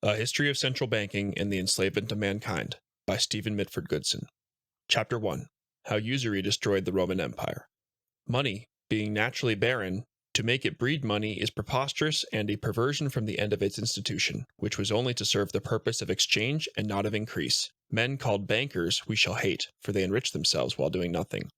A History of Central Banking and the Enslavement of Mankind by Stephen Mitford Goodson. Chapter 1. How Usury Destroyed the Roman Empire. Money, being naturally barren, to make it breed money is preposterous and a perversion from the end of its institution, which was only to serve the purpose of exchange and not of increase. Men called bankers we shall hate, for they enrich themselves while doing nothing.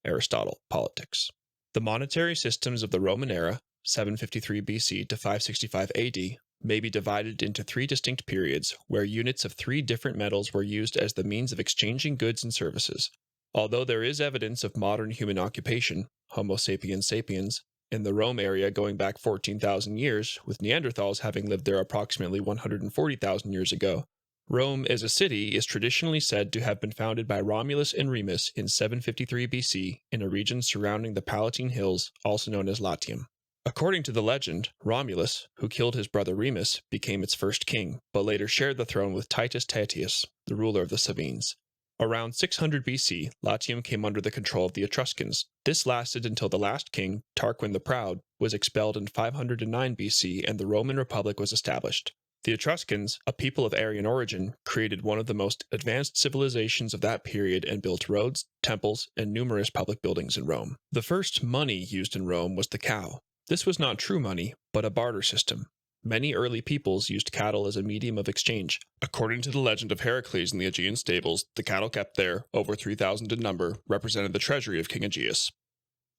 Aristotle, Politics. The monetary systems of the Roman era, 753 BC to 565 AD, may be divided into three distinct periods, where units of three different metals were used as the means of exchanging goods and services. Although there is evidence of modern human occupation, Homo sapiens sapiens, in the Rome area going back 14,000 years, with Neanderthals having lived there approximately 140,000 years ago, Rome as a city is traditionally said to have been founded by Romulus and Remus in 753 BC in a region surrounding the Palatine Hills, also known as Latium. According to the legend, Romulus, who killed his brother Remus, became its first king, but later shared the throne with Titus Tatius, the ruler of the Sabines. Around 600 BC, Latium came under the control of the Etruscans. This lasted until the last king, Tarquin the Proud, was expelled in 509 BC and the Roman Republic was established. The Etruscans, a people of Aryan origin, created one of the most advanced civilizations of that period and built roads, temples, and numerous public buildings in Rome. The first money used in Rome was the cow. This was not true money, but a barter system. Many early peoples used cattle as a medium of exchange. According to the legend of Heracles in the Aegean stables, the cattle kept there, over 3,000 in number, represented the treasury of King Aegeus.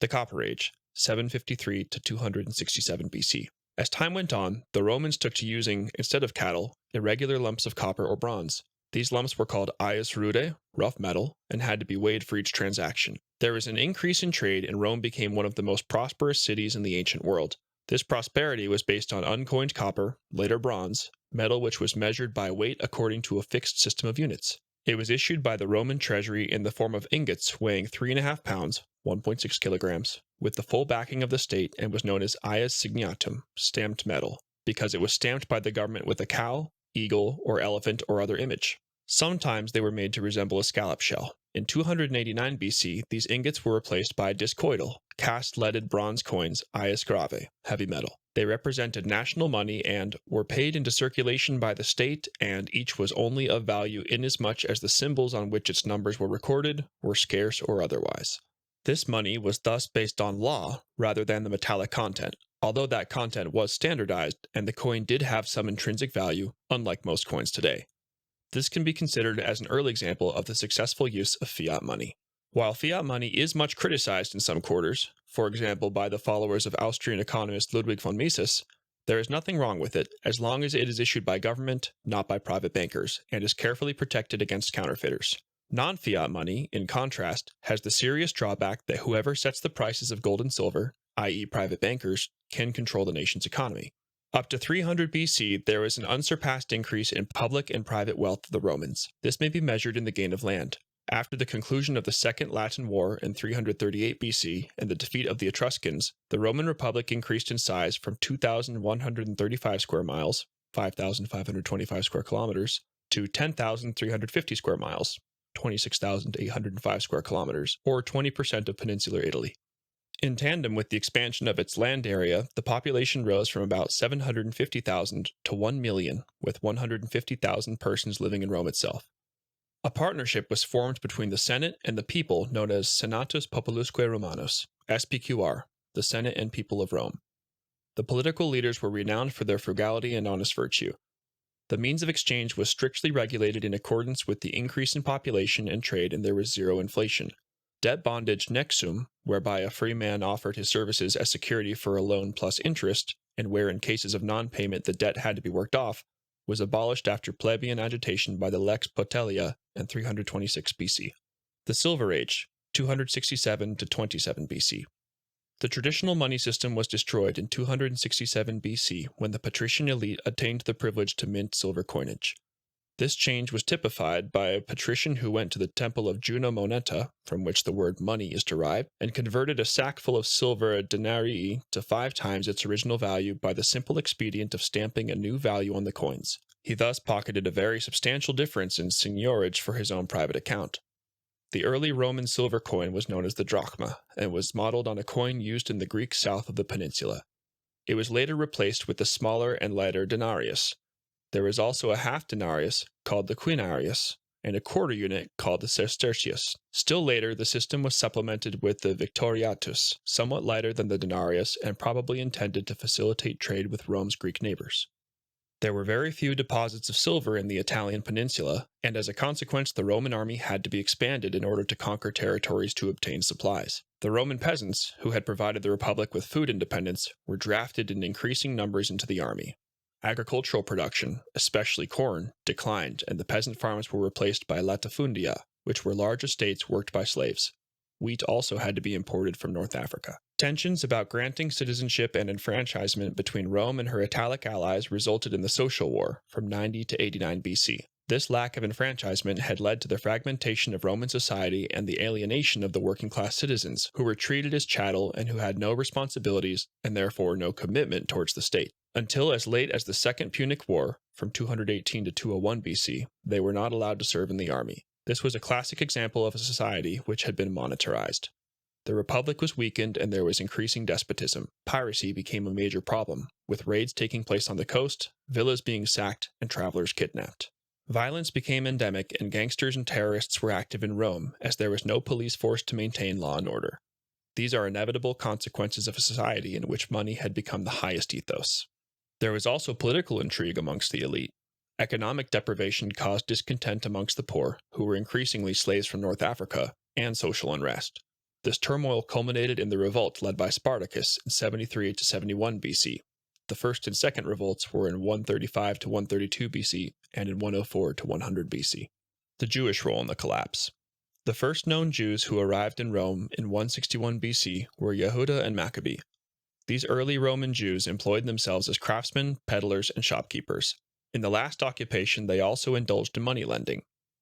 The Copper Age, 753 to 267 BC. As time went on, the Romans took to using, instead of cattle, irregular lumps of copper or bronze. These lumps were called ius rude, rough metal, and had to be weighed for each transaction. There was an increase in trade, and Rome became one of the most prosperous cities in the ancient world. This prosperity was based on uncoined copper, later bronze, metal which was measured by weight according to a fixed system of units. It was issued by the Roman treasury in the form of ingots weighing 3.5 pounds, 1.6 kilograms, with the full backing of the state and was known as ius signatum, stamped metal, because it was stamped by the government with a cow, eagle, or elephant or other image. Sometimes they were made to resemble a scallop shell. In 289 BC, these ingots were replaced by discoidal, cast-leaded bronze coins, ius grave, heavy metal. They represented national money and were paid into circulation by the state, and each was only of value inasmuch as the symbols on which its numbers were recorded were scarce or otherwise. This money was thus based on law rather than the metallic content, although that content was standardized and the coin did have some intrinsic value, unlike most coins today. This can be considered as an early example of the successful use of fiat money. While fiat money is much criticized in some quarters, for example by the followers of Austrian economist Ludwig von Mises, there is nothing wrong with it as long as it is issued by government, not by private bankers, and is carefully protected against counterfeiters. Non-fiat money, in contrast, has the serious drawback that whoever sets the prices of gold and silver, i.e. private bankers, can control the nation's economy. Up to 300 BC, there was an unsurpassed increase in public and private wealth of the Romans. This may be measured in the gain of land. After the conclusion of the Second Latin War in 338 BC and the defeat of the Etruscans, the Roman Republic increased in size from 2,135 square miles, 5,525 square kilometers, to 10,350 square miles, 26,805 square kilometers, or 20% of peninsular Italy. In tandem with the expansion of its land area, the population rose from about 750,000 to 1 million, with 150,000 persons living in Rome itself. A partnership was formed between the Senate and the people known as Senatus Populusque Romanus, SPQR, the Senate and people of Rome. The political leaders were renowned for their frugality and honest virtue. The means of exchange was strictly regulated in accordance with the increase in population and trade, and there was zero inflation. Debt bondage nexum, whereby a free man offered his services as security for a loan plus interest, and where in cases of non-payment the debt had to be worked off, was abolished after plebeian agitation by the Lex Potelia in 326 BC. The Silver Age, 267 to 27 BC. The traditional money system was destroyed in 267 BC when the patrician elite attained the privilege to mint silver coinage. This change was typified by a patrician who went to the temple of Juno Moneta, from which the word money is derived, and converted a sack full of silver denarii to 5 times its original value by the simple expedient of stamping a new value on the coins. He thus pocketed a very substantial difference in seigniorage for his own private account. The early Roman silver coin was known as the drachma, and was modeled on a coin used in the Greek south of the peninsula. It was later replaced with the smaller and lighter denarius. There was also a half denarius, called the quinarius, and a quarter unit, called the sestertius. Still later, the system was supplemented with the victoriatus, somewhat lighter than the denarius and probably intended to facilitate trade with Rome's Greek neighbors. There were very few deposits of silver in the Italian peninsula, and as a consequence the Roman army had to be expanded in order to conquer territories to obtain supplies. The Roman peasants, who had provided the Republic with food independence, were drafted in increasing numbers into the army. Agricultural production, especially corn, declined, and the peasant farms were replaced by latifundia, which were large estates worked by slaves. Wheat also had to be imported from North Africa. Tensions about granting citizenship and enfranchisement between Rome and her Italic allies resulted in the Social War from 90 to 89 BC. This lack of enfranchisement had led to the fragmentation of Roman society and the alienation of the working-class citizens, who were treated as chattel and who had no responsibilities and therefore no commitment towards the state. Until as late as the Second Punic War, from 218 to 201 BC, they were not allowed to serve in the army. This was a classic example of a society which had been monetarized. The Republic was weakened and there was increasing despotism. Piracy became a major problem, with raids taking place on the coast, villas being sacked, and travelers kidnapped. Violence became endemic and gangsters and terrorists were active in Rome, as there was no police force to maintain law and order. These are inevitable consequences of a society in which money had become the highest ethos. There was also political intrigue amongst the elite. Economic deprivation caused discontent amongst the poor, who were increasingly slaves from North Africa, and social unrest. This turmoil culminated in the revolt led by Spartacus in 73 to 71 BC. The first and second revolts were in 135 to 132 BC and in 104 to 100 BC. The Jewish role in the collapse. The first known Jews who arrived in Rome in 161 BC were Yehuda and Maccabee. These early Roman Jews employed themselves as craftsmen, peddlers, and shopkeepers. In the last occupation, they also indulged in money lending.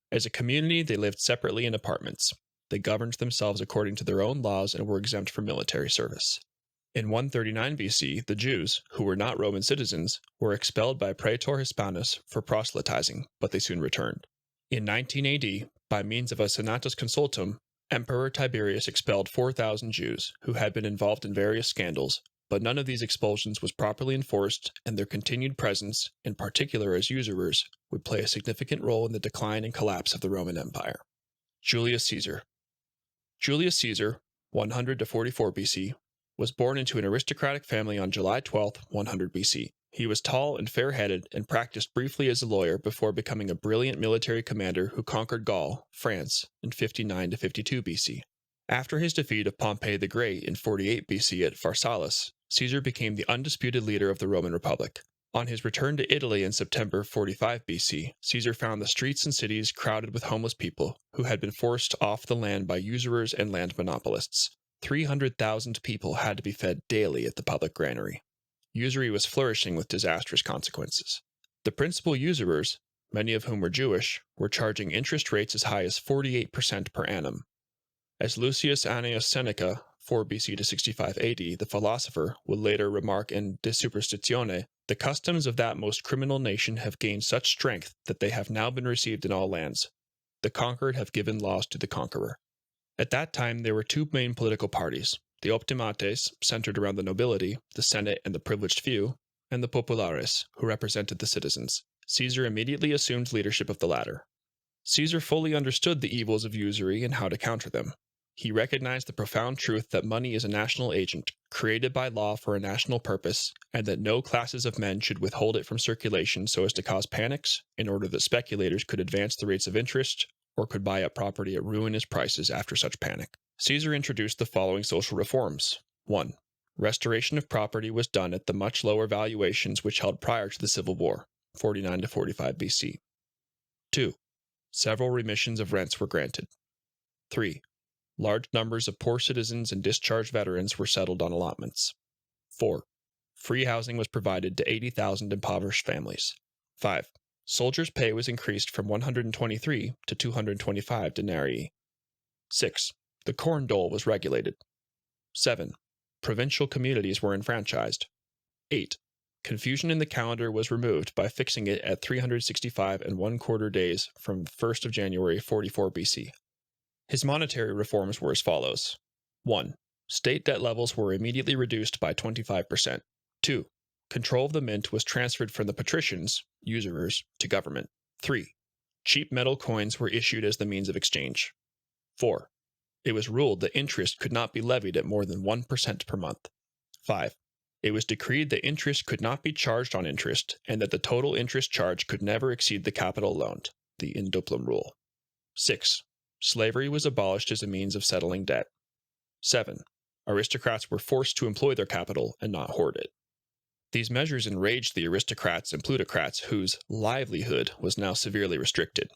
As a community, they lived separately in apartments. They governed themselves according to their own laws and were exempt from military service. In 139 BC, the Jews, who were not Roman citizens, were expelled by Praetor Hispanus for proselytizing, but they soon returned. In 19 AD, by means of a senatus consultum, Emperor Tiberius expelled 4,000 Jews, who had been involved in various scandals, but none of these expulsions was properly enforced, and their continued presence, in particular as usurers, would play a significant role in the decline and collapse of the Roman Empire. Julius Caesar. Julius Caesar, 100 to 44 BC, was born into an aristocratic family on July 12, 100 BC. He was tall and fair-headed and practiced briefly as a lawyer before becoming a brilliant military commander who conquered Gaul, France, in 59 to 52 BC. After his defeat of Pompey the Great in 48 BC at Pharsalus, Caesar became the undisputed leader of the Roman Republic. On his return to Italy in September 45 BC, Caesar found the streets and cities crowded with homeless people who had been forced off the land by usurers and land monopolists. 300,000 people had to be fed daily at the public granary. Usury was flourishing with disastrous consequences. The principal usurers, many of whom were Jewish, were charging interest rates as high as 48% per annum. As Lucius Annaeus Seneca, 4 BC to 65 AD, the philosopher, would later remark in De Superstitione, the customs of that most criminal nation have gained such strength that they have now been received in all lands. The conquered have given laws to the conqueror. At that time there were two main political parties, the optimates, centered around the nobility, the Senate, and the privileged few, and the populares, who represented the citizens. Caesar immediately assumed leadership of the latter. Caesar fully understood the evils of usury and how to counter them. He recognized the profound truth that money is a national agent, created by law for a national purpose, and that no classes of men should withhold it from circulation so as to cause panics, in order that speculators could advance the rates of interest, or could buy up property at ruinous prices after such panic. Caesar introduced the following social reforms. 1. Restoration of property was done at the much lower valuations which held prior to the Civil War, 49 to 45 BC. 2. Several remissions of rents were granted. 3. Large numbers of poor citizens and discharged veterans were settled on allotments. 4. Free housing was provided to 80,000 impoverished families. 5. Soldiers' pay was increased from 123 to 225 denarii. 6. The corn dole was regulated. 7. Provincial communities were enfranchised. 8. Confusion in the calendar was removed by fixing it at 365 1/4 days from 1st of January 44 BC. His monetary reforms were as follows. 1. State debt levels were immediately reduced by 25%. 2. Control of the mint was transferred from the patricians, usurers, to government. 3. Cheap metal coins were issued as the means of exchange. 4. It was ruled that interest could not be levied at more than 1% per month. 5. It was decreed that interest could not be charged on interest, and that the total interest charge could never exceed the capital loaned, the in duplum rule. 6. Slavery was abolished as a means of settling debt. 7. Aristocrats were forced to employ their capital and not hoard it. These measures enraged the aristocrats and plutocrats whose livelihood was now severely restricted.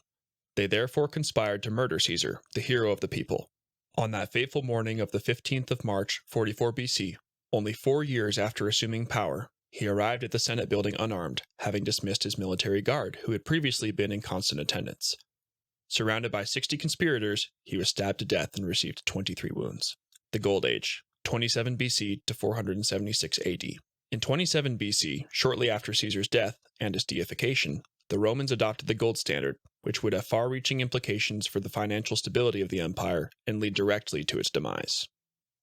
They therefore conspired to murder Caesar, the hero of the people. On that fateful morning of the 15th of March, 44 BC, only 4 years after assuming power, he arrived at the Senate building unarmed, having dismissed his military guard, who had previously been in constant attendance. Surrounded by 60 conspirators, he was stabbed to death and received 23 wounds. The Gold Age, 27 BC to 476 AD. In 27 BC, shortly after Caesar's death and his deification, the Romans adopted the gold standard, which would have far-reaching implications for the financial stability of the empire and lead directly to its demise.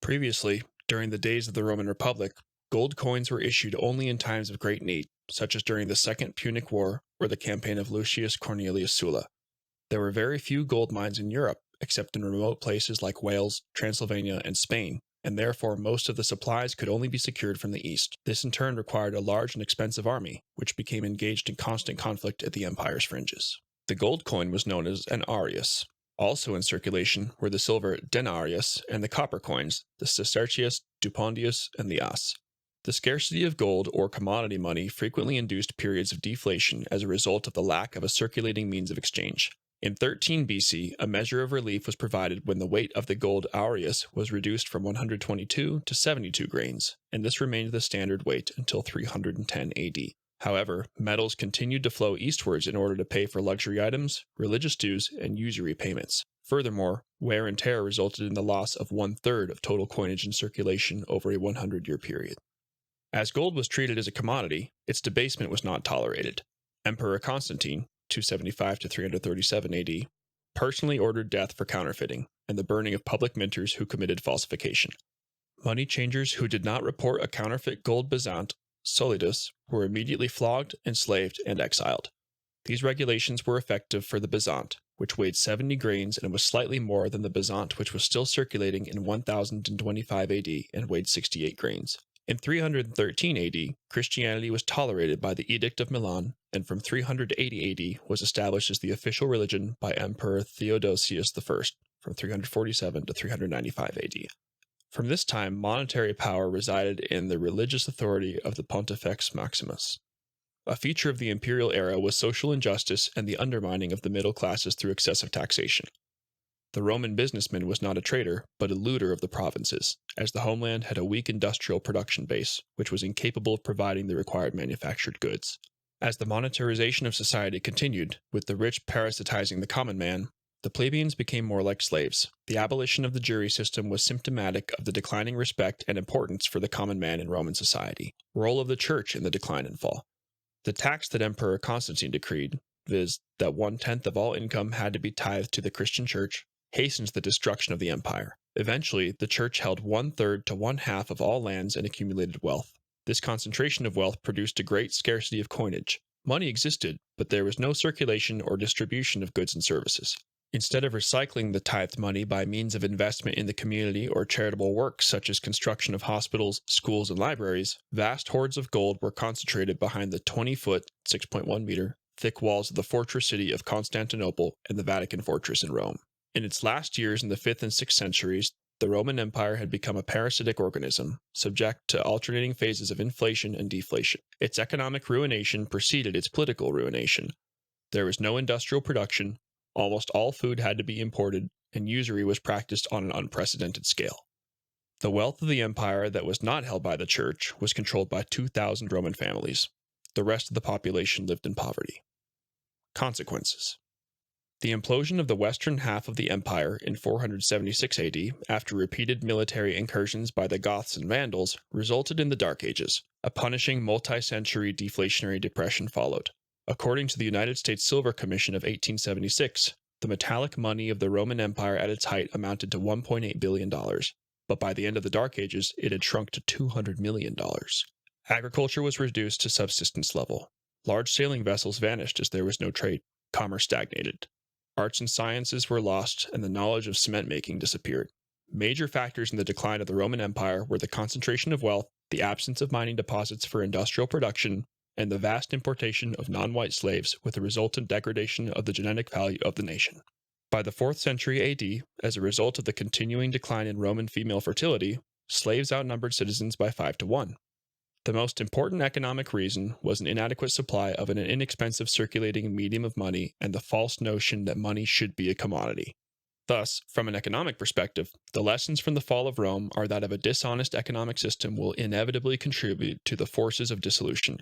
Previously, during the days of the Roman Republic, gold coins were issued only in times of great need, such as during the Second Punic War or the campaign of Lucius Cornelius Sulla. There were very few gold mines in Europe, except in remote places like Wales, Transylvania, and Spain, and therefore most of the supplies could only be secured from the east. This in turn required a large and expensive army, which became engaged in constant conflict at the empire's fringes. The gold coin was known as an aureus. Also in circulation were the silver denarius and the copper coins, the sestertius, dupondius, and the as. The scarcity of gold or commodity money frequently induced periods of deflation as a result of the lack of a circulating means of exchange. In 13 BC, a measure of relief was provided when the weight of the gold aureus was reduced from 122 to 72 grains, and this remained the standard weight until 310 AD. However, metals continued to flow eastwards in order to pay for luxury items, religious dues, and usury payments. Furthermore, wear and tear resulted in the loss of 1/3 of total coinage in circulation over a 100-year period. As gold was treated as a commodity, its debasement was not tolerated. Emperor Constantine, 275 to 337 AD, personally ordered death for counterfeiting and the burning of public minters who committed falsification. Money changers who did not report a counterfeit gold bezant, solidus, were immediately flogged, enslaved, and exiled. These regulations were effective for the bezant, which weighed 70 grains and was slightly more than the bezant which was still circulating in 1025 AD and weighed 68 grains. In 313 AD, Christianity was tolerated by the Edict of Milan, and from 380 AD was established as the official religion by Emperor Theodosius I, from 347 to 395 AD. From this time, monetary power resided in the religious authority of the Pontifex Maximus. A feature of the imperial era was social injustice and the undermining of the middle classes through excessive taxation. The Roman businessman was not a trader, but a looter of the provinces, as the homeland had a weak industrial production base, which was incapable of providing the required manufactured goods. As the monetarization of society continued, with the rich parasitizing the common man, the plebeians became more like slaves. The abolition of the jury system was symptomatic of the declining respect and importance for the common man in Roman society. Role of the church in the decline and fall. The tax that Emperor Constantine decreed, viz., that 1/10 of all income had to be tithed to the Christian church, hastens the destruction of the empire. Eventually, the church held 1/3 to 1/2 of all lands and accumulated wealth. This concentration of wealth produced a great scarcity of coinage. Money existed, but there was no circulation or distribution of goods and services. Instead of recycling the tithed money by means of investment in the community or charitable works such as construction of hospitals, schools, and libraries, vast hoards of gold were concentrated behind the 20-foot, 6.1 meter, thick walls of the fortress city of Constantinople and the Vatican fortress in Rome. In its last years in the 5th and 6th centuries, the Roman Empire had become a parasitic organism, subject to alternating phases of inflation and deflation. Its economic ruination preceded its political ruination. There was no industrial production, almost all food had to be imported, and usury was practiced on an unprecedented scale. The wealth of the empire that was not held by the church was controlled by 2,000 Roman families. The rest of the population lived in poverty. Consequences. The implosion of the western half of the empire in 476 AD, after repeated military incursions by the Goths and Vandals, resulted in the Dark Ages. A punishing multi-century deflationary depression followed. According to the United States Silver Commission of 1876, the metallic money of the Roman Empire at its height amounted to $1.8 billion, but by the end of the Dark Ages, it had shrunk to $200 million. Agriculture was reduced to subsistence level. Large sailing vessels vanished as there was no trade. Commerce stagnated. Arts and sciences were lost, and the knowledge of cement making disappeared. Major factors in the decline of the Roman Empire were the concentration of wealth, the absence of mining deposits for industrial production, and the vast importation of non-white slaves with the resultant degradation of the genetic value of the nation. By the 4th century AD, as a result of the continuing decline in Roman female fertility, slaves outnumbered citizens by 5 to 1. The most important economic reason was an inadequate supply of an inexpensive circulating medium of money and the false notion that money should be a commodity. Thus, from an economic perspective, the lessons from the fall of Rome are that a dishonest economic system will inevitably contribute to the forces of dissolution.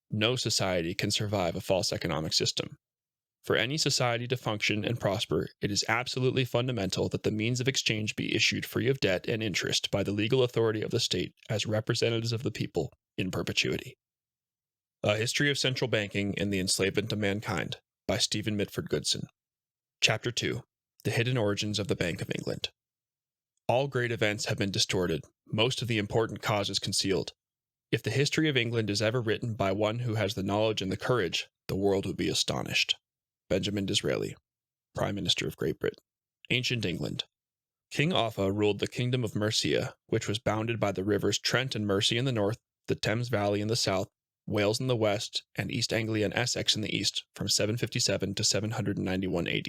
No society can survive a false economic system. For any society to function and prosper, it is absolutely fundamental that the means of exchange be issued free of debt and interest by the legal authority of the state as representatives of the people in perpetuity. A History of Central Banking and the Enslavement of Mankind by Stephen Mitford Goodson. Chapter 2. The Hidden Origins of the Bank of England. All great events have been distorted, most of the important causes concealed. If the history of England is ever written by one who has the knowledge and the courage, the world would be astonished. Benjamin Disraeli, Prime Minister of Great Britain. Ancient England. King Offa ruled the kingdom of Mercia, which was bounded by the rivers Trent and Mersey in the north, the Thames Valley in the south, Wales in the west, and East Anglia and Essex in the east, from 757 to 791 AD.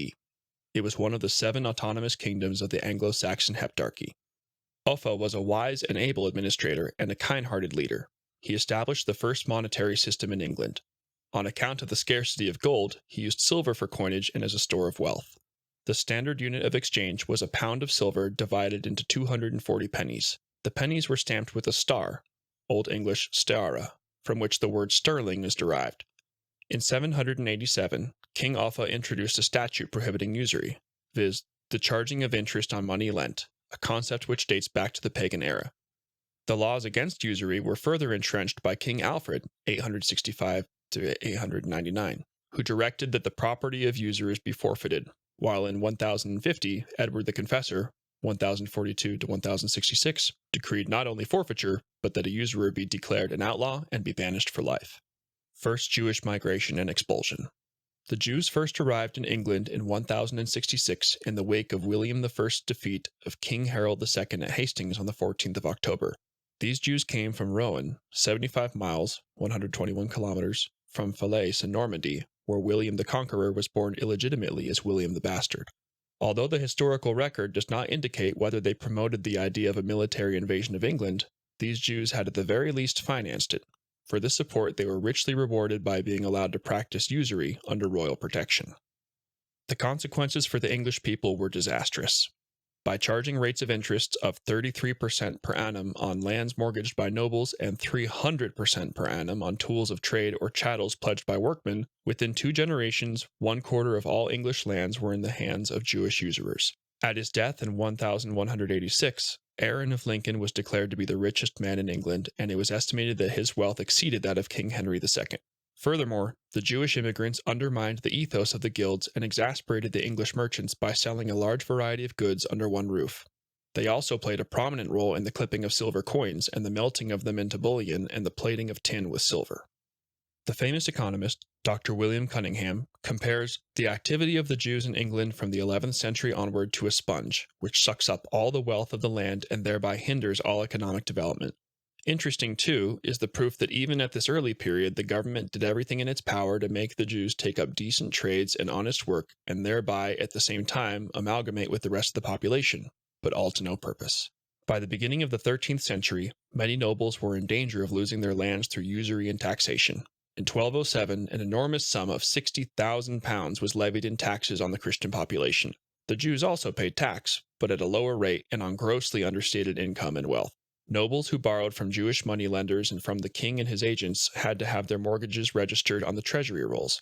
It was one of the 7 autonomous kingdoms of the Anglo-Saxon Heptarchy. Offa was a wise and able administrator and a kind-hearted leader. He established the first monetary system in England. On account of the scarcity of gold, he used silver for coinage and as a store of wealth. The standard unit of exchange was a pound of silver divided into 240 pennies. The pennies were stamped with a star, Old English stara, from which the word sterling is derived. In 787, King Offa introduced a statute prohibiting usury, viz., the charging of interest on money lent, a concept which dates back to the pagan era. The laws against usury were further entrenched by King Alfred, 865 to 899, who directed that the property of usurers be forfeited, while in 1050, Edward the Confessor, 1042 to 1066, decreed not only forfeiture, but that a usurer be declared an outlaw and be banished for life. First Jewish migration and expulsion. The Jews first arrived in England in 1066 in the wake of William I's defeat of King Harold II at Hastings on the 14th of October. These Jews came from Rouen, 75 miles, 121 kilometers, from Falaise in Normandy, where William the Conqueror was born illegitimately as William the Bastard. Although the historical record does not indicate whether they promoted the idea of a military invasion of England, these Jews had at the very least financed it. For this support, they were richly rewarded by being allowed to practice usury under royal protection. The consequences for the English people were disastrous. By charging rates of interest of 33% per annum on lands mortgaged by nobles and 300% per annum on tools of trade or chattels pledged by workmen, within 2 generations, 1/4 of all English lands were in the hands of Jewish usurers. At his death in 1186, Aaron of Lincoln was declared to be the richest man in England, and it was estimated that his wealth exceeded that of King Henry II. Furthermore, the Jewish immigrants undermined the ethos of the guilds and exasperated the English merchants by selling a large variety of goods under one roof. They also played a prominent role in the clipping of silver coins and the melting of them into bullion and the plating of tin with silver. The famous economist, Dr. William Cunningham, compares the activity of the Jews in England from the 11th century onward to a sponge, which sucks up all the wealth of the land and thereby hinders all economic development. Interesting, too, is the proof that even at this early period, the government did everything in its power to make the Jews take up decent trades and honest work, and thereby, at the same time, amalgamate with the rest of the population, but all to no purpose. By the beginning of the 13th century, many nobles were in danger of losing their lands through usury and taxation. In 1207, an enormous sum of £60,000 was levied in taxes on the Christian population. The Jews also paid tax, but at a lower rate and on grossly understated income and wealth. Nobles who borrowed from Jewish moneylenders and from the king and his agents had to have their mortgages registered on the treasury rolls.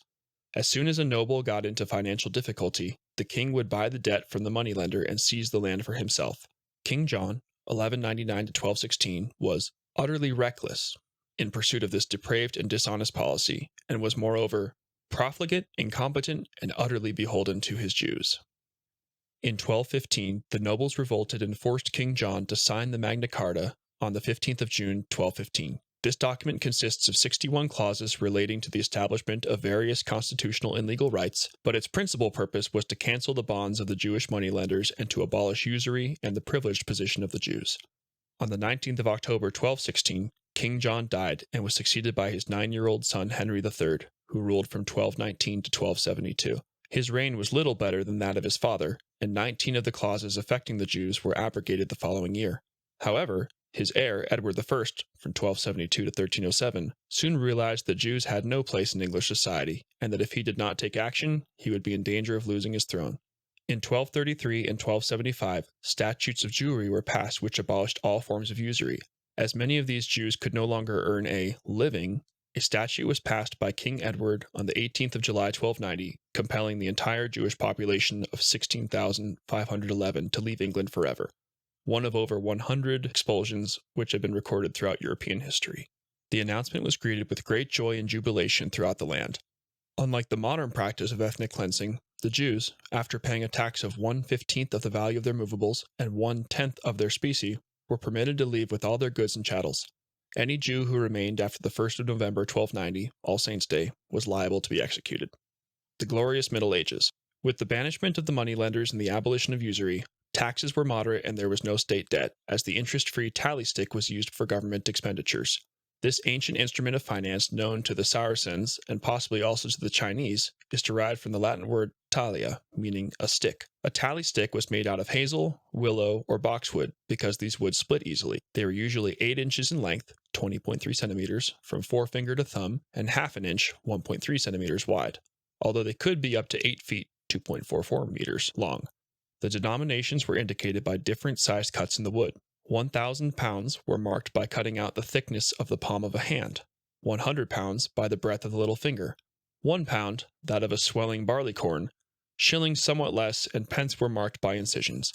As soon as a noble got into financial difficulty, the king would buy the debt from the moneylender and seize the land for himself. King John, 1199 to 1216, was utterly reckless in pursuit of this depraved and dishonest policy, and was moreover profligate, incompetent, and utterly beholden to his Jews. In 1215, the nobles revolted and forced King John to sign the Magna Carta on the 15th of June, 1215. This document consists of 61 clauses relating to the establishment of various constitutional and legal rights, but its principal purpose was to cancel the bonds of the Jewish moneylenders and to abolish usury and the privileged position of the Jews. On the 19th of October 1216, King John died and was succeeded by his 9-year-old son Henry III, who ruled from 1219 to 1272. His reign was little better than that of his father, and 19 of the clauses affecting the Jews were abrogated the following year. However, his heir, Edward I, from 1272 to 1307, soon realized that Jews had no place in English society, and that if he did not take action, he would be in danger of losing his throne. In 1233 and 1275, statutes of Jewry were passed which abolished all forms of usury. As many of these Jews could no longer earn a living, a statute was passed by King Edward on the 18th of July 1290, compelling the entire Jewish population of 16,511 to leave England forever, one of over 100 expulsions which have been recorded throughout European history. The announcement was greeted with great joy and jubilation throughout the land. Unlike the modern practice of ethnic cleansing, the Jews, after paying a tax of 1/15 of the value of their movables and 1/10 of their specie, were permitted to leave with all their goods and chattels. Any Jew who remained after the 1st of November 1290, All Saints' Day, was liable to be executed. The glorious Middle Ages. With the banishment of the moneylenders and the abolition of usury, taxes were moderate and there was no state debt, as the interest-free tally stick was used for government expenditures. This ancient instrument of finance, known to the Saracens, and possibly also to the Chinese, is derived from the Latin word talia, meaning a stick. A tally stick was made out of hazel, willow, or boxwood, because these woods split easily. They were usually 8 inches in length, 20.3 centimeters, from forefinger to thumb, and half an inch, 1.3 centimeters wide, although they could be up to 8 feet, 2.44 meters long. The denominations were indicated by different sized cuts in the wood. 1,000 pounds were marked by cutting out the thickness of the palm of a hand, 100 pounds by the breadth of the little finger, 1 pound that of a swelling barley corn, shillings somewhat less, and pence were marked by incisions.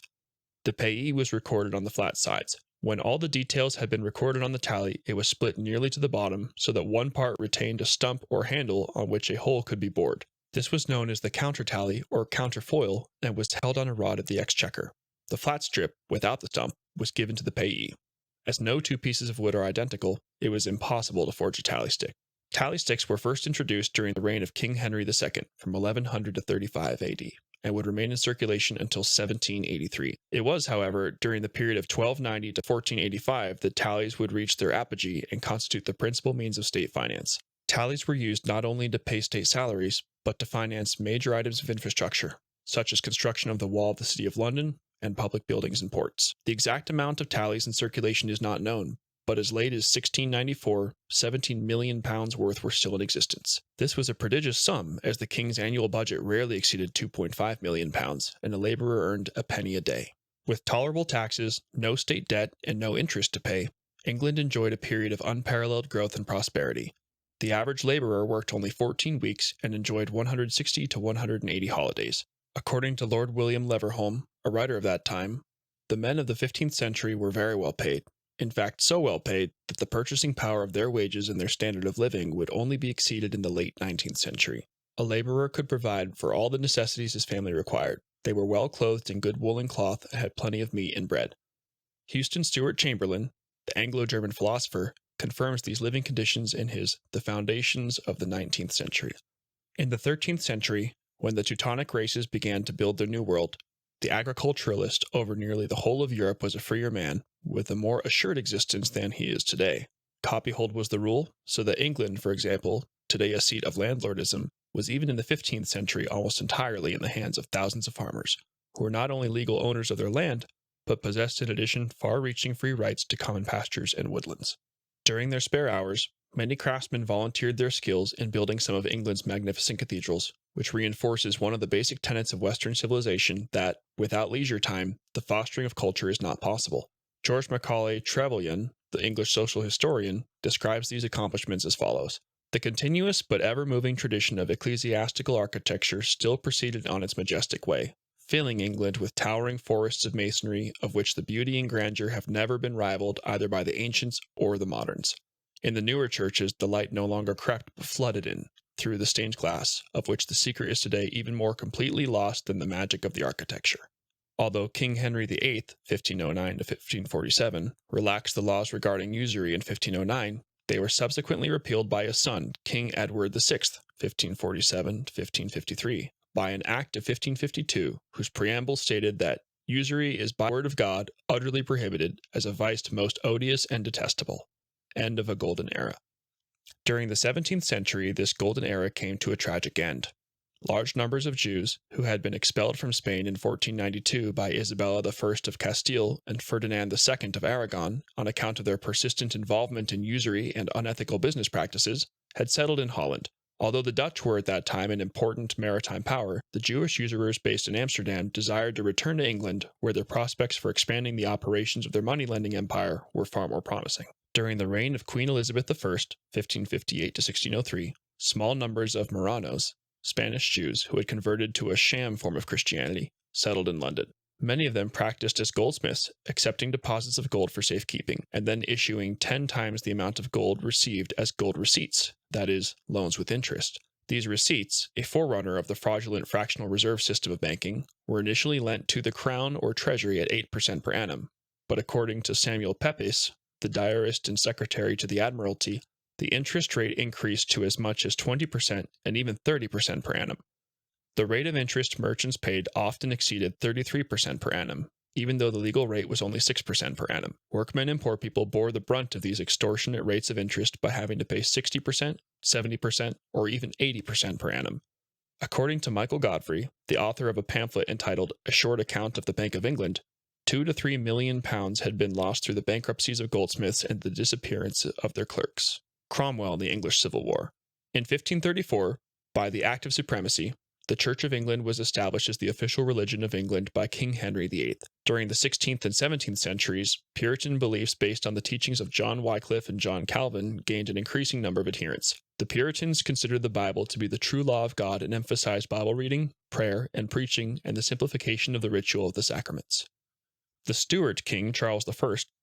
The payee was recorded on the flat sides. When all the details had been recorded on the tally, it was split nearly to the bottom so that one part retained a stump or handle on which a hole could be bored. This was known as the counter-tally or counterfoil and was held on a rod at the exchequer. The flat strip, without the stump, was given to the payee. As no two pieces of wood are identical, it was impossible to forge a tally stick. Tally sticks were first introduced during the reign of King Henry II from 1100 to 35 AD, and would remain in circulation until 1783. It was, however, during the period of 1290 to 1485 that tallies would reach their apogee and constitute the principal means of state finance. Tallies were used not only to pay state salaries, but to finance major items of infrastructure, such as construction of the Wall of the City of London and public buildings and ports. The exact amount of tallies in circulation is not known, but as late as 1694, 17 million pounds worth were still in existence. This was a prodigious sum, as the king's annual budget rarely exceeded 2.5 million pounds, and a laborer earned a penny a day. With tolerable taxes, no state debt, and no interest to pay, England enjoyed a period of unparalleled growth and prosperity. The average laborer worked only 14 weeks and enjoyed 160 to 180 holidays. According to Lord William Leverhulme, a writer of that time, the men of the 15th century were very well paid. In fact, so well paid that the purchasing power of their wages and their standard of living would only be exceeded in the late 19th century. A laborer could provide for all the necessities his family required. They were well clothed in good wool and cloth and had plenty of meat and bread. Houston Stewart Chamberlain, the Anglo-German philosopher, confirms these living conditions in his The Foundations of the 19th Century. In the 13th century, when the Teutonic races began to build their new world, the agriculturalist over nearly the whole of Europe was a freer man, with a more assured existence than he is today. Copyhold was the rule, so that England, for example, today a seat of landlordism, was even in the 15th century almost entirely in the hands of thousands of farmers, who were not only legal owners of their land, but possessed in addition far-reaching free rights to common pastures and woodlands. During their spare hours, many craftsmen volunteered their skills in building some of England's magnificent cathedrals, which reinforces one of the basic tenets of Western civilization that, without leisure time, the fostering of culture is not possible. George Macaulay Trevelyan, the English social historian, describes these accomplishments as follows. The continuous but ever-moving tradition of ecclesiastical architecture still proceeded on its majestic way, filling England with towering forests of masonry of which the beauty and grandeur have never been rivaled either by the ancients or the moderns. In the newer churches, the light no longer crept but flooded in, through the stained glass, of which the secret is today even more completely lost than the magic of the architecture. Although King Henry VIII, 1509 to 1547, relaxed the laws regarding usury in 1509, They were subsequently repealed by his son, King Edward VI, 1547-1553, by an act of 1552, whose preamble stated that usury is by word of God utterly prohibited as a vice most odious and detestable. End of a golden era. During the 17th century, this golden era came to a tragic end. Large numbers of Jews, who had been expelled from Spain in 1492 by Isabella I of Castile and Ferdinand II of Aragon on account of their persistent involvement in usury and unethical business practices, had settled in Holland. Although the Dutch were at that time an important maritime power, the Jewish usurers based in Amsterdam desired to return to England, where their prospects for expanding the operations of their money-lending empire were far more promising. During the reign of Queen Elizabeth I, 1558-1603, small numbers of Marranos, Spanish Jews who had converted to a sham form of Christianity, settled in London. Many of them practiced as goldsmiths, accepting deposits of gold for safekeeping, and then issuing 10 times the amount of gold received as gold receipts, that is, loans with interest. These receipts, a forerunner of the fraudulent fractional reserve system of banking, were initially lent to the Crown or Treasury at 8% per annum, but according to Samuel Pepys, the diarist and secretary to the Admiralty, the interest rate increased to as much as 20% and even 30% per annum. The rate of interest merchants paid often exceeded 33% per annum, even though the legal rate was only 6% per annum. Workmen and poor people bore the brunt of these extortionate rates of interest by having to pay 60%, 70%, or even 80% per annum. According to Michael Godfrey, the author of a pamphlet entitled A Short Account of the Bank of England, 2 to 3 million pounds had been lost through the bankruptcies of goldsmiths and the disappearance of their clerks. Cromwell and the English Civil War. In 1534, by the Act of Supremacy, the Church of England was established as the official religion of England by King Henry VIII. During the 16th and 17th centuries, Puritan beliefs based on the teachings of John Wycliffe and John Calvin gained an increasing number of adherents. The Puritans considered the Bible to be the true law of God and emphasized Bible reading, prayer, and preaching, and the simplification of the ritual of the sacraments. The Stuart King Charles I,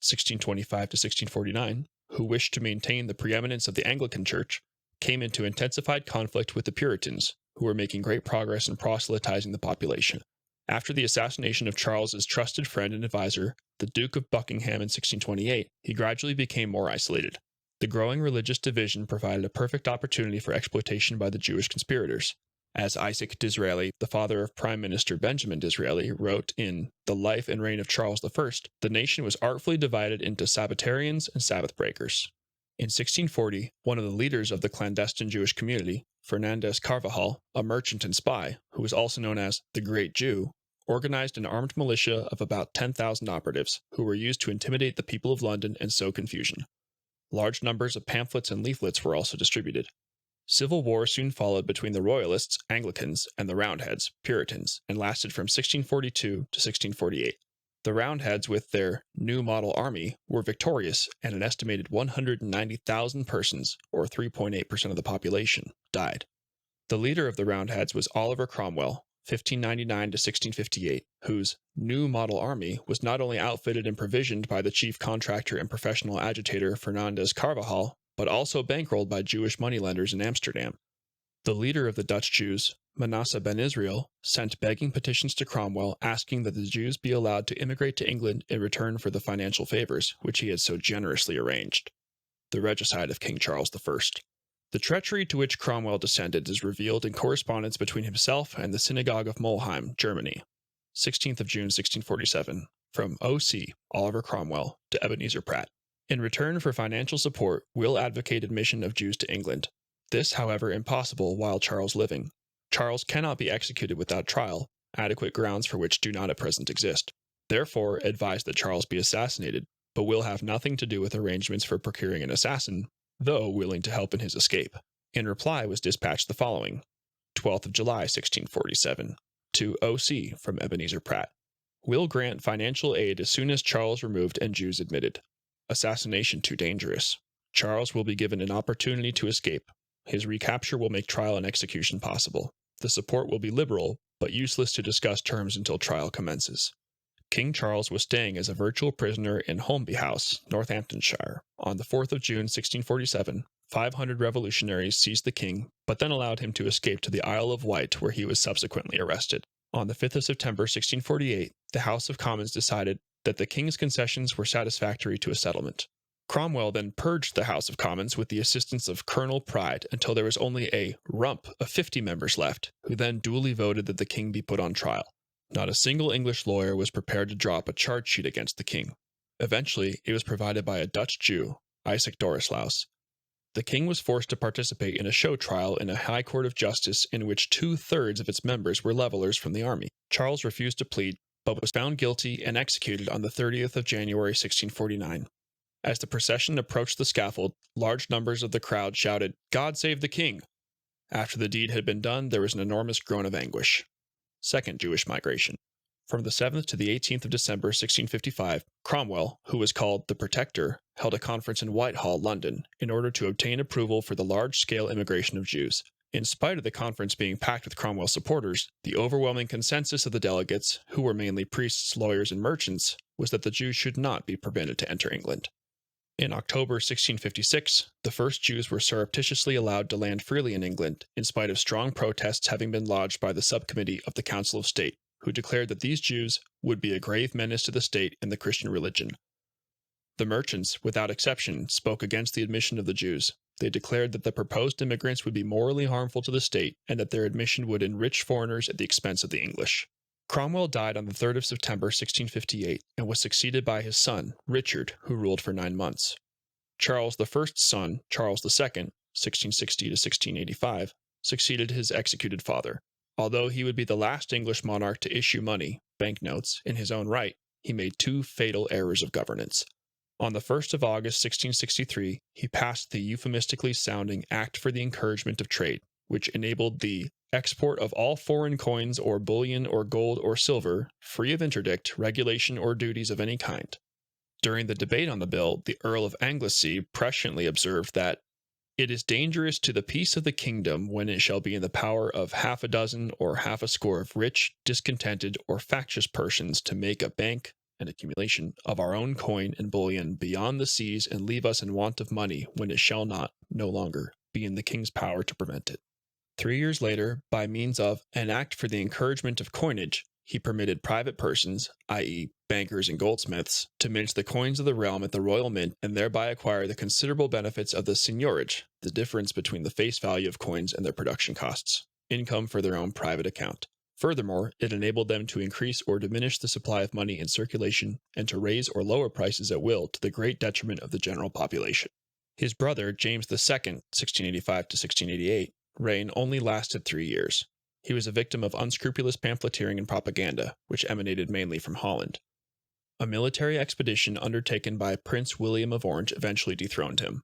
1625-1649, who wished to maintain the preeminence of the Anglican Church, came into intensified conflict with the Puritans, who were making great progress in proselytizing the population. After the assassination of Charles's trusted friend and advisor, the Duke of Buckingham in 1628, he gradually became more isolated. The growing religious division provided a perfect opportunity for exploitation by the Jewish conspirators. As Isaac Disraeli, the father of Prime Minister Benjamin Disraeli, wrote in The Life and Reign of Charles I, the nation was artfully divided into Sabbatarians and Sabbath breakers. In 1640, one of the leaders of the clandestine Jewish community, Fernandez Carvajal, a merchant and spy, who was also known as the Great Jew, organized an armed militia of about 10,000 operatives, who were used to intimidate the people of London and sow confusion. Large numbers of pamphlets and leaflets were also distributed. Civil war soon followed between the Royalists, Anglicans, and the Roundheads, Puritans, and lasted from 1642 to 1648. The Roundheads, with their New Model Army, were victorious, and an estimated 190,000 persons, or 3.8% of the population, died. The leader of the Roundheads was Oliver Cromwell, 1599 to 1658, whose New Model Army was not only outfitted and provisioned by the chief contractor and professional agitator Fernandez Carvajal, but also bankrolled by Jewish moneylenders in Amsterdam. The leader of the Dutch Jews, Manasseh ben Israel, sent begging petitions to Cromwell asking that the Jews be allowed to immigrate to England in return for the financial favors which he had so generously arranged. The regicide of King Charles I. The treachery to which Cromwell descended is revealed in correspondence between himself and the Synagogue of Molheim, Germany, 16th of June 1647, from O.C. Oliver Cromwell to Ebenezer Pratt. In return for financial support, Will advocated admission of Jews to England. This, however, impossible while Charles living. Charles cannot be executed without trial, adequate grounds for which do not at present exist. Therefore, advised that Charles be assassinated, but will have nothing to do with arrangements for procuring an assassin, though willing to help in his escape. In reply was dispatched the following: 12th of July, 1647, to O.C. from Ebenezer Pratt. Will grant financial aid as soon as Charles removed and Jews admitted. Assassination too dangerous. Charles will be given an opportunity to escape. His recapture will make trial and execution possible. The support will be liberal, but useless to discuss terms until trial commences. King Charles was staying as a virtual prisoner in Holmby House, Northamptonshire. On the 4th of June, 1647, 500 revolutionaries seized the king, but then allowed him to escape to the Isle of Wight, where he was subsequently arrested. On the 5th of September, 1648, the House of Commons decided that the king's concessions were satisfactory to a settlement. Cromwell then purged the House of Commons with the assistance of Colonel Pride until there was only a rump of 50 members left, who then duly voted that the king be put on trial. Not a single English lawyer was prepared to draw up a charge sheet against the king. Eventually, it was provided by a Dutch Jew, Isaac Dorislaus. The king was forced to participate in a show trial in a high court of justice in which 2/3 of its members were levelers from the army. Charles refused to plead, but was found guilty and executed on the 30th of January 1649. As the procession approached the scaffold, large numbers of the crowd shouted, "God save the king!" After the deed had been done, there was an enormous groan of anguish. Second Jewish migration. From the 7th to the 18th of December 1655, Cromwell, who was called the Protector, held a conference in Whitehall, London, in order to obtain approval for the large-scale immigration of Jews. In spite of the conference being packed with Cromwell supporters, the overwhelming consensus of the delegates, who were mainly priests, lawyers, and merchants, was that the Jews should not be permitted to enter England. In October 1656, the first Jews were surreptitiously allowed to land freely in England, in spite of strong protests having been lodged by the subcommittee of the Council of State, who declared that these Jews would be a grave menace to the state and the Christian religion. The merchants, without exception, spoke against the admission of the Jews. They declared that the proposed immigrants would be morally harmful to the state and that their admission would enrich foreigners at the expense of the English. Cromwell died on the 3rd of September 1658 and was succeeded by his son, Richard, who ruled for 9 months. Charles I's son, Charles II, 1660 to 1685, succeeded his executed father. Although he would be the last English monarch to issue money, banknotes, in his own right, he made 2 fatal errors of governance. On the 1st of August 1663, he passed the euphemistically sounding Act for the Encouragement of Trade, which enabled the export of all foreign coins or bullion or gold or silver, free of interdict, regulation, or duties of any kind. During the debate on the bill, the Earl of Anglesey presciently observed that "it is dangerous to the peace of the kingdom when it shall be in the power of half a dozen or half a score of rich, discontented, or factious persons to make a bank and accumulation of our own coin and bullion beyond the seas and leave us in want of money when it shall not, no longer, be in the king's power to prevent it." 3 years later, by means of an Act for the Encouragement of Coinage, he permitted private persons, i.e., bankers and goldsmiths, to mint the coins of the realm at the royal mint and thereby acquire the considerable benefits of the seigniorage, the difference between the face value of coins and their production costs, income for their own private account. Furthermore, it enabled them to increase or diminish the supply of money in circulation and to raise or lower prices at will to the great detriment of the general population. His brother, James II, 1685 to 1688, reign only lasted 3 years. He was a victim of unscrupulous pamphleteering and propaganda, which emanated mainly from Holland. A military expedition undertaken by Prince William of Orange eventually dethroned him.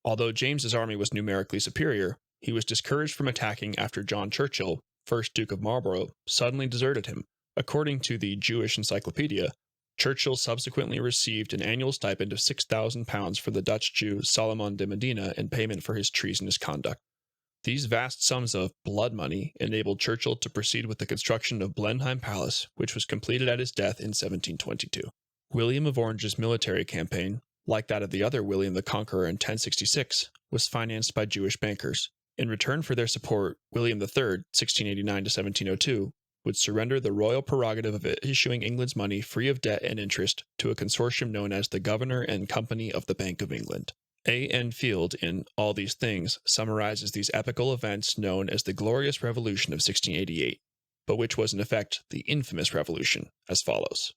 Although James's army was numerically superior, he was discouraged from attacking after John Churchill, 1st Duke of Marlborough, suddenly deserted him. According to the Jewish Encyclopedia, Churchill subsequently received an annual stipend of £6,000 from the Dutch Jew Solomon de Medina in payment for his treasonous conduct. These vast sums of blood money enabled Churchill to proceed with the construction of Blenheim Palace, which was completed at his death in 1722. William of Orange's military campaign, like that of the other William the Conqueror in 1066, was financed by Jewish bankers. In return for their support, William III, 1689 to 1702, would surrender the royal prerogative of issuing England's money free of debt and interest to a consortium known as the Governor and Company of the Bank of England. A. N. Field, in All These Things, summarizes these epical events known as the Glorious Revolution of 1688, but which was in effect the infamous revolution, as follows.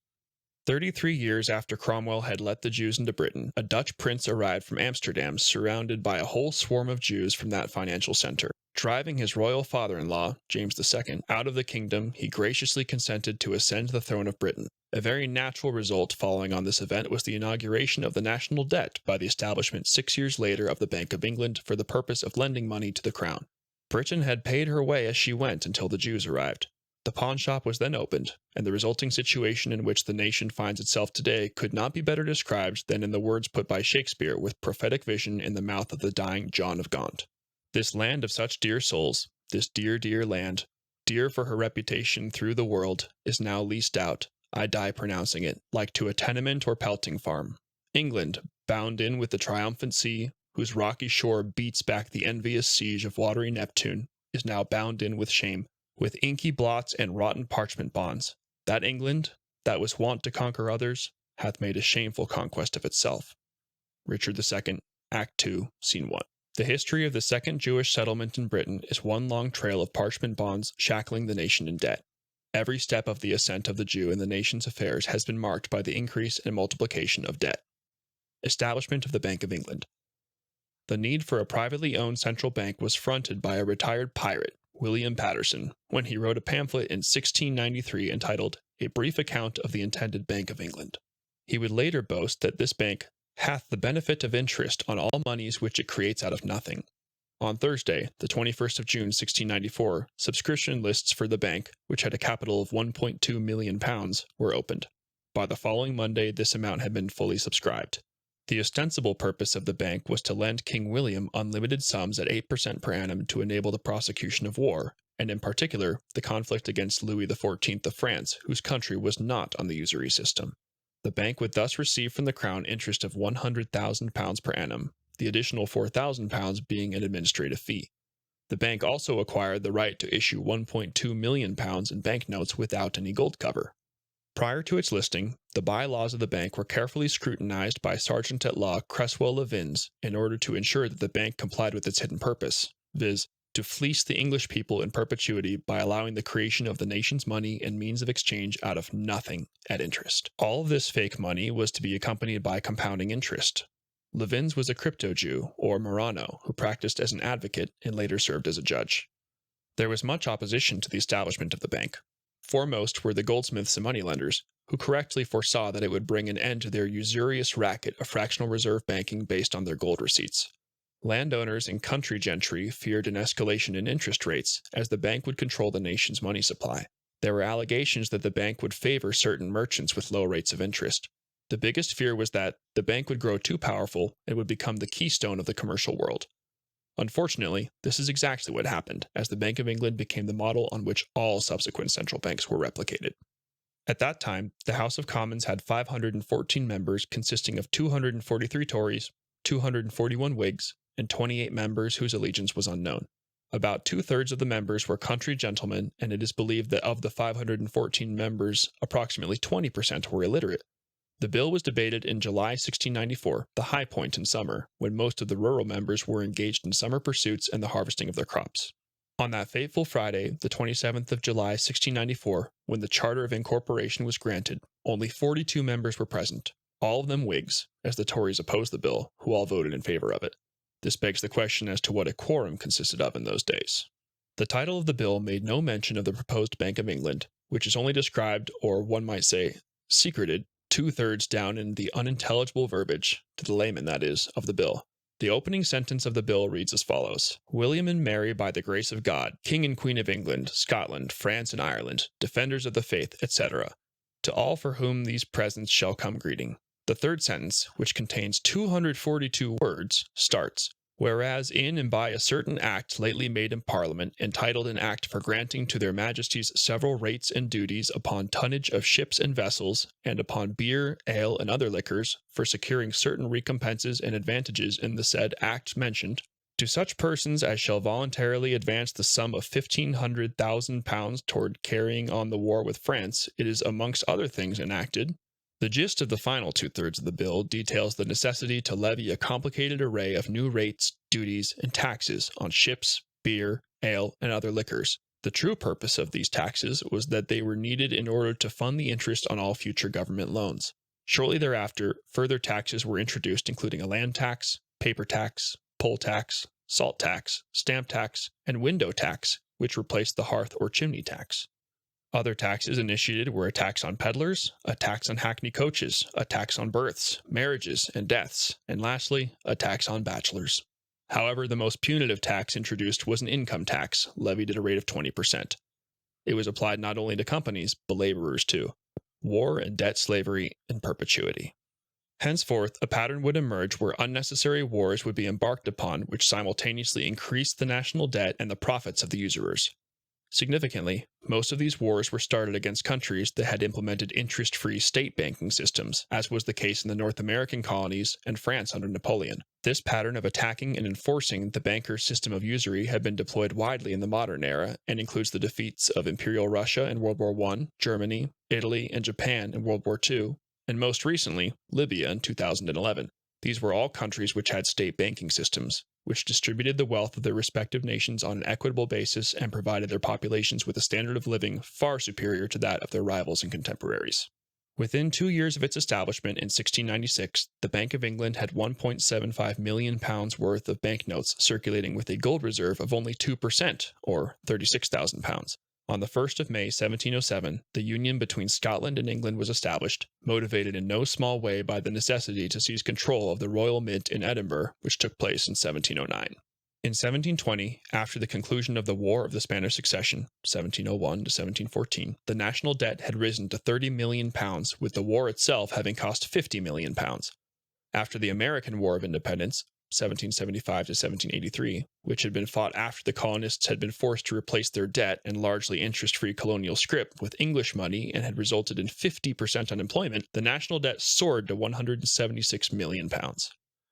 33 years after Cromwell had let the Jews into Britain, a Dutch prince arrived from Amsterdam surrounded by a whole swarm of Jews from that financial center. Driving his royal father-in-law, James II, out of the kingdom, he graciously consented to ascend the throne of Britain. A very natural result following on this event was the inauguration of the national debt by the establishment 6 years later of the Bank of England for the purpose of lending money to the crown. Britain had paid her way as she went until the Jews arrived. The pawnshop was then opened, and the resulting situation in which the nation finds itself today could not be better described than in the words put by Shakespeare with prophetic vision in the mouth of the dying John of Gaunt. This land of such dear souls, this dear, dear land, dear for her reputation through the world, is now leased out, I die pronouncing it, like to a tenement or pelting farm. England, bound in with the triumphant sea, whose rocky shore beats back the envious siege of watery Neptune, is now bound in with shame, with inky blots and rotten parchment bonds. That England, that was wont to conquer others, hath made a shameful conquest of itself. Richard II, Act 2, Scene 1. The history of the second Jewish settlement in Britain is one long trail of parchment bonds shackling the nation in debt. Every step of the ascent of the Jew in the nation's affairs has been marked by the increase and multiplication of debt. Establishment of the Bank of England. The need for a privately owned central bank was fronted by a retired pirate, William Paterson, when he wrote a pamphlet in 1693 entitled A Brief Account of the Intended Bank of England. He would later boast that this bank hath the benefit of interest on all moneys which it creates out of nothing. On Thursday, the 21st of June 1694, subscription lists for the bank, which had a capital of £1.2 million, were opened. By the following Monday, this amount had been fully subscribed. The ostensible purpose of the bank was to lend King William unlimited sums at 8% per annum to enable the prosecution of war, and in particular, the conflict against Louis XIV of France, whose country was not on the usury system. The bank would thus receive from the Crown interest of £100,000 per annum, the additional £4,000 being an administrative fee. The bank also acquired the right to issue £1.2 million in banknotes without any gold cover. Prior to its listing, the bylaws of the bank were carefully scrutinized by Sergeant-at-Law Cresswell Levins in order to ensure that the bank complied with its hidden purpose, viz., to fleece the English people in perpetuity by allowing the creation of the nation's money and means of exchange out of nothing at interest. All of this fake money was to be accompanied by compounding interest. Levins was a crypto-Jew, or Marrano, who practiced as an advocate and later served as a judge. There was much opposition to the establishment of the bank. Foremost were the goldsmiths and moneylenders, who correctly foresaw that it would bring an end to their usurious racket of fractional reserve banking based on their gold receipts. Landowners and country gentry feared an escalation in interest rates, as the bank would control the nation's money supply. There were allegations that the bank would favor certain merchants with low rates of interest. The biggest fear was that the bank would grow too powerful and would become the keystone of the commercial world. Unfortunately, this is exactly what happened, as the Bank of England became the model on which all subsequent central banks were replicated. At that time, the House of Commons had 514 members consisting of 243 Tories, 241 Whigs, and 28 members whose allegiance was unknown. About two-thirds of the members were country gentlemen, and it is believed that of the 514 members, approximately 20% were illiterate. The bill was debated in July 1694, the high point in summer, when most of the rural members were engaged in summer pursuits and the harvesting of their crops. On that fateful Friday, the 27th of July 1694, when the Charter of Incorporation was granted, only 42 members were present, all of them Whigs, as the Tories opposed the bill, who all voted in favor of it. This begs the question as to what a quorum consisted of in those days. The title of the bill made no mention of the proposed Bank of England, which is only described, or one might say, secreted, two-thirds down in the unintelligible verbiage, to the layman that is, of the bill. The opening sentence of the bill reads as follows: William and Mary, by the grace of God, King and Queen of England, Scotland, France, and Ireland, defenders of the faith, etc., to all for whom these presents shall come greeting. The third sentence, which contains 242 words, starts, whereas in and by a certain act lately made in Parliament, entitled an Act for granting to their Majesties several rates and duties upon tonnage of ships and vessels, and upon beer, ale, and other liquors, for securing certain recompenses and advantages in the said Act mentioned, to such persons as shall voluntarily advance the sum of £1,500,000 toward carrying on the war with France, it is amongst other things enacted. The gist of the final two-thirds of the bill details the necessity to levy a complicated array of new rates, duties, and taxes on ships, beer, ale, and other liquors. The true purpose of these taxes was that they were needed in order to fund the interest on all future government loans. Shortly thereafter, further taxes were introduced, including a land tax, paper tax, poll tax, salt tax, stamp tax, and window tax, which replaced the hearth or chimney tax. Other taxes initiated were a tax on peddlers, a tax on hackney coaches, a tax on births, marriages, and deaths, and lastly, a tax on bachelors. However, the most punitive tax introduced was an income tax, levied at a rate of 20%. It was applied not only to companies, but laborers too. War and debt slavery in perpetuity. Henceforth, a pattern would emerge where unnecessary wars would be embarked upon which simultaneously increased the national debt and the profits of the usurers. Significantly, most of these wars were started against countries that had implemented interest-free state banking systems, as was the case in the North American colonies and France under Napoleon. This pattern of attacking and enforcing the bankers' system of usury had been deployed widely in the modern era and includes the defeats of Imperial Russia in World War I, Germany, Italy, and Japan in World War II, and most recently, Libya in 2011. These were all countries which had state banking systems, which distributed the wealth of their respective nations on an equitable basis and provided their populations with a standard of living far superior to that of their rivals and contemporaries. Within 2 years of its establishment in 1696, the Bank of England had £1.75 million worth of banknotes circulating with a gold reserve of only 2%, or £36,000. On the 1st of May 1707, the union between Scotland and England was established, motivated in no small way by the necessity to seize control of the Royal Mint in Edinburgh, which took place in 1709. In 1720, after the conclusion of the War of the Spanish Succession, 1701 to 1714, the national debt had risen to £30 million, with the war itself having cost £50 million. After the American War of Independence, 1775 to 1783, which had been fought after the colonists had been forced to replace their debt and largely interest-free colonial scrip with English money and had resulted in 50% unemployment, the national debt soared to £176 million.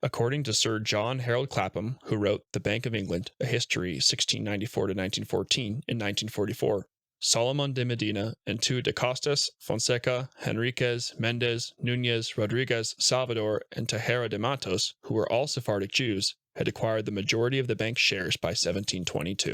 According to Sir John Harold Clapham, who wrote The Bank of England, a History 1694 to 1914 in 1944, Solomon de Medina and two de Costas, Fonseca, Henriquez, Mendez, Nunez, Rodriguez, Salvador, and Tejera de Matos, who were all Sephardic Jews, had acquired the majority of the bank's shares by 1722.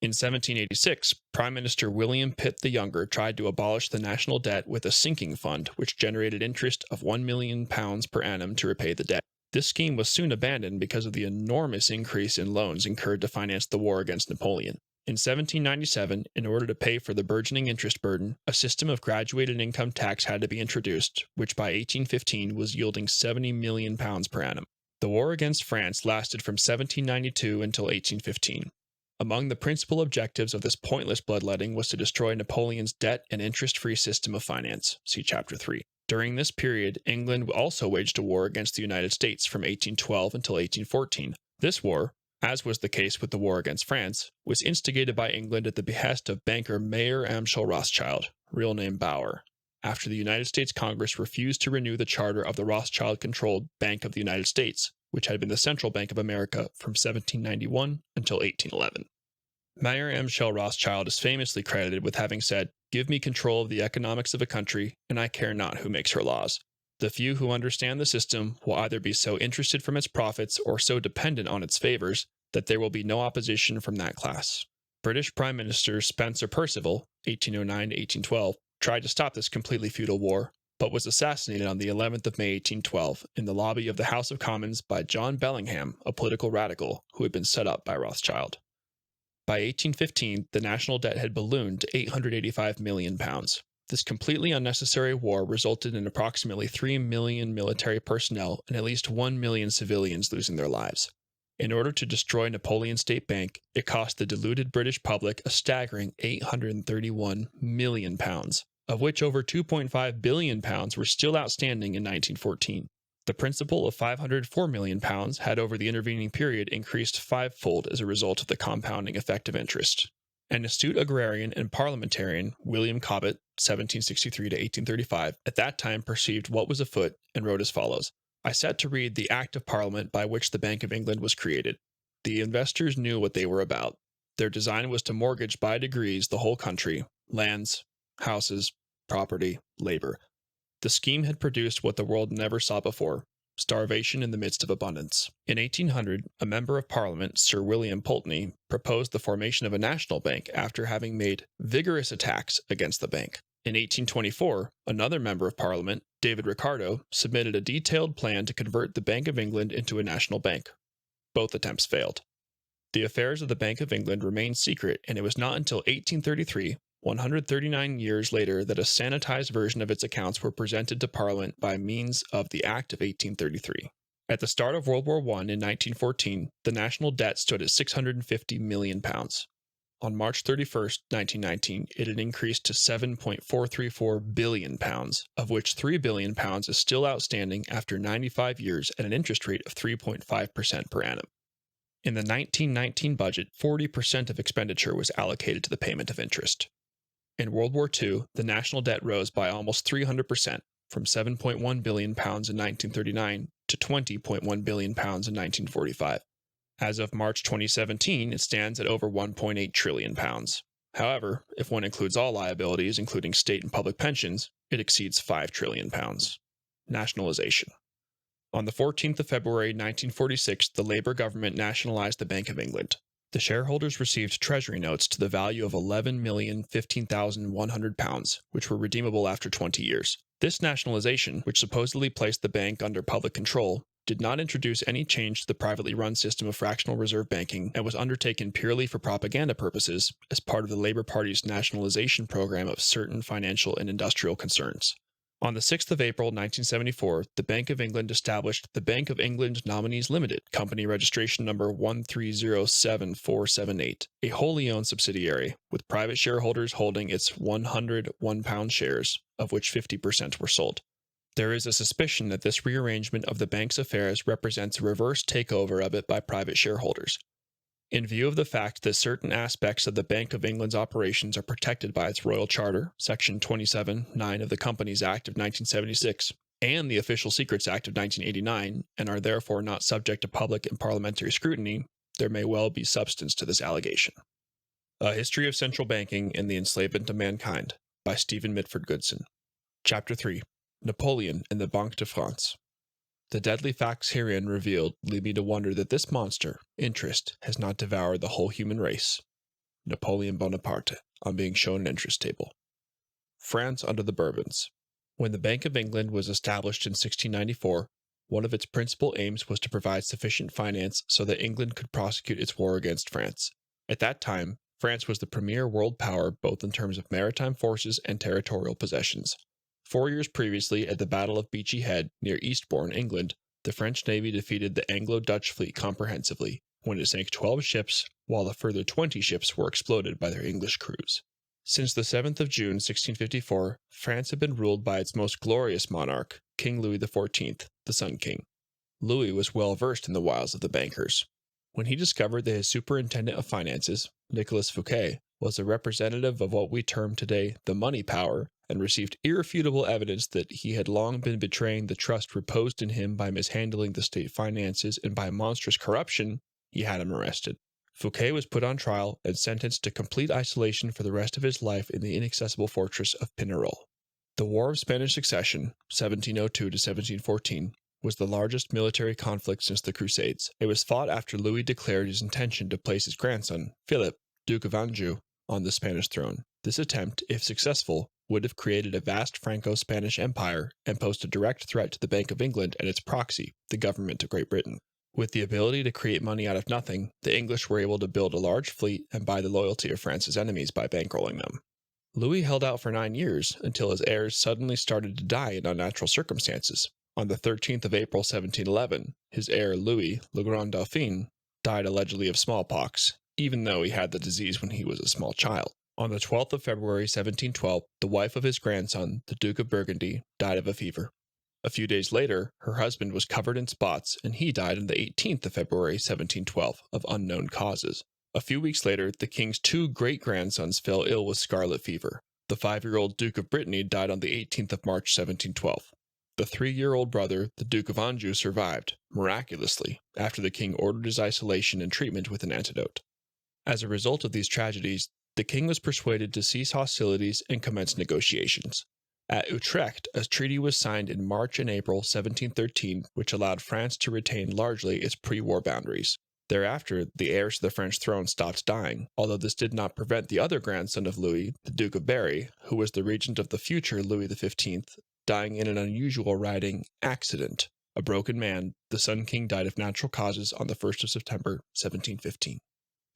In 1786, Prime Minister William Pitt the Younger tried to abolish the national debt with a sinking fund which generated interest of £1 million per annum to repay the debt. This scheme was soon abandoned because of the enormous increase in loans incurred to finance the war against Napoleon. In 1797, in order to pay for the burgeoning interest burden, a system of graduated income tax had to be introduced, which by 1815 was yielding £70 million per annum. The war against France lasted from 1792 until 1815. Among the principal objectives of this pointless bloodletting was to destroy Napoleon's debt and interest-free system of finance. See Chapter 3. During this period, England also waged a war against the United States from 1812 until 1814. This war, as was the case with the war against France, was instigated by England at the behest of banker Mayer Amschel Rothschild, real name Bauer, after the United States Congress refused to renew the charter of the Rothschild-controlled Bank of the United States, which had been the Central Bank of America from 1791 until 1811. Mayer Amschel Rothschild is famously credited with having said, "Give me control of the economics of a country, and I care not who makes her laws. The few who understand the system will either be so interested from its profits or so dependent on its favors that there will be no opposition from that class." British Prime Minister Spencer Perceval, 1809 to 1812, tried to stop this completely futile war, but was assassinated on the 11th of May 1812 in the lobby of the House of Commons by John Bellingham, a political radical who had been set up by Rothschild. By 1815, the national debt had ballooned to £885 million. This completely unnecessary war resulted in approximately 3 million military personnel and at least 1 million civilians losing their lives. In order to destroy Napoleon's state bank, it cost the deluded British public a staggering £831 million, of which over £2.5 billion were still outstanding in 1914. The principal of £504 million had over the intervening period increased fivefold as a result of the compounding effect of interest. An astute agrarian and parliamentarian, William Cobbett, 1763 to 1835, at that time perceived what was afoot and wrote as follows: "I set to read the Act of Parliament by which the Bank of England was created. The investors knew what they were about. Their design was to mortgage by degrees the whole country, lands, houses, property, labor. The scheme had produced what the world never saw before: starvation in the midst of abundance." In 1800, a member of Parliament, Sir William Pulteney, proposed the formation of a national bank after having made vigorous attacks against the bank. In 1824, another member of Parliament, David Ricardo, submitted a detailed plan to convert the Bank of England into a national bank. Both attempts failed. The affairs of the Bank of England remained secret, and it was not until 1833, 139 years later, that a sanitized version of its accounts were presented to Parliament by means of the Act of 1833. At the start of World War I in 1914, the national debt stood at £650 million. On March 31, 1919, it had increased to £7.434 billion, of which £3 billion is still outstanding after 95 years at an interest rate of 3.5% per annum. In the 1919 budget, 40% of expenditure was allocated to the payment of interest. In World War II, the national debt rose by almost 300%, from £7.1 billion in 1939 to £20.1 billion in 1945. As of March 2017, it stands at over £1.8 trillion. However, if one includes all liabilities, including state and public pensions, it exceeds £5 trillion. Nationalization. On the 14th of February 1946, the Labour government nationalised the Bank of England. The shareholders received treasury notes to the value of £11,015,100, which were redeemable after 20 years. This nationalisation, which supposedly placed the bank under public control, did not introduce any change to the privately run system of fractional reserve banking and was undertaken purely for propaganda purposes as part of the Labour Party's nationalisation program of certain financial and industrial concerns. On the 6th of April 1974, the Bank of England established the Bank of England Nominees Limited, company registration number 1307478, a wholly owned subsidiary, with private shareholders holding its 100 £1 shares, of which 50% were sold. There is a suspicion that this rearrangement of the bank's affairs represents a reverse takeover of it by private shareholders. In view of the fact that certain aspects of the Bank of England's operations are protected by its Royal Charter, Section 27(9) of the Companies Act of 1976, and the Official Secrets Act of 1989, and are therefore not subject to public and parliamentary scrutiny, there may well be substance to this allegation. A History of Central Banking and the Enslavement of Mankind, by Stephen Mitford Goodson. Chapter 3. Napoleon and the Banque de France. The deadly facts herein revealed lead me to wonder that this monster, interest, has not devoured the whole human race. Napoleon Bonaparte, on being shown an interest table. France under the Bourbons. When the Bank of England was established in 1694, one of its principal aims was to provide sufficient finance so that England could prosecute its war against France. At that time, France was the premier world power both in terms of maritime forces and territorial possessions. 4 years previously, at the Battle of Beachy Head, near Eastbourne, England, the French Navy defeated the Anglo-Dutch fleet comprehensively, when it sank 12 ships, while a further 20 ships were exploded by their English crews. Since the 7th of June 1654, France had been ruled by its most glorious monarch, King Louis XIV, the Sun King. Louis was well versed in the wiles of the bankers. When he discovered that his superintendent of finances, Nicolas Fouquet, was a representative of what we term today the money power, and received irrefutable evidence that he had long been betraying the trust reposed in him by mishandling the state finances and by monstrous corruption, he had him arrested. Fouquet was put on trial and sentenced to complete isolation for the rest of his life in the inaccessible fortress of Pignerol. The War of Spanish Succession, 1702 to 1714, was the largest military conflict since the Crusades. It was fought after Louis declared his intention to place his grandson, Philip, Duke of Anjou, on the Spanish throne. This attempt, if successful, would have created a vast Franco-Spanish empire and posed a direct threat to the Bank of England and its proxy, the government of Great Britain. With the ability to create money out of nothing, the English were able to build a large fleet and buy the loyalty of France's enemies by bankrolling them. Louis held out for 9 years until his heirs suddenly started to die in unnatural circumstances. On the 13th of April 1711, his heir Louis, le Grand Dauphin, died allegedly of smallpox, even though he had the disease when he was a small child. On the 12th of February 1712, the wife of his grandson, the Duke of Burgundy, died of a fever. A few days later, her husband was covered in spots, and he died on the 18th of February 1712 of unknown causes. A few weeks later, the king's 2 great-grandsons fell ill with scarlet fever. The 5-year-old Duke of Brittany died on the 18th of March 1712. The 3-year-old brother, the Duke of Anjou, survived, miraculously, after the king ordered his isolation and treatment with an antidote. As a result of these tragedies, the king was persuaded to cease hostilities and commence negotiations. At Utrecht, a treaty was signed in March and April 1713, which allowed France to retain largely its pre-war boundaries. Thereafter, the heirs to the French throne stopped dying, although this did not prevent the other grandson of Louis, the Duke of Berry, who was the regent of the future Louis XV, dying in an unusual riding accident. A broken man, the Sun King died of natural causes on the 1st of September 1715.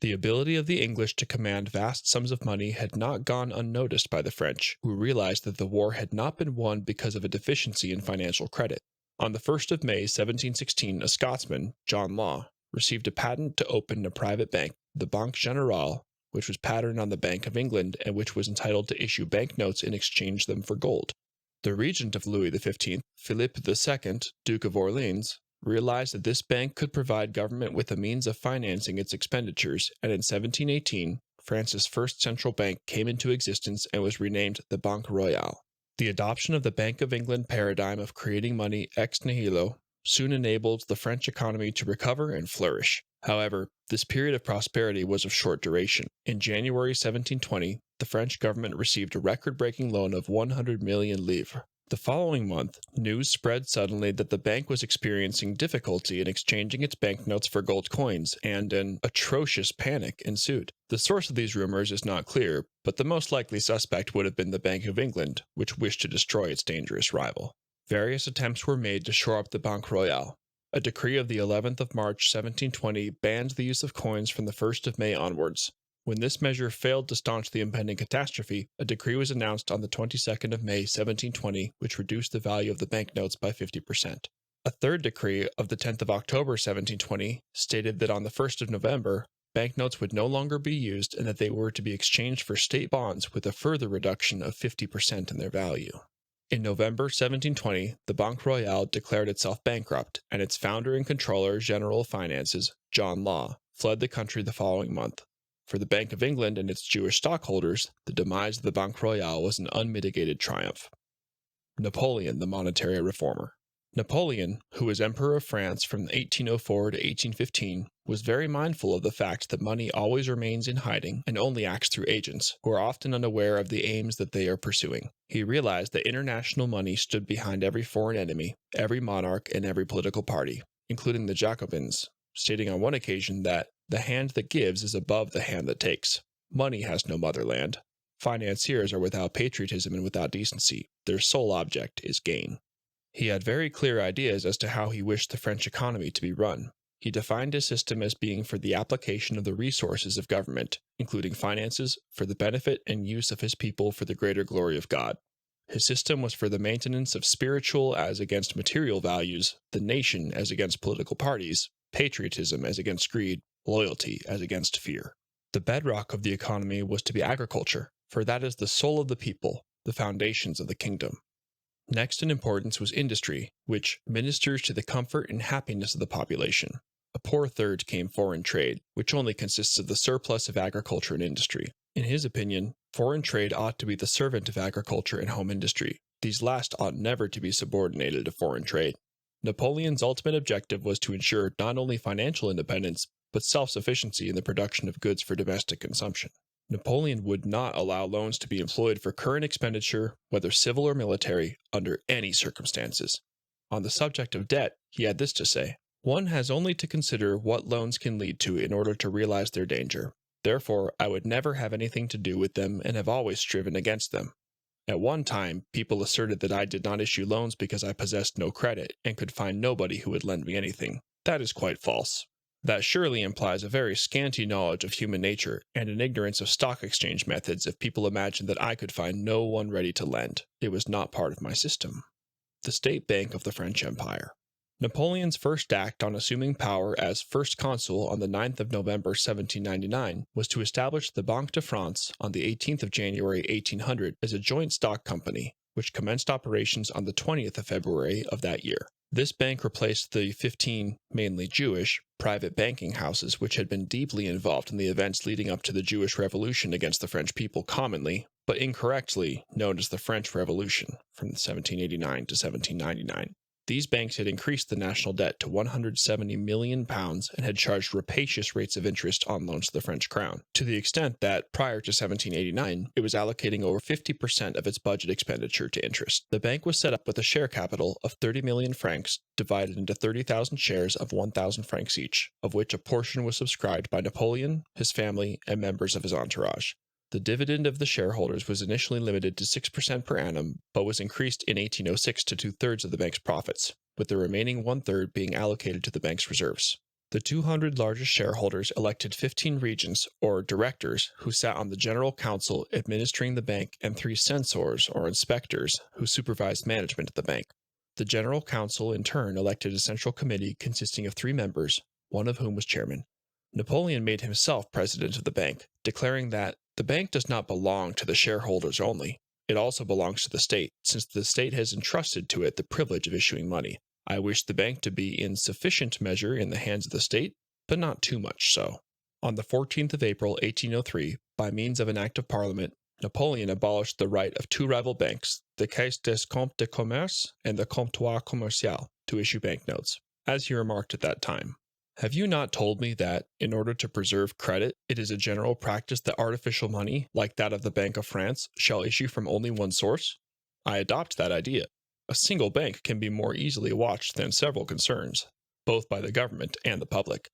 The ability of the English to command vast sums of money had not gone unnoticed by the French, who realized that the war had not been won because of a deficiency in financial credit. On the 1st of May 1716, a Scotsman, John Law, received a patent to open a private bank, the Banque Générale, which was patterned on the Bank of England and which was entitled to issue banknotes and exchange them for gold. The regent of Louis XV, Philippe II, Duke of Orleans, realized that this bank could provide government with a means of financing its expenditures, and in 1718, France's first central bank came into existence and was renamed the Banque Royale. The adoption of the Bank of England paradigm of creating money ex nihilo soon enabled the French economy to recover and flourish. However, this period of prosperity was of short duration. In January 1720, the French government received a record-breaking loan of 100 million livres, The following month, news spread suddenly that the bank was experiencing difficulty in exchanging its banknotes for gold coins, and an atrocious panic ensued. The source of these rumors is not clear, but the most likely suspect would have been the Bank of England, which wished to destroy its dangerous rival. Various attempts were made to shore up the Banque Royale. A decree of the 11th of March 1720 banned the use of coins from the 1st of May onwards. When this measure failed to staunch the impending catastrophe, a decree was announced on the 22nd of May 1720 which reduced the value of the banknotes by 50%. A third decree of the 10th of October 1720 stated that on the 1st of November, banknotes would no longer be used and that they were to be exchanged for state bonds with a further reduction of 50% in their value. In November 1720, the Banque Royale declared itself bankrupt, and its founder and controller general of finances, John Law, fled the country the following month. For the Bank of England and its Jewish stockholders, the demise of the Banque Royale was an unmitigated triumph. Napoleon, the monetary reformer. Napoleon, who was Emperor of France from 1804 to 1815, was very mindful of the fact that money always remains in hiding and only acts through agents, who are often unaware of the aims that they are pursuing. He realized that international money stood behind every foreign enemy, every monarch, and every political party, including the Jacobins, stating on one occasion that the hand that gives is above the hand that takes. Money has no motherland. Financiers are without patriotism and without decency. Their sole object is gain. He had very clear ideas as to how he wished the French economy to be run. He defined his system as being for the application of the resources of government, including finances, for the benefit and use of his people for the greater glory of God. His system was for the maintenance of spiritual as against material values, the nation as against political parties, patriotism as against greed, loyalty as against fear. The bedrock of the economy was to be agriculture, for that is the soul of the people, the foundations of the kingdom. Next in importance was industry, which ministers to the comfort and happiness of the population. A poor third came foreign trade, which only consists of the surplus of agriculture and industry. In his opinion, foreign trade ought to be the servant of agriculture and home industry. These last ought never to be subordinated to foreign trade. Napoleon's ultimate objective was to ensure not only financial independence, but self-sufficiency in the production of goods for domestic consumption. Napoleon would not allow loans to be employed for current expenditure, whether civil or military, under any circumstances. On the subject of debt, he had this to say: "One has only to consider what loans can lead to in order to realize their danger. Therefore, I would never have anything to do with them and have always striven against them. At one time, people asserted that I did not issue loans because I possessed no credit and could find nobody who would lend me anything. That is quite false. That surely implies a very scanty knowledge of human nature and an ignorance of stock exchange methods if people imagine that I could find no one ready to lend. It was not part of my system." The State Bank of the French Empire. Napoleon's first act on assuming power as First Consul on the 9th of November 1799 was to establish the Banque de France on the 18th of January 1800 as a joint stock company, which commenced operations on the 20th of February of that year. This bank replaced the 15, mainly Jewish, private banking houses which had been deeply involved in the events leading up to the Jewish Revolution against the French people, commonly, but incorrectly, known as the French Revolution from 1789 to 1799. These banks had increased the national debt to £170 million and had charged rapacious rates of interest on loans to the French crown, to the extent that, prior to 1789, it was allocating over 50% of its budget expenditure to interest. The bank was set up with a share capital of 30 million francs, divided into 30,000 shares of 1,000 francs each, of which a portion was subscribed by Napoleon, his family, and members of his entourage. The dividend of the shareholders was initially limited to 6% per annum, but was increased in 1806 to 2/3 of the bank's profits, with the remaining 1/3 being allocated to the bank's reserves. The 200 largest shareholders elected 15 regents, or directors, who sat on the general council administering the bank, and 3 censors, or inspectors, who supervised management of the bank. The general council, in turn, elected a central committee consisting of 3 members, one of whom was chairman. Napoleon made himself president of the bank, declaring that the bank does not belong to the shareholders only. It also belongs to the state, since the state has entrusted to it the privilege of issuing money. I wish the bank to be in sufficient measure in the hands of the state, but not too much so. On the 14th of April, 1803, by means of an act of Parliament, Napoleon abolished the right of 2 rival banks, the Caisse des Comptes de Commerce and the Comptoir Commercial, to issue banknotes, as he remarked at that time: "Have you not told me that, in order to preserve credit, it is a general practice that artificial money, like that of the Bank of France, shall issue from only one source? I adopt that idea. a single bank can be more easily watched than several concerns, both by the government and the public.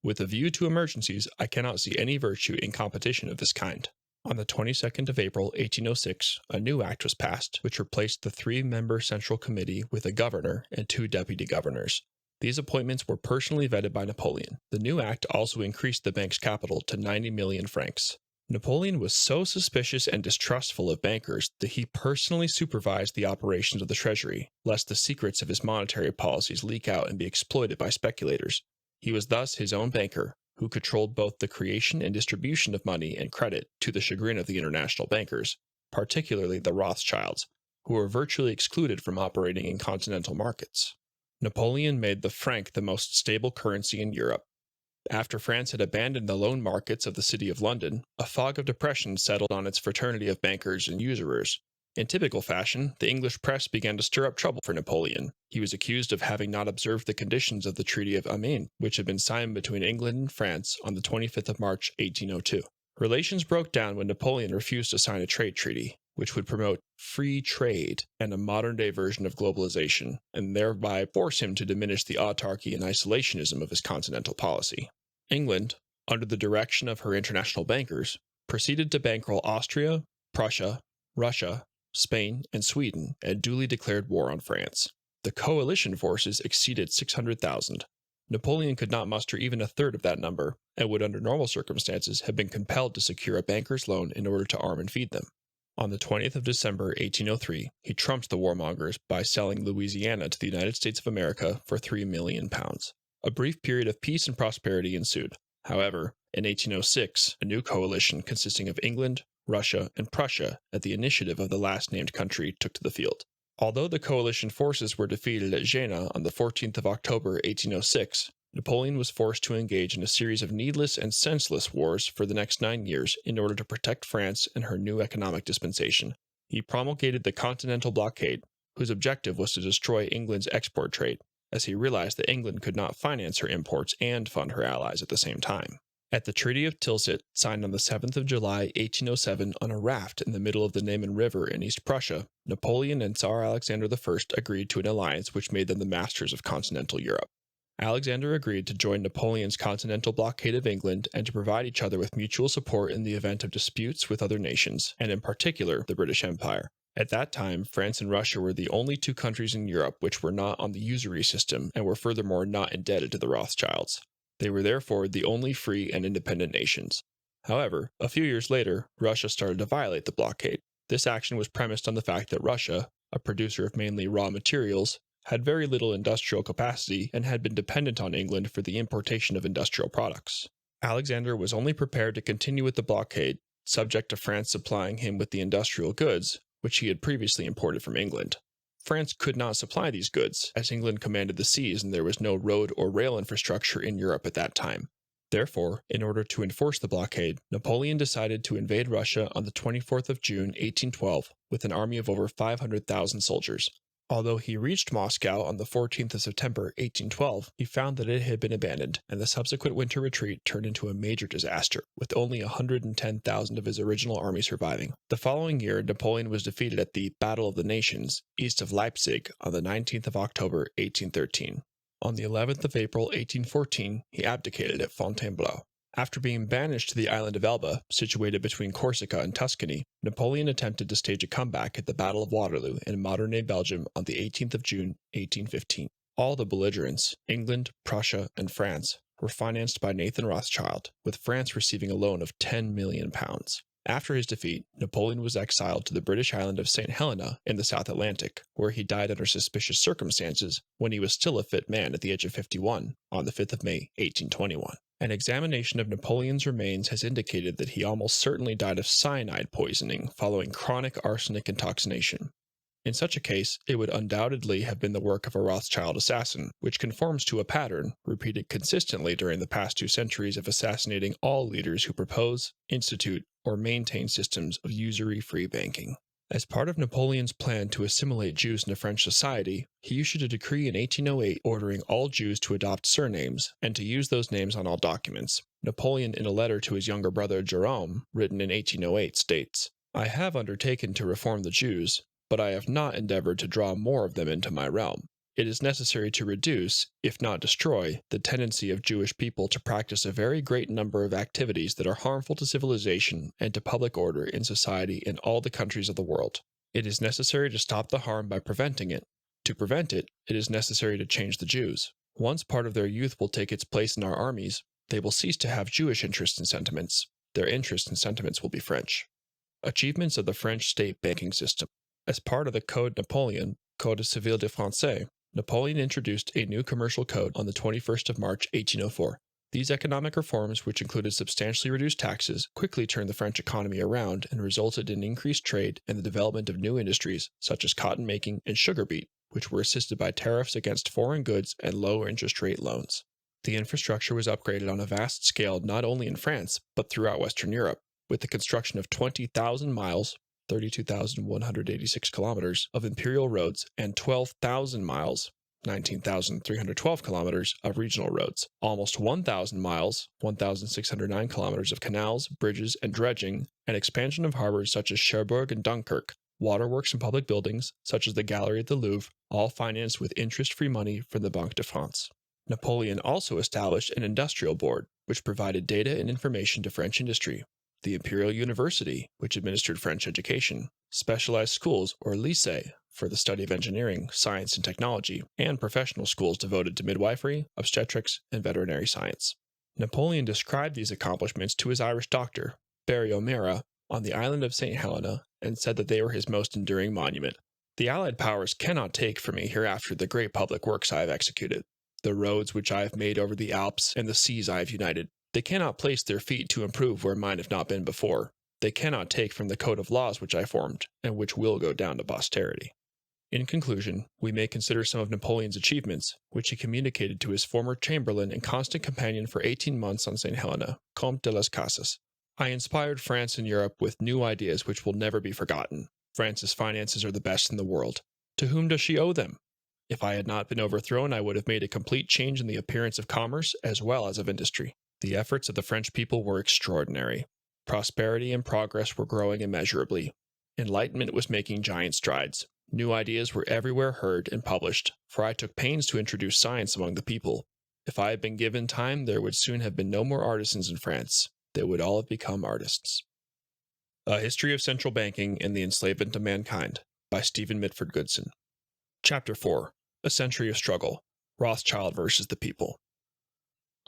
With a view to emergencies, I cannot see any virtue in competition of this kind. On the 22nd of April, 1806, a new act was passed, which replaced the three-member Central Committee with a governor and two deputy governors. These appointments were personally vetted by Napoleon. The new act also increased the bank's capital to 90 million francs. Napoleon was so suspicious and distrustful of bankers that he personally supervised the operations of the treasury, lest the secrets of his monetary policies leak out and be exploited by speculators. He was thus his own banker, who controlled both the creation and distribution of money and credit to the chagrin of the international bankers, particularly the Rothschilds, who were virtually excluded from operating in continental markets. Napoleon made the franc the most stable currency in Europe. After France had abandoned the loan markets of the City of London, a fog of depression settled on its fraternity of bankers and usurers. In typical fashion, the English press began to stir up trouble for Napoleon. He was accused of having not observed the conditions of the Treaty of Amiens, which had been signed between England and France on the 25th of March, 1802. Relations broke down when Napoleon refused to sign a trade treaty, which would promote free trade and a modern-day version of globalization, and thereby force him to diminish the autarky and isolationism of his continental policy. England, under the direction of her international bankers, proceeded to bankroll Austria, Prussia, Russia, Spain, and Sweden, and duly declared war on France. The coalition forces exceeded 600,000. Napoleon could not muster even a third of that number, and would under normal circumstances have been compelled to secure a banker's loan in order to arm and feed them. On the 20th of December, 1803, he trumped the warmongers by selling Louisiana to the United States of America for £3 million. A brief period of peace and prosperity ensued. However, in 1806, a new coalition consisting of England, Russia, and Prussia, at the initiative of the last-named country, took to the field. Although the coalition forces were defeated at Jena on the 14th of October, 1806, Napoleon was forced to engage in a series of needless and senseless wars for the next 9 years in order to protect France and her new economic dispensation. He promulgated the Continental Blockade, whose objective was to destroy England's export trade, as he realized that England could not finance her imports and fund her allies at the same time. At the Treaty of Tilsit, signed on the 7th of July, 1807, on a raft in the middle of the Niemen River in East Prussia, Napoleon and Tsar Alexander I agreed to an alliance which made them the masters of continental Europe. Alexander agreed to join Napoleon's continental blockade of England and to provide each other with mutual support in the event of disputes with other nations, and in particular the British Empire. At that time, France and Russia were the only two countries in Europe which were not on the usury system and were furthermore not indebted to the Rothschilds. They were therefore the only free and independent nations. However, a few years later, Russia started to violate the blockade. This action was premised on the fact that Russia, a producer of mainly raw materials, had very little industrial capacity and had been dependent on England for the importation of industrial products. Alexander was only prepared to continue with the blockade, subject to France supplying him with the industrial goods which he had previously imported from England. France could not supply these goods, as England commanded the seas and there was no road or rail infrastructure in Europe at that time. Therefore, in order to enforce the blockade, Napoleon decided to invade Russia on the 24th of June, 1812, with an army of over 500,000 soldiers. Although he reached Moscow on the 14th of September, 1812, he found that it had been abandoned, and the subsequent winter retreat turned into a major disaster, with only 110,000 of his original army surviving. The following year, Napoleon was defeated at the Battle of the Nations, east of Leipzig, on the 19th of October, 1813. On the 11th of April, 1814, he abdicated at Fontainebleau. After being banished to the island of Elba, situated between Corsica and Tuscany, Napoleon attempted to stage a comeback at the Battle of Waterloo in modern-day Belgium on the 18th of June, 1815. All the belligerents, England, Prussia, and France, were financed by Nathan Rothschild, with France receiving a loan of £10 million. After his defeat, Napoleon was exiled to the British island of St. Helena in the South Atlantic, where he died under suspicious circumstances when he was still a fit man at the age of 51, on the 5th of May, 1821. An examination of Napoleon's remains has indicated that he almost certainly died of cyanide poisoning following chronic arsenic intoxication. In such a case, it would undoubtedly have been the work of a Rothschild assassin, which conforms to a pattern repeated consistently during the past 2 centuries of assassinating all leaders who propose, institute, or maintain systems of usury-free banking. As part of Napoleon's plan to assimilate Jews into French society, he issued a decree in 1808 ordering all Jews to adopt surnames and to use those names on all documents. Napoleon, in a letter to his younger brother Jerome, written in 1808, states, "I have undertaken to reform the Jews, but I have not endeavored to draw more of them into my realm. It is necessary to reduce, if not destroy, the tendency of Jewish people to practice a very great number of activities that are harmful to civilization and to public order in society in all the countries of the world. It is necessary to stop the harm by preventing it. To prevent it, it is necessary to change the Jews. Once part of their youth will take its place in our armies, they will cease to have Jewish interests and sentiments. Their interests and sentiments will be French. Achievements of the French state banking system. As part of the Code Napoleon, Code Civil de France, Napoleon introduced a new commercial code on the 21st of March, 1804. These economic reforms, which included substantially reduced taxes, quickly turned the French economy around and resulted in increased trade and the development of new industries, such as cotton making and sugar beet, which were assisted by tariffs against foreign goods and low interest rate loans. The infrastructure was upgraded on a vast scale not only in France, but throughout Western Europe, with the construction of 20,000 miles, 32,186 kilometers, of imperial roads and 12,000 miles, 19,312 kilometers, of regional roads, almost 1,000 miles, 1,609 kilometers of canals, bridges, and dredging, and expansion of harbors such as Cherbourg and Dunkirk, waterworks and public buildings, such as the Gallery at the Louvre, all financed with interest-free money from the Banque de France. Napoleon also established an industrial board, which provided data and information to French industry, the Imperial University, which administered French education, specialized schools, or lycées, for the study of engineering, science, and technology, and professional schools devoted to midwifery, obstetrics, and veterinary science. Napoleon described these accomplishments to his Irish doctor, Barry O'Meara, on the island of St. Helena, and said that they were his most enduring monument. The Allied powers cannot take from me hereafter the great public works I have executed, the roads which I have made over the Alps, and the seas I have united. They cannot place their feet to improve where mine have not been before. They cannot take from the code of laws which I formed, and which will go down to posterity. In conclusion, we may consider some of Napoleon's achievements, which he communicated to his former chamberlain and constant companion for 18 months on St. Helena, Comte de las Casas. I inspired France and Europe with new ideas which will never be forgotten. France's finances are the best in the world. To whom does she owe them? If I had not been overthrown, I would have made a complete change in the appearance of commerce as well as of industry. The efforts of the French people were extraordinary. Prosperity and progress were growing immeasurably. Enlightenment was making giant strides. New ideas were everywhere heard and published, for I took pains to introduce science among the people. If I had been given time, there would soon have been no more artisans in France. They would all have become artists. A History of Central Banking and the Enslavement of Mankind, by Stephen Mitford Goodson. Chapter 4. A Century of Struggle. Rothschild versus the People.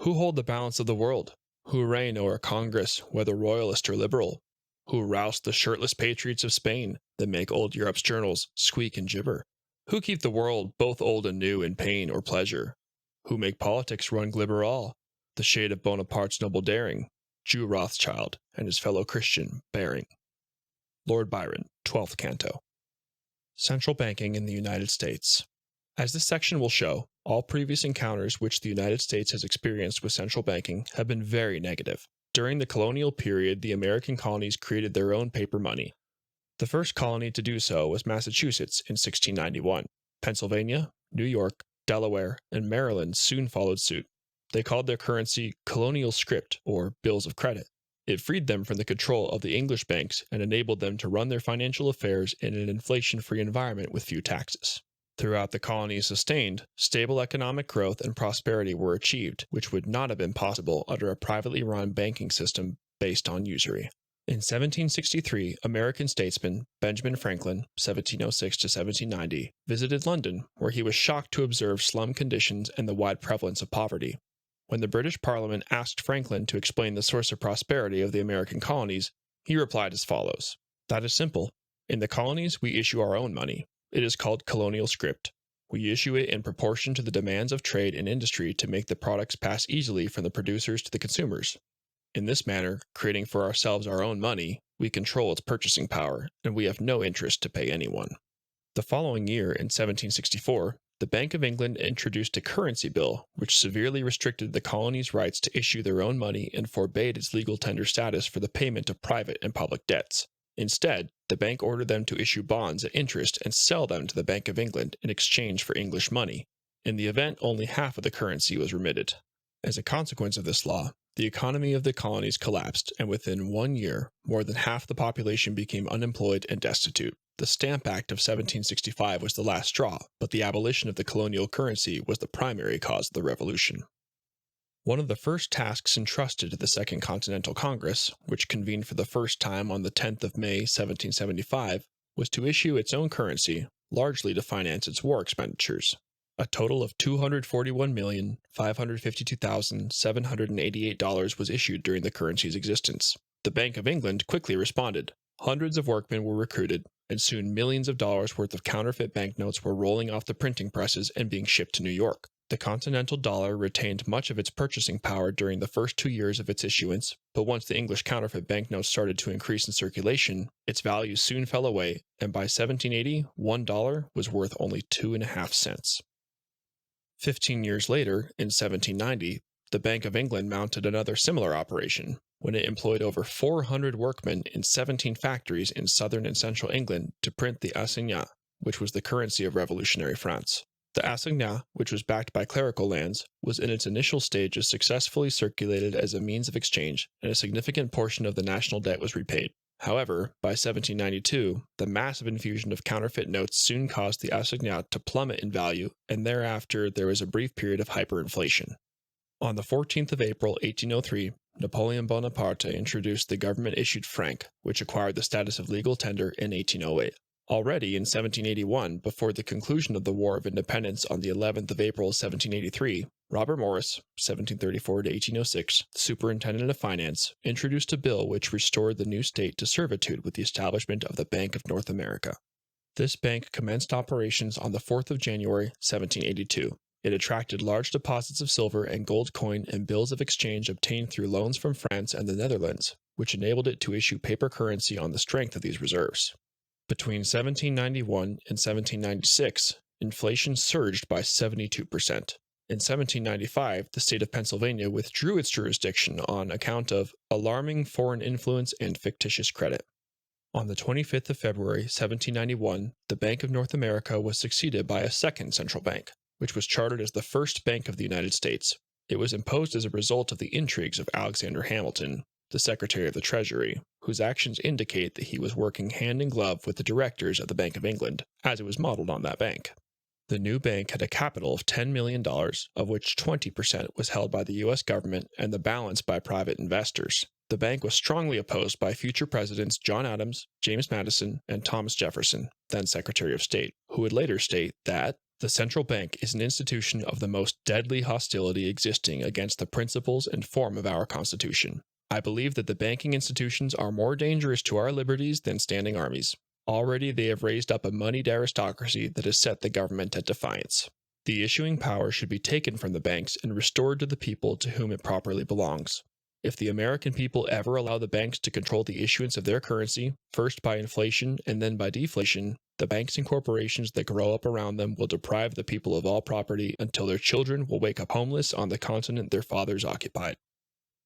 Who hold the balance of the world? Who reign o'er Congress, whether royalist or liberal? Who rouse the shirtless patriots of Spain, that make old Europe's journals squeak and gibber? Who keep the world both old and new in pain or pleasure? Who make politics run glibber all? The shade of Bonaparte's noble daring, Jew Rothschild, and his fellow Christian, Baring. Lord Byron, 12th Canto. Central Banking in the United States. As this section will show, all previous encounters which the United States has experienced with central banking have been very negative. During the colonial period, the American colonies created their own paper money. The first colony to do so was Massachusetts in 1691. Pennsylvania, New York, Delaware, and Maryland soon followed suit. They called their currency colonial script, or bills of credit. It freed them from the control of the English banks and enabled them to run their financial affairs in an inflation-free environment with few taxes. Throughout the colonies sustained, stable economic growth and prosperity were achieved, which would not have been possible under a privately run banking system based on usury. In 1763, American statesman Benjamin Franklin, 1706 to 1790, visited London, where he was shocked to observe slum conditions and the wide prevalence of poverty. When the British Parliament asked Franklin to explain the source of prosperity of the American colonies, he replied as follows: "That is simple. In the colonies, we issue our own money. It is called colonial script. We issue it in proportion to the demands of trade and industry to make the products pass easily from the producers to the consumers. In this manner, creating for ourselves our own money, we control its purchasing power, and we have no interest to pay anyone." The following year, in 1764, the Bank of England introduced a currency bill which severely restricted the colonies' rights to issue their own money and forbade its legal tender status for the payment of private and public debts. Instead, the bank ordered them to issue bonds at interest and sell them to the Bank of England in exchange for English money. In the event, only half of the currency was remitted. As a consequence of this law, the economy of the colonies collapsed, and within 1 year, more than half the population became unemployed and destitute. The Stamp Act of 1765 was the last straw, but the abolition of the colonial currency was the primary cause of the revolution. One of the first tasks entrusted to the Second Continental Congress, which convened for the first time on the 10th of May, 1775, was to issue its own currency, largely to finance its war expenditures. A total of $241,552,788 was issued during the currency's existence. The Bank of England quickly responded. Hundreds of workmen were recruited, and soon millions of dollars worth of counterfeit banknotes were rolling off the printing presses and being shipped to New York. The continental dollar retained much of its purchasing power during the first 2 years of its issuance, but once the English counterfeit banknotes started to increase in circulation, its value soon fell away, and by 1780, $1 was worth only 2.5 cents. 15 years later, in 1790, the Bank of England mounted another similar operation, when it employed over 400 workmen in 17 factories in southern and central England to print the assignat, which was the currency of revolutionary France. The assignat, which was backed by clerical lands, was in its initial stages successfully circulated as a means of exchange, and a significant portion of the national debt was repaid. However, by 1792, the massive infusion of counterfeit notes soon caused the assignat to plummet in value, and thereafter there was a brief period of hyperinflation. On the 14th of April, 1803, Napoleon Bonaparte introduced the government-issued franc, which acquired the status of legal tender in 1808. Already in 1781, before the conclusion of the War of Independence on the 11th of April 1783, Robert Morris, 1734 to 1806, Superintendent of Finance, introduced a bill which restored the new state to servitude with the establishment of the Bank of North America. This bank commenced operations on the 4th of January, 1782. It attracted large deposits of silver and gold coin and bills of exchange obtained through loans from France and the Netherlands, which enabled it to issue paper currency on the strength of these reserves. Between 1791 and 1796, inflation surged by 72%. In 1795, the state of Pennsylvania withdrew its jurisdiction on account of alarming foreign influence and fictitious credit. On the 25th of February, 1791, the Bank of North America was succeeded by a second central bank, which was chartered as the first bank of the United States. It was imposed as a result of the intrigues of Alexander Hamilton, the Secretary of the Treasury, whose actions indicate that he was working hand in glove with the directors of the Bank of England, as it was modeled on that bank. The new bank had a capital of $10 million, of which 20% was held by the U.S. government and the balance by private investors. The bank was strongly opposed by future presidents John Adams, James Madison, and Thomas Jefferson, then Secretary of State, who would later state that the central bank is an institution of the most deadly hostility existing against the principles and form of our Constitution. I believe that the banking institutions are more dangerous to our liberties than standing armies. Already they have raised up a moneyed aristocracy that has set the government at defiance. The issuing power should be taken from the banks and restored to the people to whom it properly belongs. If the American people ever allow the banks to control the issuance of their currency, first by inflation and then by deflation, the banks and corporations that grow up around them will deprive the people of all property until their children will wake up homeless on the continent their fathers occupied.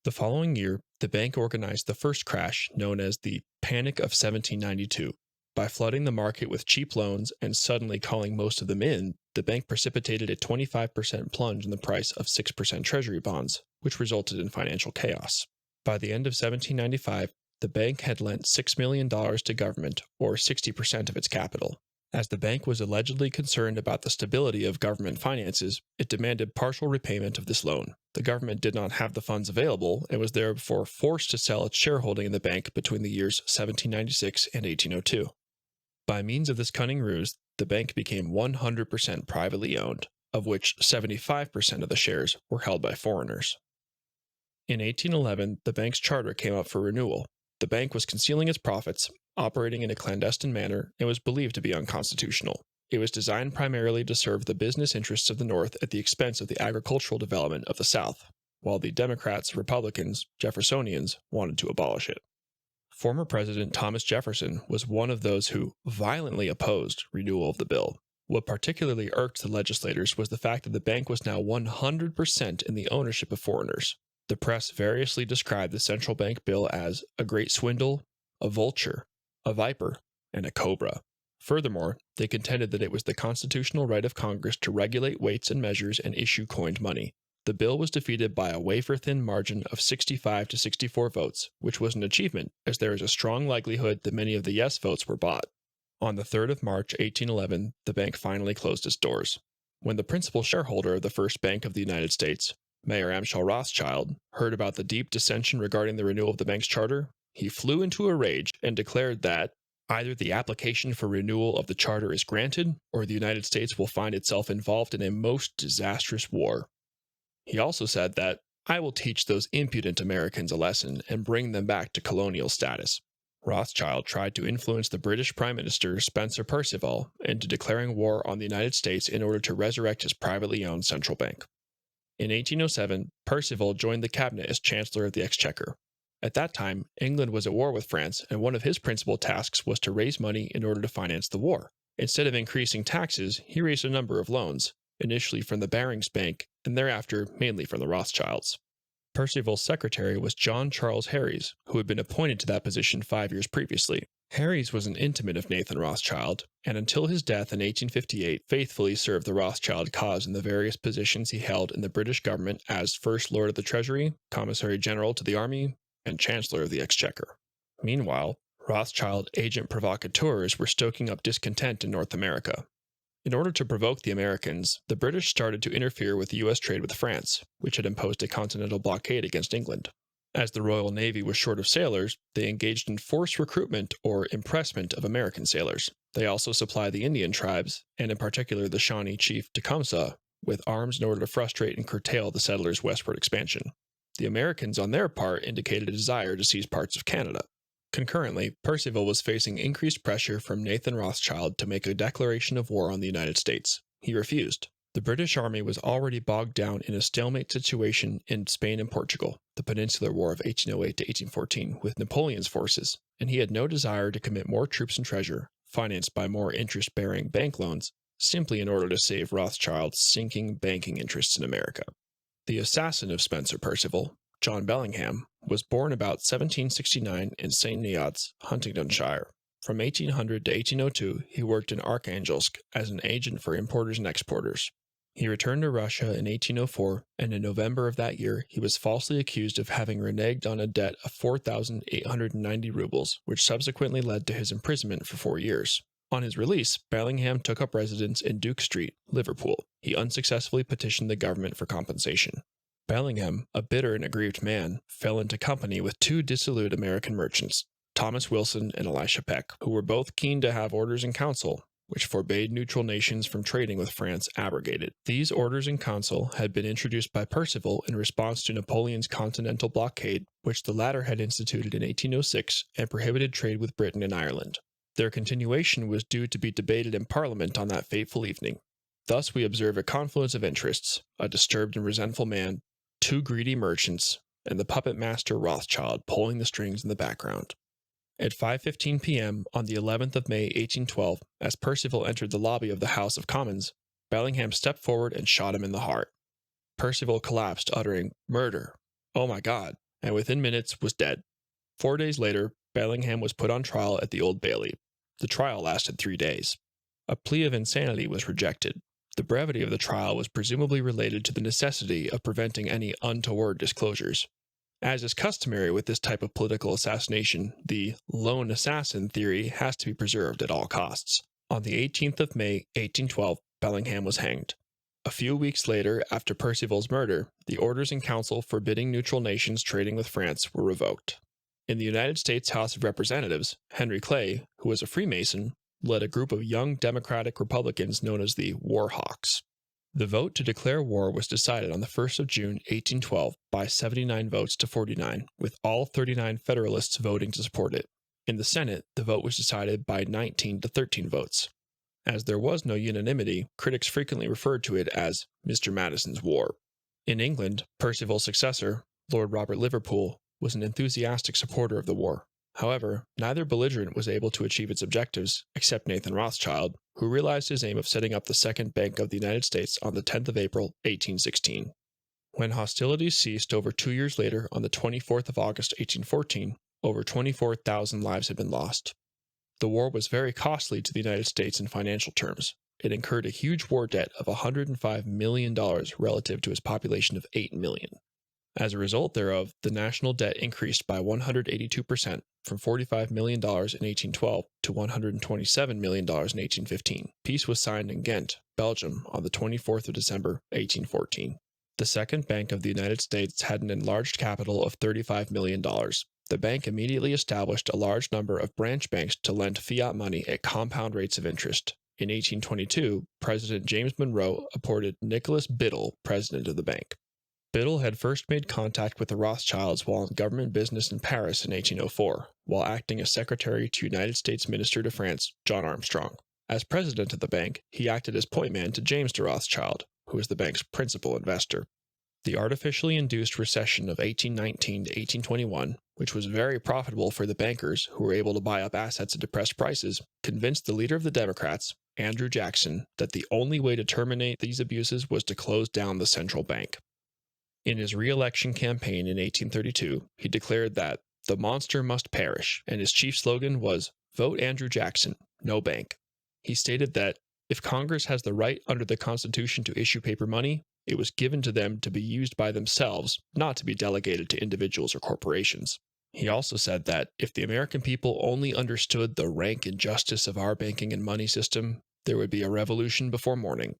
The following year, the bank organized the first crash, known as the Panic of 1792. By flooding the market with cheap loans and suddenly calling most of them in, the bank precipitated a 25% plunge in the price of 6% Treasury bonds, which resulted in financial chaos. By the end of 1795, the bank had lent $6 million to government, or 60% of its capital. As the bank was allegedly concerned about the stability of government finances, it demanded partial repayment of this loan. The government did not have the funds available and was therefore forced to sell its shareholding in the bank between the years 1796 and 1802. By means of this cunning ruse, the bank became 100% privately owned, of which 75% of the shares were held by foreigners. In 1811, the bank's charter came up for renewal. The bank was concealing its profits, operating in a clandestine manner, and was believed to be unconstitutional. It was designed primarily to serve the business interests of the North at the expense of the agricultural development of the South, while the Democrats, Republicans, Jeffersonians wanted to abolish it. Former President Thomas Jefferson was one of those who violently opposed renewal of the bill. What particularly irked the legislators was the fact that the bank was now 100% in the ownership of foreigners. The press variously described the central bank bill as a great swindle, a vulture, a viper, and a cobra. Furthermore, they contended that it was the constitutional right of Congress to regulate weights and measures and issue coined money. The bill was defeated by a wafer-thin margin of 65 to 64 votes, which was an achievement, as there is a strong likelihood that many of the yes votes were bought. On the 3rd of March, 1811, the bank finally closed its doors. When the principal shareholder of the First Bank of the United States, Mayor Amschel Rothschild, heard about the deep dissension regarding the renewal of the bank's charter, he flew into a rage and declared that either the application for renewal of the charter is granted, or the United States will find itself involved in a most disastrous war. He also said that, "I will teach those impudent Americans a lesson and bring them back to colonial status." Rothschild tried to influence the British Prime Minister Spencer Perceval into declaring war on the United States in order to resurrect his privately owned central bank. In 1807, Perceval joined the cabinet as Chancellor of the Exchequer. At that time, England was at war with France, and one of his principal tasks was to raise money in order to finance the war. Instead of increasing taxes, he raised a number of loans, initially from the Barings Bank, and thereafter mainly from the Rothschilds. Perceval's secretary was John Charles Harries, who had been appointed to that position 5 years previously. Harries was an intimate of Nathan Rothschild, and until his death in 1858 faithfully served the Rothschild cause in the various positions he held in the British government as First Lord of the Treasury, Commissary General to the Army, and Chancellor of the Exchequer. Meanwhile, Rothschild agent provocateurs were stoking up discontent in North America. In order to provoke the Americans, the British started to interfere with U.S. trade with France, which had imposed a continental blockade against England. As the Royal Navy was short of sailors, they engaged in forced recruitment or impressment of American sailors. They also supplied the Indian tribes, and in particular the Shawnee chief Tecumseh, with arms in order to frustrate and curtail the settlers' westward expansion. The Americans, on their part, indicated a desire to seize parts of Canada. Concurrently, Perceval was facing increased pressure from Nathan Rothschild to make a declaration of war on the United States. He refused. The British army was already bogged down in a stalemate situation in Spain and Portugal, the Peninsular War of 1808 to 1814, with Napoleon's forces, and he had no desire to commit more troops and treasure, financed by more interest-bearing bank loans, simply in order to save Rothschild's sinking banking interests in America. The assassin of Spencer Perceval, John Bellingham, was born about 1769 in St. Neots, Huntingdonshire. From 1800 to 1802, he worked in Arkhangelsk as an agent for importers and exporters. He returned to Russia in 1804, and in November of that year, he was falsely accused of having reneged on a debt of 4,890 rubles, which subsequently led to his imprisonment for 4 years. On his release, Bellingham took up residence in Duke Street, Liverpool. He unsuccessfully petitioned the government for compensation. Bellingham, a bitter and aggrieved man, fell into company with two dissolute American merchants, Thomas Wilson and Elisha Peck, who were both keen to have orders in council, which forbade neutral nations from trading with France, abrogated. These orders in council had been introduced by Perceval in response to Napoleon's continental blockade, which the latter had instituted in 1806 and prohibited trade with Britain and Ireland. Their continuation was due to be debated in Parliament on that fateful evening. Thus we observe a confluence of interests, a disturbed and resentful man, two greedy merchants, and the puppet master Rothschild pulling the strings in the background. At 5:15 p.m. on the 11th of May, 1812, as Perceval entered the lobby of the House of Commons, Bellingham stepped forward and shot him in the heart. Perceval collapsed, uttering, "Murder! Oh my God!" and within minutes was dead. 4 days later, Bellingham was put on trial at the Old Bailey. The trial lasted 3 days. A plea of insanity was rejected. The brevity of the trial was presumably related to the necessity of preventing any untoward disclosures. As is customary with this type of political assassination, the lone assassin theory has to be preserved at all costs. On the 18th of May, 1812, Bellingham was hanged. A few weeks later, after Perceval's murder, the orders in council forbidding neutral nations trading with France were revoked. In the United States House of Representatives, Henry Clay, who was a Freemason, led a group of young Democratic Republicans known as the War Hawks. The vote to declare war was decided on the 1st of June, 1812, by 79 votes to 49, with all 39 Federalists voting to support it. In the Senate, the vote was decided by 19 to 13 votes. As there was no unanimity, critics frequently referred to it as Mr. Madison's War. In England, Perceval's successor, Lord Robert Liverpool, was an enthusiastic supporter of the war. However, neither belligerent was able to achieve its objectives, except Nathan Rothschild, who realized his aim of setting up the Second Bank of the United States on the 10th of April, 1816. When hostilities ceased over 2 years later, on the 24th of August, 1814, over 24,000 lives had been lost. The war was very costly to the United States in financial terms. It incurred a huge war debt of $105 million relative to its population of 8 million. As a result thereof, the national debt increased by 182% from $45 million in 1812 to $127 million in 1815. Peace was signed in Ghent, Belgium, on the 24th of December, 1814. The Second Bank of the United States had an enlarged capital of $35 million. The bank immediately established a large number of branch banks to lend fiat money at compound rates of interest. In 1822, President James Monroe appointed Nicholas Biddle president of the bank. Biddle had first made contact with the Rothschilds while on government business in Paris in 1804, while acting as secretary to United States Minister to France, John Armstrong. As president of the bank, he acted as point man to James de Rothschild, who was the bank's principal investor. The artificially induced recession of 1819 to 1821, which was very profitable for the bankers who were able to buy up assets at depressed prices, convinced the leader of the Democrats, Andrew Jackson, that the only way to terminate these abuses was to close down the central bank. In his re-election campaign in 1832, he declared that the monster must perish, and his chief slogan was, "Vote Andrew Jackson, no bank." He stated that if Congress has the right under the Constitution to issue paper money, it was given to them to be used by themselves, not to be delegated to individuals or corporations. He also said that if the American people only understood the rank injustice of our banking and money system, there would be a revolution before morning.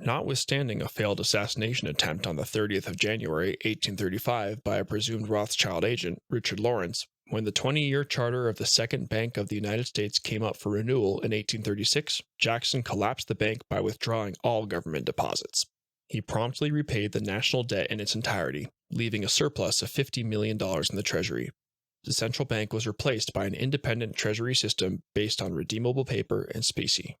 Notwithstanding a failed assassination attempt on the 30th of January, 1835, by a presumed Rothschild agent, Richard Lawrence, when the 20-year charter of the Second Bank of the United States came up for renewal in 1836, Jackson collapsed the bank by withdrawing all government deposits. He promptly repaid the national debt in its entirety, leaving a surplus of $50 million in the Treasury. The central bank was replaced by an independent Treasury system based on redeemable paper and specie.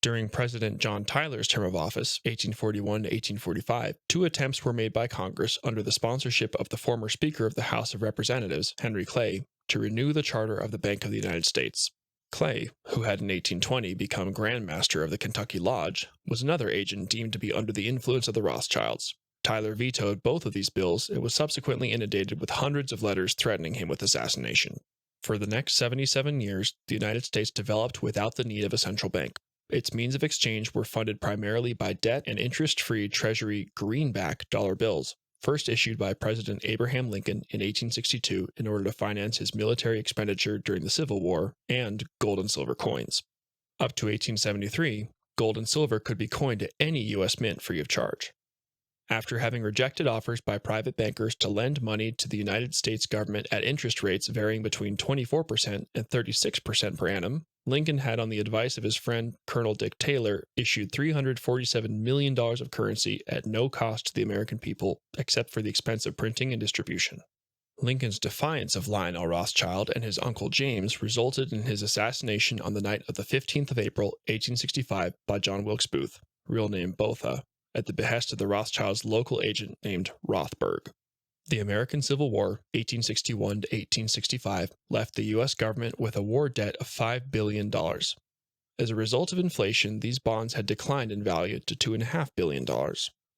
During President John Tyler's term of office, 1841 to 1845, two attempts were made by Congress under the sponsorship of the former Speaker of the House of Representatives, Henry Clay, to renew the charter of the Bank of the United States. Clay, who had in 1820 become Grand Master of the Kentucky Lodge, was another agent deemed to be under the influence of the Rothschilds. Tyler vetoed both of these bills and was subsequently inundated with hundreds of letters threatening him with assassination. For the next 77 years, the United States developed without the need of a central bank. Its means of exchange were funded primarily by debt and interest-free Treasury greenback dollar bills, first issued by President Abraham Lincoln in 1862 in order to finance his military expenditure during the Civil War, and gold and silver coins. Up to 1873, gold and silver could be coined at any U.S. mint free of charge. After having rejected offers by private bankers to lend money to the United States government at interest rates varying between 24% and 36% per annum, Lincoln had, on the advice of his friend Colonel Dick Taylor, issued $347 million of currency at no cost to the American people except for the expense of printing and distribution. Lincoln's defiance of Lionel Rothschild and his uncle James resulted in his assassination on the night of the 15th of April, 1865, by John Wilkes Booth, real name Botha, at the behest of the Rothschilds' local agent named Rothberg. The American Civil War, 1861 to 1865, left the U.S. government with a war debt of $5 billion. As a result of inflation, these bonds had declined in value to $2.5 billion.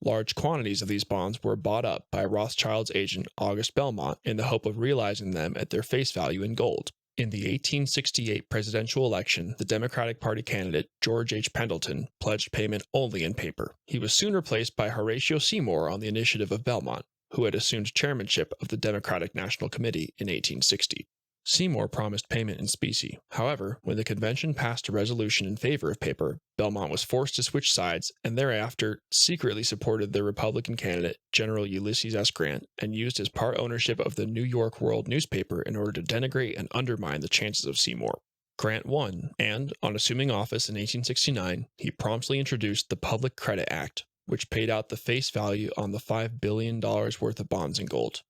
Large quantities of these bonds were bought up by Rothschild's agent August Belmont in the hope of realizing them at their face value in gold. In the 1868 presidential election, the Democratic Party candidate George H. Pendleton pledged payment only in paper. He was soon replaced by Horatio Seymour on the initiative of Belmont, who had assumed chairmanship of the Democratic National Committee in 1860. Seymour promised payment in specie. However, when the convention passed a resolution in favor of paper, Belmont was forced to switch sides and thereafter secretly supported the Republican candidate, General Ulysses S. Grant, and used his part ownership of the New York World newspaper in order to denigrate and undermine the chances of Seymour. Grant won, and, on assuming office in 1869, he promptly introduced the Public Credit Act, which paid out the face value on the $5 billion worth of bonds in gold.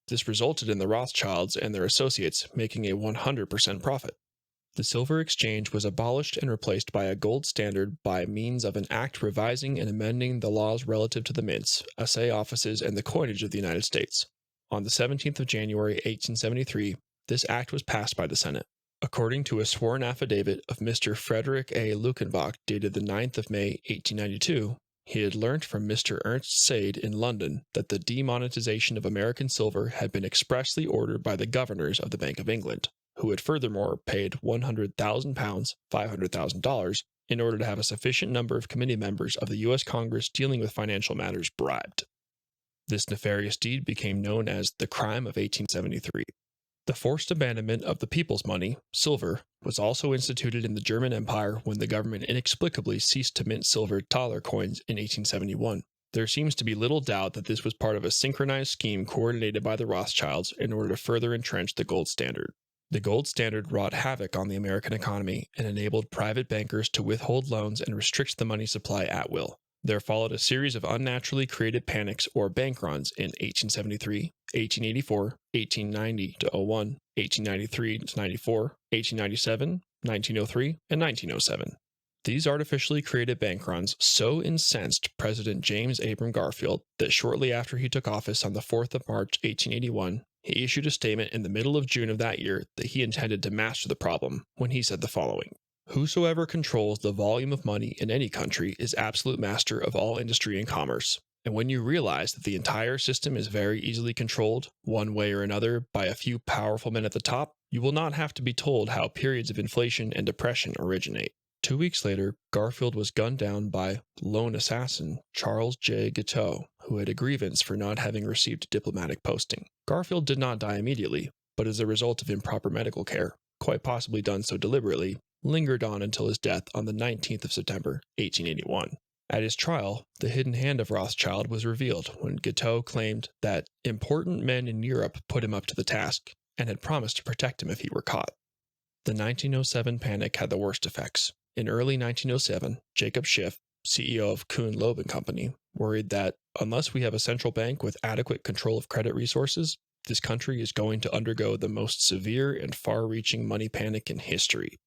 This resulted in the Rothschilds and their associates making a 100% profit. The silver exchange was abolished and replaced by a gold standard by means of an act revising and amending the laws relative to the mints, assay offices, and the coinage of the United States. On the 17th of January, 1873, this act was passed by the Senate. According to a sworn affidavit of Mr. Frederick A. Luckenbach dated the 9th of May, 1892, he had learnt from Mr. Ernst Sade in London that the demonetization of American silver had been expressly ordered by the governors of the Bank of England, who had furthermore paid £100,000, $500,000, in order to have a sufficient number of committee members of the U.S. Congress dealing with financial matters bribed. This nefarious deed became known as the Crime of 1873. The forced abandonment of the people's money, silver, was also instituted in the German Empire when the government inexplicably ceased to mint silver dollar coins in 1871. There seems to be little doubt that this was part of a synchronized scheme coordinated by the Rothschilds in order to further entrench the gold standard. The gold standard wrought havoc on the American economy and enabled private bankers to withhold loans and restrict the money supply at will. There followed a series of unnaturally created panics or bank runs in 1873, 1884, 1890 to 01, 1893 to 94, 1897, 1903, and 1907. These artificially created bank runs so incensed President James Abram Garfield that shortly after he took office on the 4th of March, 1881, he issued a statement in the middle of June of that year that he intended to master the problem when he said the following: "Whosoever controls the volume of money in any country is absolute master of all industry and commerce. And when you realize that the entire system is very easily controlled, one way or another, by a few powerful men at the top, you will not have to be told how periods of inflation and depression originate." 2 weeks later, Garfield was gunned down by lone assassin Charles J. Guiteau, who had a grievance for not having received a diplomatic posting. Garfield did not die immediately, but as a result of improper medical care, quite possibly done so deliberately, lingered on until his death on the 19th of September, 1881. At his trial, the hidden hand of Rothschild was revealed when Guiteau claimed that important men in Europe put him up to the task and had promised to protect him if he were caught. The 1907 panic had the worst effects. In early 1907, Jacob Schiff, CEO of Kuhn Loeb & Company, worried that unless we have a central bank with adequate control of credit resources, this country is going to undergo the most severe and far-reaching money panic in history.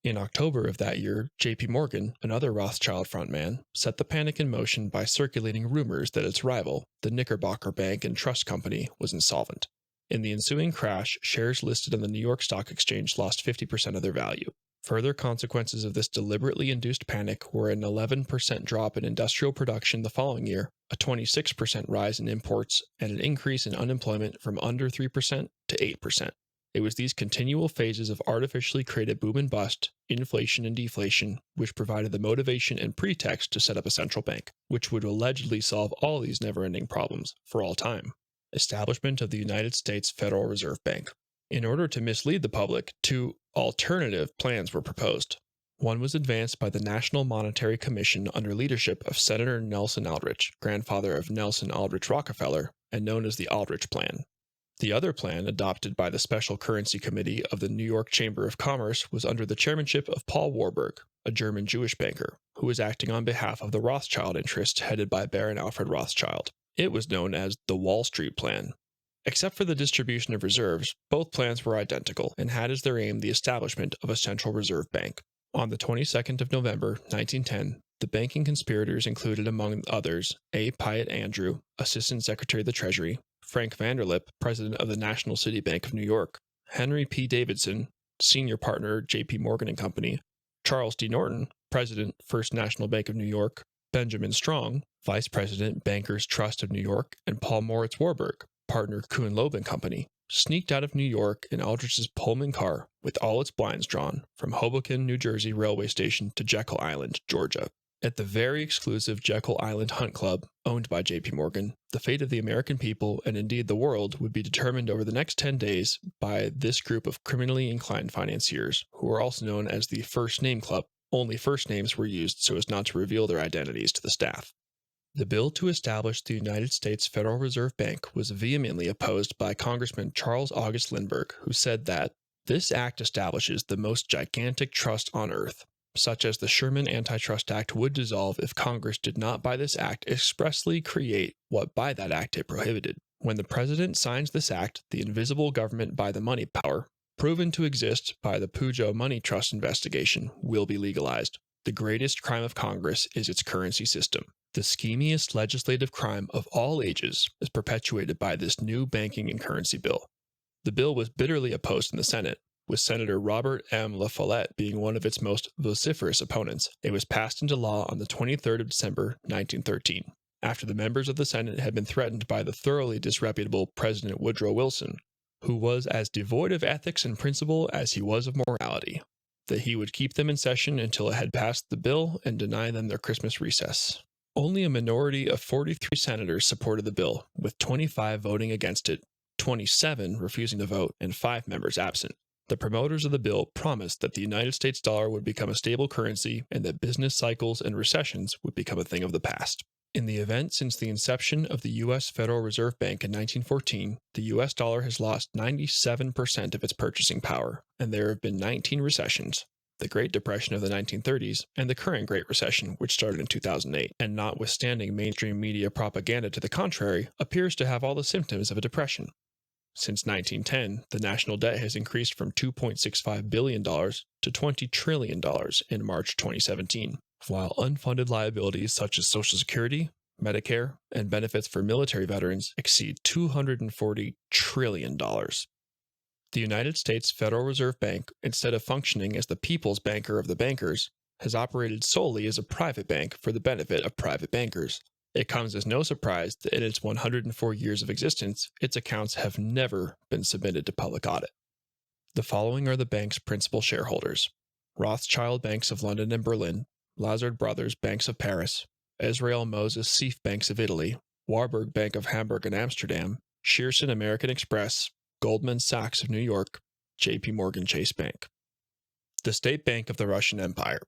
In October of that year, J.P. Morgan, another Rothschild frontman, set the panic in motion by circulating rumors that its rival, the Knickerbocker Bank and Trust Company, was insolvent. In the ensuing crash, shares listed on the New York Stock Exchange lost 50% of their value. Further consequences of this deliberately induced panic were an 11% drop in industrial production the following year, a 26% rise in imports, and an increase in unemployment from under 3% to 8%. It was these continual phases of artificially created boom and bust, inflation and deflation, which provided the motivation and pretext to set up a central bank, which would allegedly solve all these never-ending problems for all time. Establishment of the United States Federal Reserve Bank. In order to mislead the public, two alternative plans were proposed. One was advanced by the National Monetary Commission under leadership of Senator Nelson Aldrich, grandfather of Nelson Aldrich Rockefeller, and known as the Aldrich Plan. The other plan, adopted by the Special Currency Committee of the New York Chamber of Commerce, was under the chairmanship of Paul Warburg, a German Jewish banker, who was acting on behalf of the Rothschild interest headed by Baron Alfred Rothschild. It was known as the Wall Street Plan. Except for the distribution of reserves, both plans were identical and had as their aim the establishment of a central reserve bank. On the 22nd of November, 1910, the banking conspirators included among others A. Piatt Andrew, Assistant Secretary of the Treasury, Frank Vanderlip, President of the National City Bank of New York, Henry P. Davidson, Senior Partner, J.P. Morgan & Company, Charles D. Norton, President, First National Bank of New York, Benjamin Strong, Vice President, Bankers Trust of New York, and Paul Moritz Warburg, Partner, Kuhn Loeb & Company, sneaked out of New York in Aldrich's Pullman car with all its blinds drawn from Hoboken, New Jersey railway station to Jekyll Island, Georgia. At the very exclusive Jekyll Island Hunt Club, owned by J.P. Morgan, the fate of the American people, and indeed the world, would be determined over the next 10 days by this group of criminally inclined financiers, who are also known as the First Name Club. Only first names were used so as not to reveal their identities to the staff. The bill to establish the United States Federal Reserve Bank was vehemently opposed by Congressman Charles August Lindbergh, who said that this act establishes the most gigantic trust on earth, such as the Sherman Antitrust Act would dissolve if Congress did not by this act expressly create what by that act it prohibited. When the President signs this act, the invisible government by the money power, proven to exist by the Pujo Money Trust investigation, will be legalized. The greatest crime of Congress is its currency system. The schemiest legislative crime of all ages is perpetuated by this new banking and currency bill. The bill was bitterly opposed in the Senate, with Senator Robert M. La Follette being one of its most vociferous opponents. It was passed into law on the 23rd of December, 1913, after the members of the Senate had been threatened by the thoroughly disreputable President Woodrow Wilson, who was as devoid of ethics and principle as he was of morality, that he would keep them in session until it had passed the bill and deny them their Christmas recess. Only a minority of 43 senators supported the bill, with 25 voting against it, 27 refusing to vote, and 5 members absent. The promoters of the bill promised that the United States dollar would become a stable currency and that business cycles and recessions would become a thing of the past. In the event since the inception of the U.S. Federal Reserve Bank in 1914, the U.S. dollar has lost 97% of its purchasing power, and there have been 19 recessions. The Great Depression of the 1930s, and the current Great Recession, which started in 2008, and notwithstanding mainstream media propaganda to the contrary, appears to have all the symptoms of a depression. Since 1910, the national debt has increased from $2.65 billion to $20 trillion in March 2017, while unfunded liabilities such as Social Security, Medicare, and benefits for military veterans exceed $240 trillion. The United States Federal Reserve Bank, instead of functioning as the people's banker of the bankers, has operated solely as a private bank for the benefit of private bankers. It comes as no surprise that in its 104 years of existence, its accounts have never been submitted to public audit. The following are the bank's principal shareholders: Rothschild Banks of London and Berlin, Lazard Brothers Banks of Paris, Israel Moses Seif Banks of Italy, Warburg Bank of Hamburg and Amsterdam, Shearson American Express, Goldman Sachs of New York, J.P. Morgan Chase Bank. The State Bank of the Russian Empire.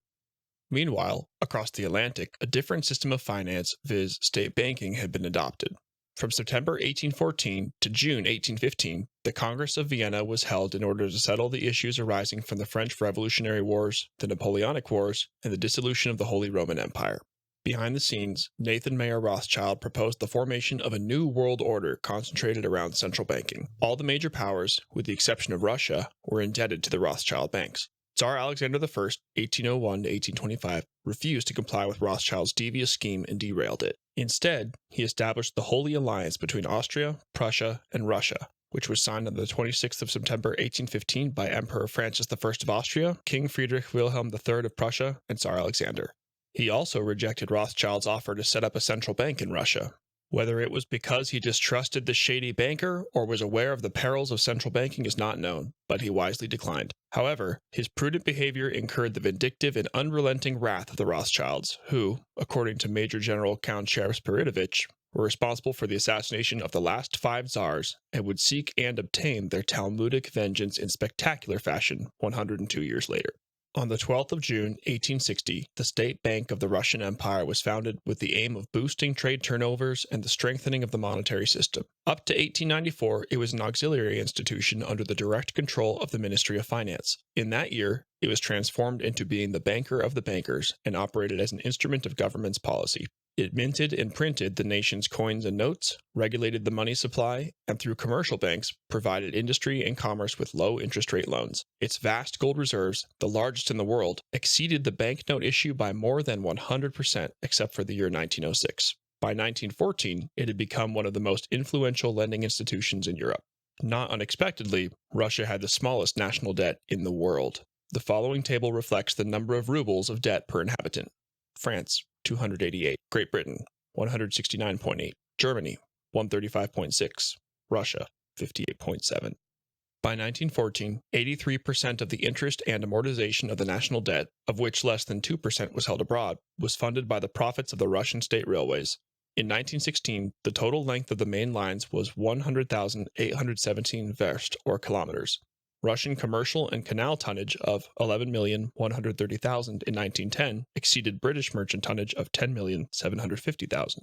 Meanwhile, across the Atlantic, a different system of finance, viz. State banking, had been adopted. From September 1814 to June 1815, the Congress of Vienna was held in order to settle the issues arising from the French Revolutionary Wars, the Napoleonic Wars, and the dissolution of the Holy Roman Empire. Behind the scenes, Nathan Mayer Rothschild proposed the formation of a new world order concentrated around central banking. All the major powers, with the exception of Russia, were indebted to the Rothschild banks. Tsar Alexander I, 1801 to 1825, refused to comply with Rothschild's devious scheme and derailed it. Instead, he established the Holy Alliance between Austria, Prussia, and Russia, which was signed on the 26th of September 1815 by Emperor Francis I of Austria, King Friedrich Wilhelm III of Prussia, and Tsar Alexander. He also rejected Rothschild's offer to set up a central bank in Russia. Whether it was because he distrusted the shady banker or was aware of the perils of central banking is not known, but he wisely declined. However, his prudent behavior incurred the vindictive and unrelenting wrath of the Rothschilds, who, according to Major General Count Sheriff-Spiridovich, were responsible for the assassination of the last 5 czars and would seek and obtain their Talmudic vengeance in spectacular fashion 102 years later. On the 12th of June, 1860, the State Bank of the Russian Empire was founded with the aim of boosting trade turnovers and the strengthening of the monetary system. Up to 1894, it was an auxiliary institution under the direct control of the Ministry of Finance. In that year, it was transformed into being the banker of the bankers and operated as an instrument of government's policy. It minted and printed the nation's coins and notes, regulated the money supply, and through commercial banks, provided industry and commerce with low interest rate loans. Its vast gold reserves, the largest in the world, exceeded the banknote issue by more than 100% except for the year 1906. By 1914, it had become one of the most influential lending institutions in Europe. Not unexpectedly, Russia had the smallest national debt in the world. The following table reflects the number of rubles of debt per inhabitant. France, 288. Great Britain, 169.8. Germany, 135.6. Russia, 58.7. By 1914, 83% of the interest and amortization of the national debt, of which less than 2% was held abroad, was funded by the profits of the Russian state railways. In 1916, the total length of the main lines was 100,817 verst, or kilometers. Russian commercial and canal tonnage of 11,130,000 in 1910 exceeded British merchant tonnage of 10,750,000.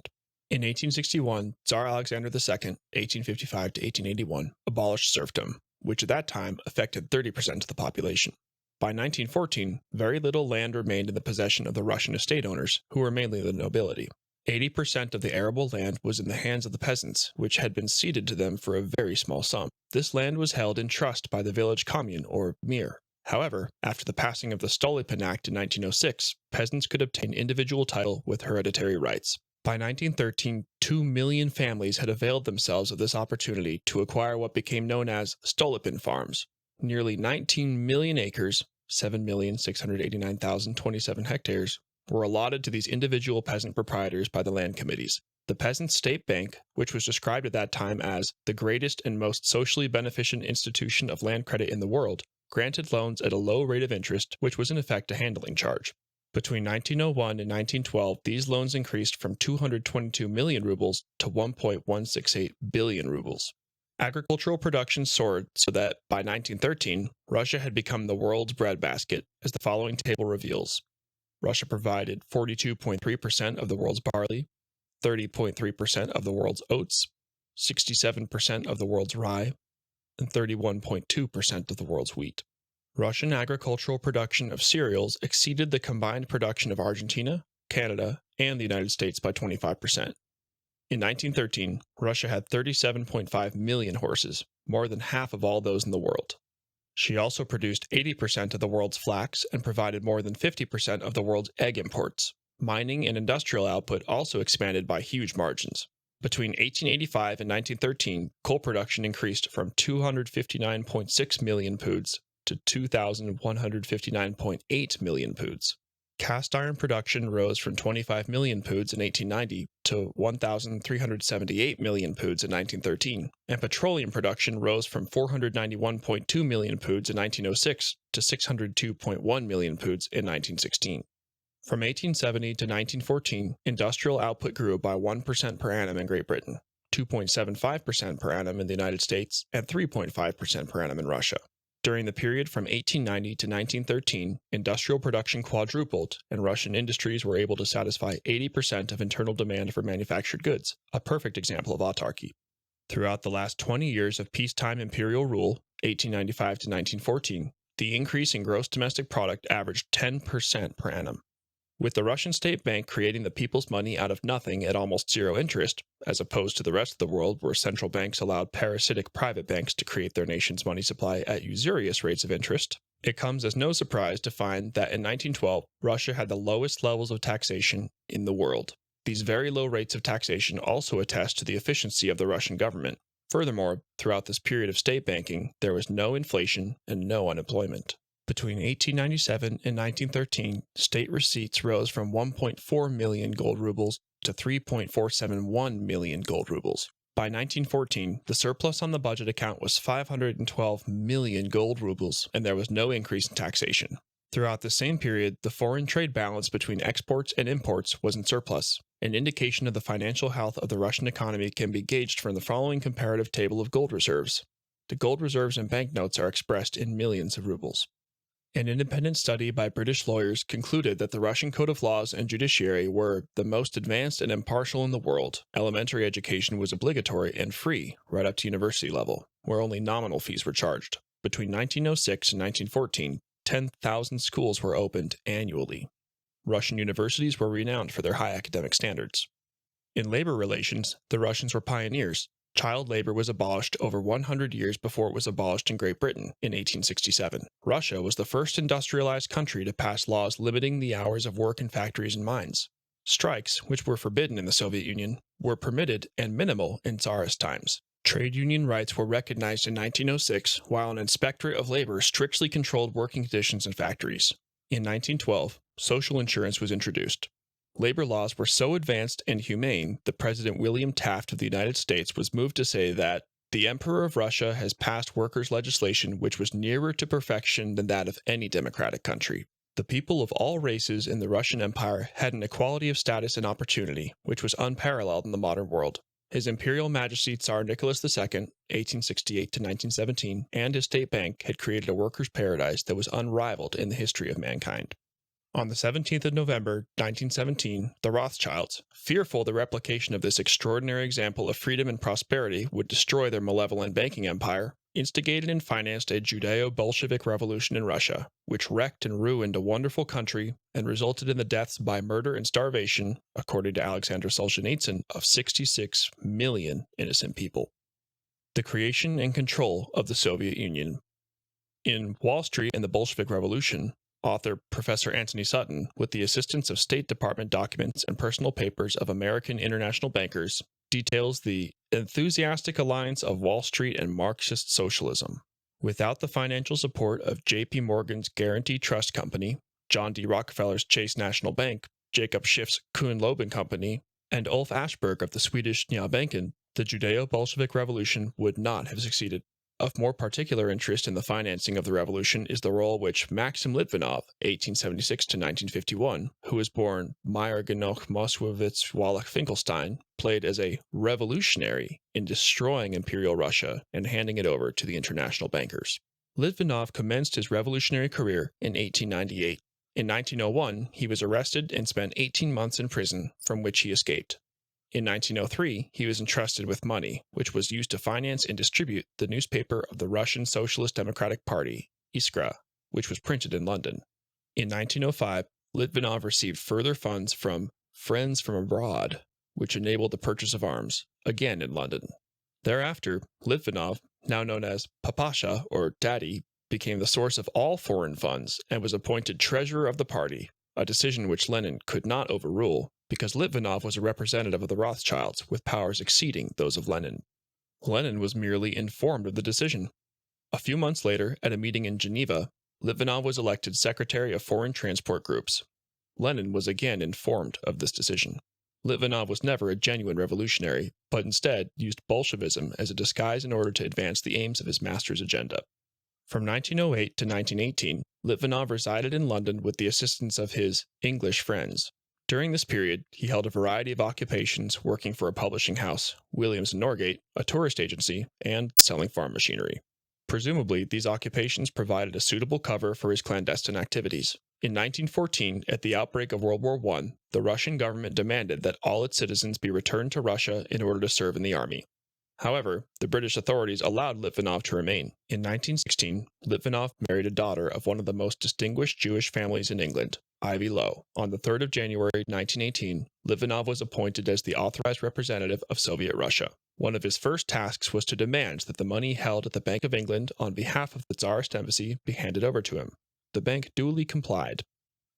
In 1861, Tsar Alexander II, 1855 to 1881, abolished serfdom, which at that time affected 30% of the population. By 1914, very little land remained in the possession of the Russian estate owners, who were mainly the nobility. 80% of the arable land was in the hands of the peasants, which had been ceded to them for a very small sum. This land was held in trust by the village commune, or mir. However, after the passing of the Stolypin Act in 1906, peasants could obtain individual title with hereditary rights. By 1913, 2 million families had availed themselves of this opportunity to acquire what became known as Stolypin farms. Nearly 19 million acres, 7,689,027 hectares, were allotted to these individual peasant proprietors by the land committees. The Peasants' State Bank, which was described at that time as the greatest and most socially beneficent institution of land credit in the world, granted loans at a low rate of interest, which was in effect a handling charge. Between 1901 and 1912, these loans increased from 222 million rubles to 1.168 billion rubles. Agricultural production soared so that, by 1913, Russia had become the world's breadbasket, as the following table reveals. Russia provided 42.3% of the world's barley, 30.3% of the world's oats, 67% of the world's rye, and 31.2% of the world's wheat. Russian agricultural production of cereals exceeded the combined production of Argentina, Canada, and the United States by 25%. In 1913, Russia had 37.5 million horses, more than half of all those in the world. She also produced 80% of the world's flax and provided more than 50% of the world's egg imports. Mining and industrial output also expanded by huge margins. Between 1885 and 1913, coal production increased from 259.6 million poods to 2,159.8 million poods. Cast iron production rose from 25 million poods in 1890 to 1,378 million poods in 1913, and petroleum production rose from 491.2 million poods in 1906 to 602.1 million poods in 1916. From 1870 to 1914, industrial output grew by 1% per annum in Great Britain, 2.75% per annum in the United States, and 3.5% per annum in Russia. During the period from 1890 to 1913, industrial production quadrupled, and Russian industries were able to satisfy 80% of internal demand for manufactured goods, a perfect example of autarky. Throughout the last 20 years of peacetime imperial rule, 1895 to 1914, the increase in gross domestic product averaged 10% per annum. With the Russian state bank creating the people's money out of nothing at almost zero interest, as opposed to the rest of the world where central banks allowed parasitic private banks to create their nation's money supply at usurious rates of interest, it comes as no surprise to find that in 1912, Russia had the lowest levels of taxation in the world. These very low rates of taxation also attest to the efficiency of the Russian government. Furthermore, throughout this period of state banking, there was no inflation and no unemployment. Between 1897 and 1913, state receipts rose from 1.4 million gold rubles to 3.471 million gold rubles. By 1914, the surplus on the budget account was 512 million gold rubles, and there was no increase in taxation. Throughout the same period, the foreign trade balance between exports and imports was in surplus. An indication of the financial health of the Russian economy can be gauged from the following comparative table of gold reserves. The gold reserves in banknotes are expressed in millions of rubles. An independent study by British lawyers concluded that the Russian code of laws and judiciary were the most advanced and impartial in the world. Elementary education was obligatory and free right up to university level, where only nominal fees were charged. Between 1906 and 1914, 10,000 schools were opened annually. Russian universities were renowned for their high academic standards. In labor relations, the Russians were pioneers. Child labor was abolished over 100 years before it was abolished in Great Britain in 1867. Russia was the first industrialized country to pass laws limiting the hours of work in factories and mines. Strikes, which were forbidden in the Soviet Union, were permitted and minimal in Tsarist times. Trade union rights were recognized in 1906, while an inspectorate of labor strictly controlled working conditions in factories. In 1912, social insurance was introduced. Labor laws were so advanced and humane that President William Taft of the United States was moved to say that the Emperor of Russia has passed workers' legislation which was nearer to perfection than that of any democratic country. The people of all races in the Russian Empire had an equality of status and opportunity, which was unparalleled in the modern world. His Imperial Majesty Tsar Nicholas II, 1868 to 1917, and his state bank had created a workers' paradise that was unrivaled in the history of mankind. On the 17th of November, 1917, the Rothschilds, fearful the replication of this extraordinary example of freedom and prosperity would destroy their malevolent banking empire, instigated and financed a Judeo-Bolshevik revolution in Russia, which wrecked and ruined a wonderful country and resulted in the deaths by murder and starvation, according to Alexander Solzhenitsyn, of 66 million innocent people. The creation and control of the Soviet Union. In Wall Street and the Bolshevik Revolution, author Professor Anthony Sutton, with the assistance of State Department documents and personal papers of American international bankers, details the enthusiastic alliance of Wall Street and Marxist socialism. Without the financial support of J.P. Morgan's Guarantee Trust Company, John D. Rockefeller's Chase National Bank, Jacob Schiff's Kuhn-Loeben Company, and Ulf Ashberg of the Swedish Nordbanken, the Judeo-Bolshevik Revolution would not have succeeded. Of more particular interest in the financing of the revolution is the role which Maxim Litvinov, 1876 to 1951, who was born Meyer Genoch Moskowitz Wallach Finkelstein, played as a revolutionary in destroying Imperial Russia and handing it over to the international bankers. Litvinov commenced his revolutionary career in 1898. In 1901, he was arrested and spent 18 months in prison, from which he escaped. In 1903, he was entrusted with money, which was used to finance and distribute the newspaper of the Russian Socialist Democratic Party, Iskra, which was printed in London. In 1905, Litvinov received further funds from Friends from Abroad, which enabled the purchase of arms, again in London. Thereafter, Litvinov, now known as Papasha or Daddy, became the source of all foreign funds and was appointed treasurer of the party, a decision which Lenin could not overrule, because Litvinov was a representative of the Rothschilds with powers exceeding those of Lenin. Lenin was merely informed of the decision. A few months later, at a meeting in Geneva, Litvinov was elected Secretary of Foreign Transport Groups. Lenin was again informed of this decision. Litvinov was never a genuine revolutionary, but instead used Bolshevism as a disguise in order to advance the aims of his master's agenda. From 1908 to 1918, Litvinov resided in London with the assistance of his English friends. During this period, he held a variety of occupations working for a publishing house, Williams & Norgate, a tourist agency, and selling farm machinery. Presumably, these occupations provided a suitable cover for his clandestine activities. In 1914, at the outbreak of World War I, the Russian government demanded that all its citizens be returned to Russia in order to serve in the army. However, the British authorities allowed Litvinov to remain. In 1916, Litvinov married a daughter of one of the most distinguished Jewish families in England, Ivy Lowe. On the 3rd of January 1918, Litvinov was appointed as the authorized representative of Soviet Russia. One of his first tasks was to demand that the money held at the Bank of England on behalf of the Tsarist embassy be handed over to him. The bank duly complied.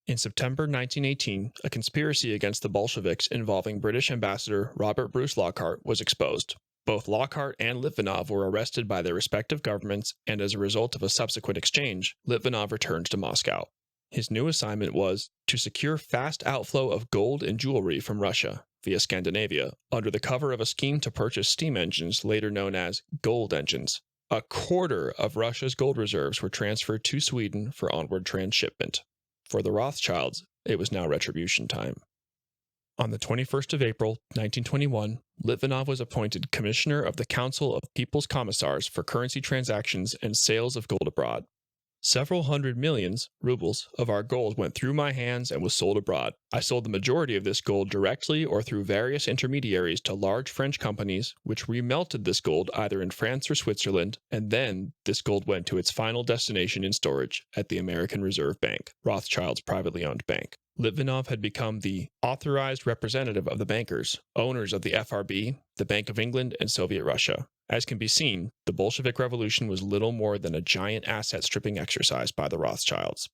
In September 1918, a conspiracy against the Bolsheviks involving British ambassador Robert Bruce Lockhart was exposed. Both Lockhart and Litvinov were arrested by their respective governments, and as a result of a subsequent exchange, Litvinov returned to Moscow. His new assignment was to secure fast outflow of gold and jewelry from Russia via Scandinavia under the cover of a scheme to purchase steam engines later known as gold engines. A quarter of Russia's gold reserves were transferred to Sweden for onward transshipment. For the Rothschilds, it was now retribution time. On the 21st of April, 1921, Litvinov was appointed Commissioner of the Council of People's Commissars for Currency Transactions and Sales of Gold Abroad. Several hundred millions, rubles, of our gold went through my hands and was sold abroad. I sold the majority of this gold directly or through various intermediaries to large French companies, which remelted this gold either in France or Switzerland, and then this gold went to its final destination in storage at the American Reserve Bank, Rothschild's privately owned bank. Litvinov had become the authorized representative of the bankers, owners of the FRB, the Bank of England, and Soviet Russia. As can be seen, the Bolshevik Revolution was little more than a giant asset-stripping exercise by the Rothschilds.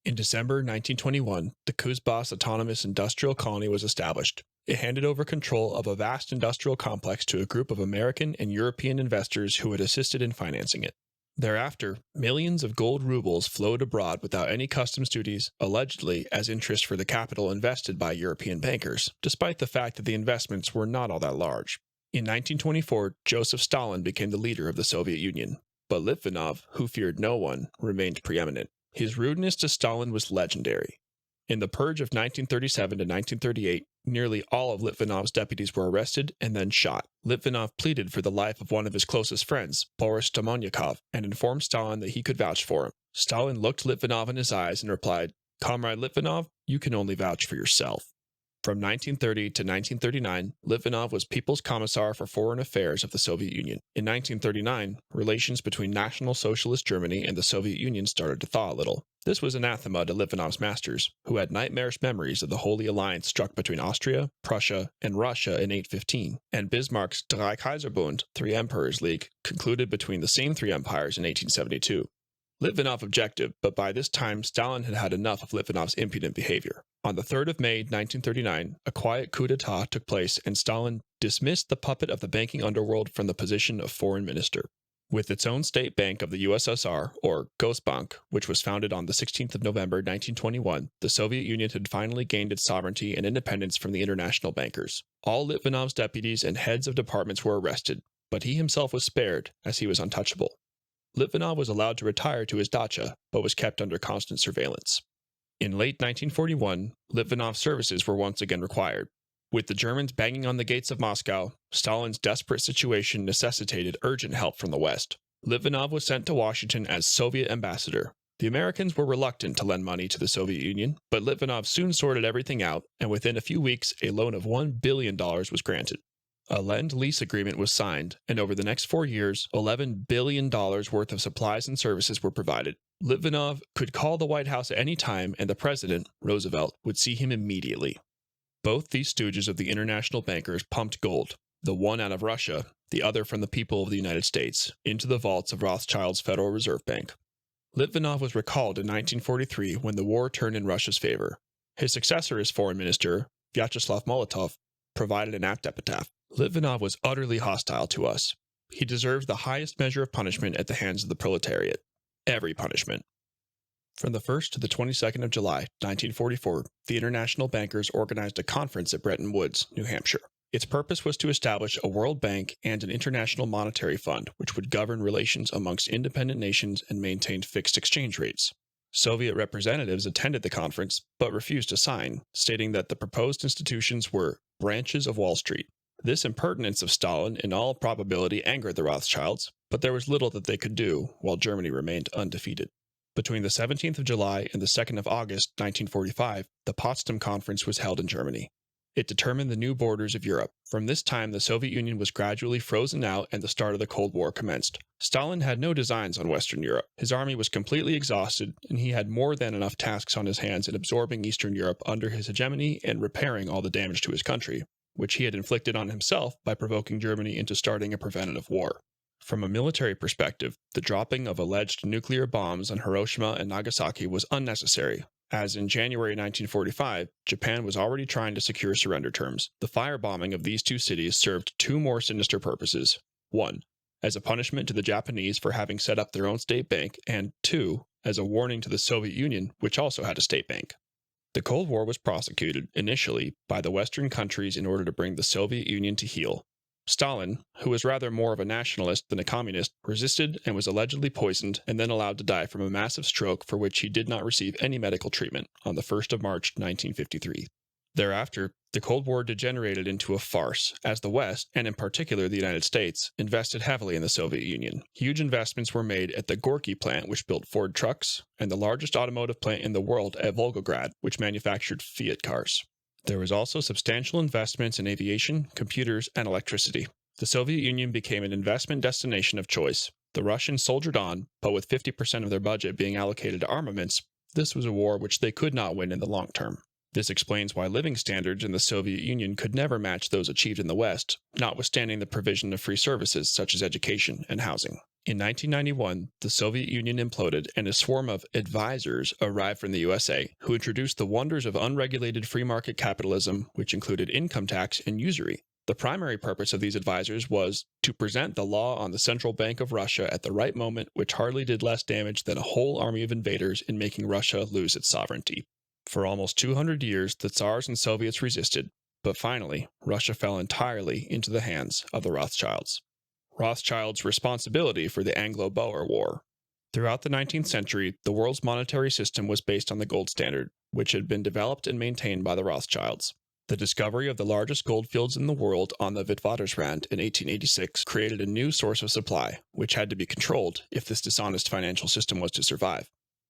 In December 1921, the Kuzbas Autonomous Industrial Colony was established. It handed over control of a vast industrial complex to a group of American and European investors who had assisted in financing it. Thereafter, millions of gold rubles flowed abroad without any customs duties, allegedly as interest for the capital invested by European bankers, despite the fact that the investments were not all that large. In 1924, Joseph Stalin became the leader of the Soviet Union, but Litvinov, who feared no one, remained preeminent. His rudeness to Stalin was legendary. In the purge of 1937 to 1938, nearly all of Litvinov's deputies were arrested and then shot. Litvinov pleaded for the life of one of his closest friends, Boris Domonyakov, and informed Stalin that he could vouch for him. Stalin looked Litvinov in his eyes and replied, "Comrade Litvinov, you can only vouch for yourself." From 1930 to 1939, Litvinov was People's Commissar for Foreign Affairs of the Soviet Union. In 1939, relations between National Socialist Germany and the Soviet Union started to thaw a little. This was anathema to Litvinov's masters, who had nightmarish memories of the Holy Alliance struck between Austria, Prussia, and Russia in 815, and Bismarck's Drei Kaiserbund, Three Emperors League, concluded between the same three empires in 1872. Litvinov objected, but by this time Stalin had had enough of Litvinov's impudent behavior. On the 3rd of May 1939, a quiet coup d'etat took place and Stalin dismissed the puppet of the banking underworld from the position of foreign minister. With its own state bank of the USSR, or Gosbank, which was founded on the 16th of November 1921, the Soviet Union had finally gained its sovereignty and independence from the international bankers. All Litvinov's deputies and heads of departments were arrested, but he himself was spared, as he was untouchable. Litvinov was allowed to retire to his dacha, but was kept under constant surveillance. In late 1941, Litvinov's services were once again required. With the Germans banging on the gates of Moscow, Stalin's desperate situation necessitated urgent help from the West. Litvinov was sent to Washington as Soviet ambassador. The Americans were reluctant to lend money to the Soviet Union, but Litvinov soon sorted everything out, and within a few weeks, a loan of $1 billion was granted. A lend-lease agreement was signed, and over the next 4 years, $11 billion worth of supplies and services were provided. Litvinov could call the White House at any time, and the president, Roosevelt, would see him immediately. Both these stooges of the international bankers pumped gold, the one out of Russia, the other from the people of the United States, into the vaults of Rothschild's Federal Reserve Bank. Litvinov was recalled in 1943 when the war turned in Russia's favor. His successor as foreign minister, Vyacheslav Molotov, provided an apt epitaph. Litvinov was utterly hostile to us. He deserves the highest measure of punishment at the hands of the proletariat. Every punishment. From the 1st to the 22nd of July, 1944, the international bankers organized a conference at Bretton Woods, New Hampshire. Its purpose was to establish a World Bank and an International Monetary Fund which would govern relations amongst independent nations and maintain fixed exchange rates. Soviet representatives attended the conference but refused to sign, stating that the proposed institutions were branches of Wall Street. This impertinence of Stalin in all probability angered the Rothschilds, but there was little that they could do while Germany remained undefeated. Between the 17th of July and the 2nd of August, 1945, the Potsdam Conference was held in Germany. It determined the new borders of Europe. From this time, the Soviet Union was gradually frozen out and the start of the Cold War commenced. Stalin had no designs on Western Europe. His army was completely exhausted, and he had more than enough tasks on his hands in absorbing Eastern Europe under his hegemony and repairing all the damage to his country, which he had inflicted on himself by provoking Germany into starting a preventative war. From a military perspective, the dropping of alleged nuclear bombs on Hiroshima and Nagasaki was unnecessary, as in January 1945, Japan was already trying to secure surrender terms. The firebombing of these two cities served two more sinister purposes. 1. As a punishment to the Japanese for having set up their own state bank, and 2. As a warning to the Soviet Union, which also had a state bank. The Cold War was prosecuted, initially, by the Western countries in order to bring the Soviet Union to heel. Stalin, who was rather more of a nationalist than a communist, resisted and was allegedly poisoned and then allowed to die from a massive stroke for which he did not receive any medical treatment on the 1st of March 1953. Thereafter, the Cold War degenerated into a farce, as the West, and in particular the United States, invested heavily in the Soviet Union. Huge investments were made at the Gorky plant, which built Ford trucks, and the largest automotive plant in the world at Volgograd, which manufactured Fiat cars. There was also substantial investments in aviation, computers, and electricity. The Soviet Union became an investment destination of choice. The Russians soldiered on, but with 50% of their budget being allocated to armaments, this was a war which they could not win in the long term. This explains why living standards in the Soviet Union could never match those achieved in the West, notwithstanding the provision of free services such as education and housing. In 1991, the Soviet Union imploded and a swarm of advisors arrived from the USA, who introduced the wonders of unregulated free market capitalism, which included income tax and usury. The primary purpose of these advisors was to present the law on the Central Bank of Russia at the right moment, which hardly did less damage than a whole army of invaders in making Russia lose its sovereignty. For almost 200 years, the Tsars and Soviets resisted, but finally, Russia fell entirely into the hands of the Rothschilds. Rothschild's responsibility for the Anglo-Boer War. Throughout the 19th century, the world's monetary system was based on the gold standard, which had been developed and maintained by the Rothschilds. The discovery of the largest gold fields in the world on the Witwatersrand in 1886 created a new source of supply, which had to be controlled if this dishonest financial system was to survive.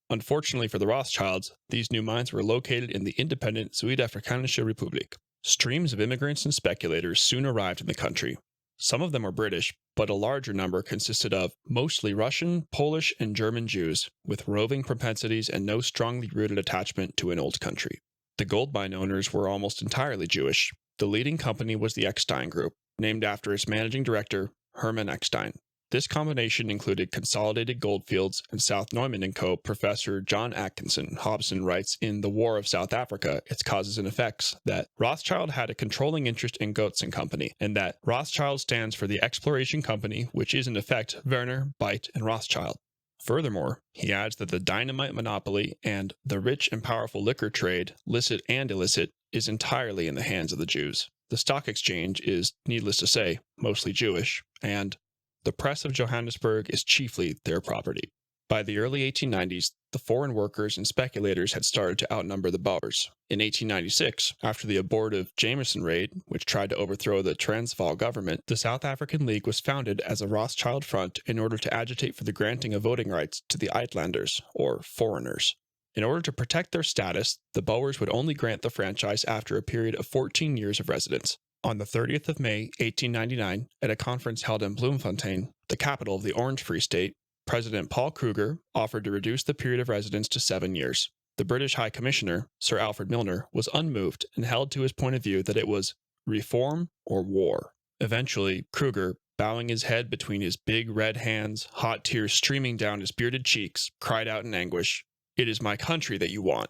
Unfortunately for the Rothschilds, these new mines were located in the independent Zuid-Afrikanische Republiek. Streams of immigrants and speculators soon arrived in the country. Some of them were British, but a larger number consisted of mostly Russian, Polish, and German Jews, with roving propensities and no strongly rooted attachment to an old country. The gold mine owners were almost entirely Jewish. The leading company was the Eckstein Group, named after its managing director, Hermann Eckstein. This combination included Consolidated Goldfields and South Neumann & Co. Professor John Atkinson Hobson writes in The War of South Africa, Its Causes and Effects, that Rothschild had a controlling interest in Goodson Company, and that Rothschild stands for the Exploration Company, which is in effect Werner, Beit, and Rothschild. Furthermore, he adds that the dynamite monopoly and the rich and powerful liquor trade, licit and illicit, is entirely in the hands of the Jews. The stock exchange is, needless to say, mostly Jewish, and The press of Johannesburg is chiefly their property. By the early 1890s, the foreign workers and speculators had started to outnumber the Boers. In 1896, after the abortive Jameson raid, which tried to overthrow the Transvaal government, the South African League was founded as a Rothschild front in order to agitate for the granting of voting rights to the Uitlanders, or foreigners. In order to protect their status, the Boers would only grant the franchise after a period of 14 years of residence. On the 30th of May, 1899, at a conference held in Bloemfontein, the capital of the Orange Free State, President Paul Kruger offered to reduce the period of residence to 7 years. The British High Commissioner, Sir Alfred Milner, was unmoved and held to his point of view that it was reform or war. Eventually, Kruger, bowing his head between his big red hands, hot tears streaming down his bearded cheeks, cried out in anguish, "It is my country that you want."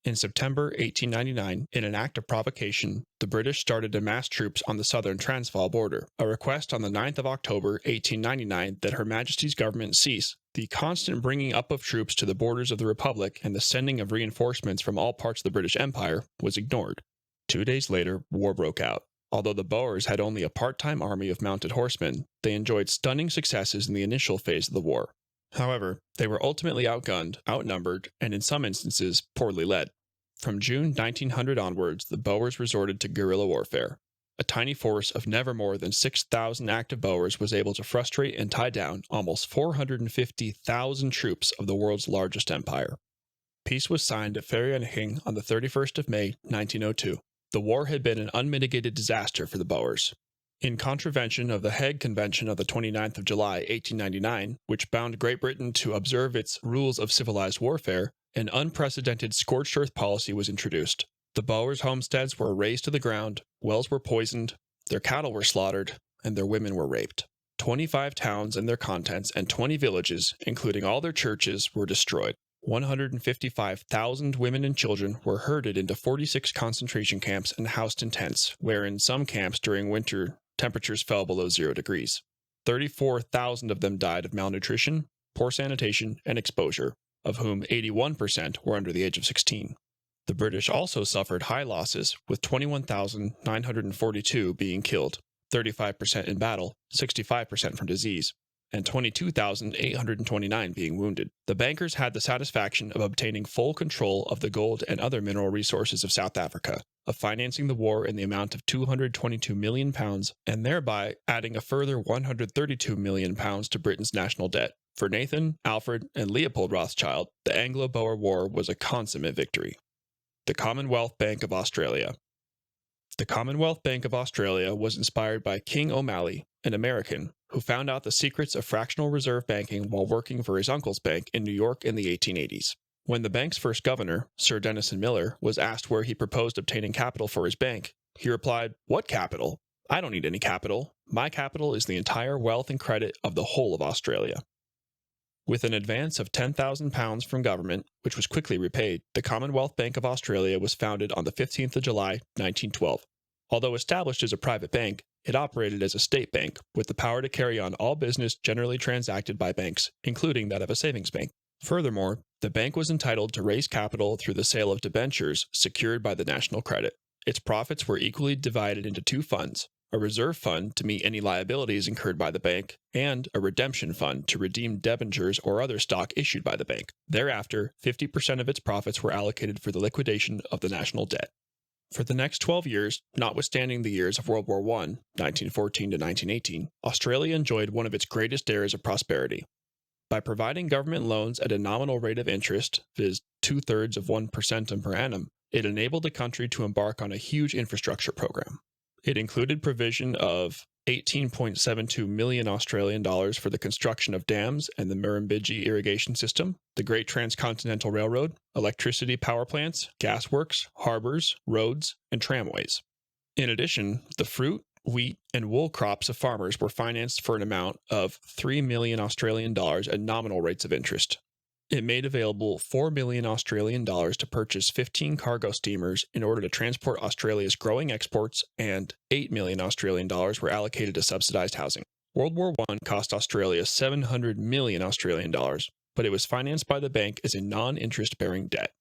In September 1899, in an act of provocation, the British started to mass troops on the southern Transvaal border. A request on the 9th of October 1899 that Her Majesty's government cease the constant bringing up of troops to the borders of the Republic and the sending of reinforcements from all parts of the British Empire was ignored. 2 days later, war broke out. Although the Boers had only a part-time army of mounted horsemen, they enjoyed stunning successes in the initial phase of the war. However, they were ultimately outgunned, outnumbered, and in some instances, poorly led. From June 1900 onwards, the Boers resorted to guerrilla warfare. A tiny force of never more than 6,000 active Boers was able to frustrate and tie down almost 450,000 troops of the world's largest empire. Peace was signed at Vereeniging on the 31st of May, 1902. The war had been an unmitigated disaster for the Boers. In contravention of the Hague Convention of the 29th of July, 1899, which bound Great Britain to observe its rules of civilized warfare, an unprecedented scorched earth policy was introduced. The Boers' homesteads were razed to the ground, wells were poisoned, their cattle were slaughtered, and their women were raped. 25 towns and their contents and 20 villages, including all their churches, were destroyed. 155,000 women and children were herded into 46 concentration camps and housed in tents, where in some camps during winter temperatures fell below 0 degrees. 34,000 of them died of malnutrition, poor sanitation, and exposure, of whom 81% were under the age of 16. The British also suffered high losses, with 21,942 being killed, 35% in battle, 65% from disease, and 22,829 being wounded. The bankers had the satisfaction of obtaining full control of the gold and other mineral resources of South Africa, of financing the war in the amount of £222 million, and thereby adding a further £132 million to Britain's national debt. For Nathan, Alfred, and Leopold Rothschild, the Anglo-Boer War was a consummate victory. The Commonwealth Bank of Australia. The Commonwealth Bank of Australia was inspired by King O'Malley, an American, who found out the secrets of fractional reserve banking while working for his uncle's bank in New York in the 1880s. When the bank's first governor, Sir Denison Miller, was asked where he proposed obtaining capital for his bank, he replied, "What capital? I don't need any capital. My capital is the entire wealth and credit of the whole of Australia." With an advance of £10,000 from government, which was quickly repaid, the Commonwealth Bank of Australia was founded on the 15th of July, 1912. Although established as a private bank, it operated as a state bank, with the power to carry on all business generally transacted by banks, including that of a savings bank. Furthermore, the bank was entitled to raise capital through the sale of debentures secured by the national credit. Its profits were equally divided into two funds: a reserve fund to meet any liabilities incurred by the bank, and a redemption fund to redeem debentures or other stock issued by the bank. Thereafter, 50% of its profits were allocated for the liquidation of the national debt. For the next 12 years, notwithstanding the years of World War I, 1914 to 1918, Australia enjoyed one of its greatest eras of prosperity. By providing government loans at a nominal rate of interest, viz. 2/3 of 1% per annum, it enabled the country to embark on a huge infrastructure program. It included provision of $18.72 million Australian dollars for the construction of dams and the Murrumbidgee irrigation system, the Great Transcontinental Railroad, electricity power plants, gasworks, harbors, roads, and tramways. In addition, the fruit, wheat, and wool crops of farmers were financed for an amount of $3 million Australian dollars at nominal rates of interest. It made available $4 million Australian dollars to purchase 15 cargo steamers in order to transport Australia's growing exports, and $8 million Australian dollars were allocated to subsidized housing. World War I cost Australia $700 million Australian dollars, but it was financed by the bank as a non-interest-bearing debt.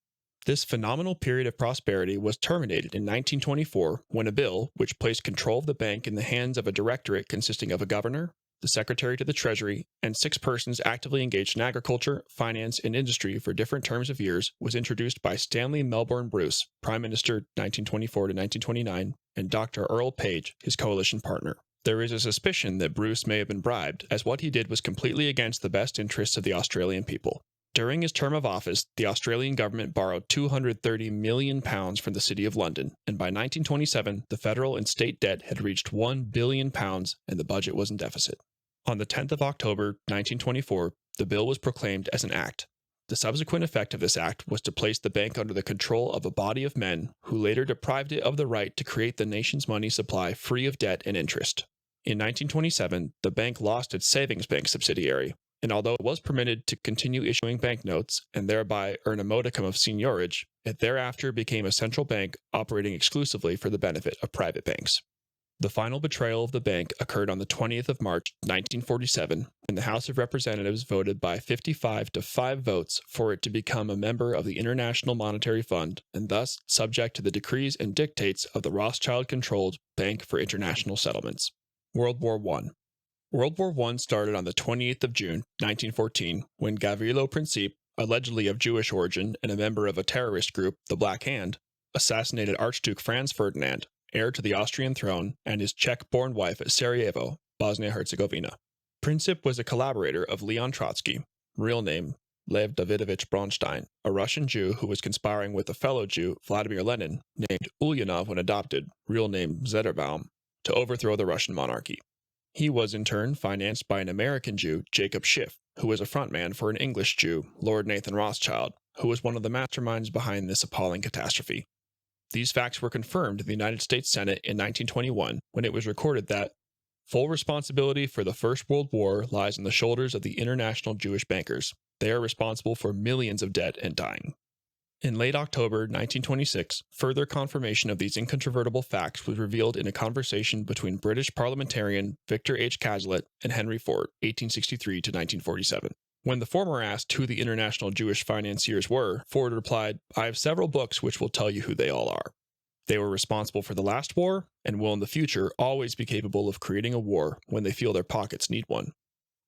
This phenomenal period of prosperity was terminated in 1924 when a bill, which placed control of the bank in the hands of a directorate consisting of a governor, the Secretary to the Treasury, and 6 persons actively engaged in agriculture, finance, and industry for different terms of years was introduced by Stanley Melbourne Bruce, Prime Minister 1924 to 1929, and Dr. Earl Page, his coalition partner. There is a suspicion that Bruce may have been bribed, as what he did was completely against the best interests of the Australian people. During his term of office, the Australian government borrowed £230 million from the City of London, and by 1927, the federal and state debt had reached £1 billion and the budget was in deficit. On the 10th of October, 1924, the bill was proclaimed as an act. The subsequent effect of this act was to place the bank under the control of a body of men who later deprived it of the right to create the nation's money supply free of debt and interest. In 1927, the bank lost its savings bank subsidiary, and although it was permitted to continue issuing banknotes and thereby earn a modicum of seigniorage, it thereafter became a central bank operating exclusively for the benefit of private banks. The final betrayal of the bank occurred on the 20th of March, 1947, when the House of Representatives voted by 55 to 5 votes for it to become a member of the International Monetary Fund and thus subject to the decrees and dictates of the Rothschild-controlled Bank for International Settlements. World War I. World War I started on the 28th of June, 1914, when Gavrilo Princip, allegedly of Jewish origin and a member of a terrorist group, the Black Hand, assassinated Archduke Franz Ferdinand, heir to the Austrian throne, and his Czech-born wife at Sarajevo, Bosnia-Herzegovina. Princip was a collaborator of Leon Trotsky, real name Lev Davidovich Bronstein, a Russian Jew who was conspiring with a fellow Jew, Vladimir Lenin, named Ulyanov when adopted, real name Zetterbaum, to overthrow the Russian monarchy. He was in turn financed by an American Jew, Jacob Schiff, who was a frontman for an English Jew, Lord Nathan Rothschild, who was one of the masterminds behind this appalling catastrophe. These facts were confirmed in the United States Senate in 1921 when it was recorded that full responsibility for the First World War lies on the shoulders of the international Jewish bankers. They are responsible for millions of debt and dying. In late October 1926, further confirmation of these incontrovertible facts was revealed in a conversation between British parliamentarian Victor H. Cazalet and Henry Ford, 1863 to 1947. When the former asked who the international Jewish financiers were, Ford replied, "I have several books which will tell you who they all are. They were responsible for the last war and will in the future always be capable of creating a war when they feel their pockets need one."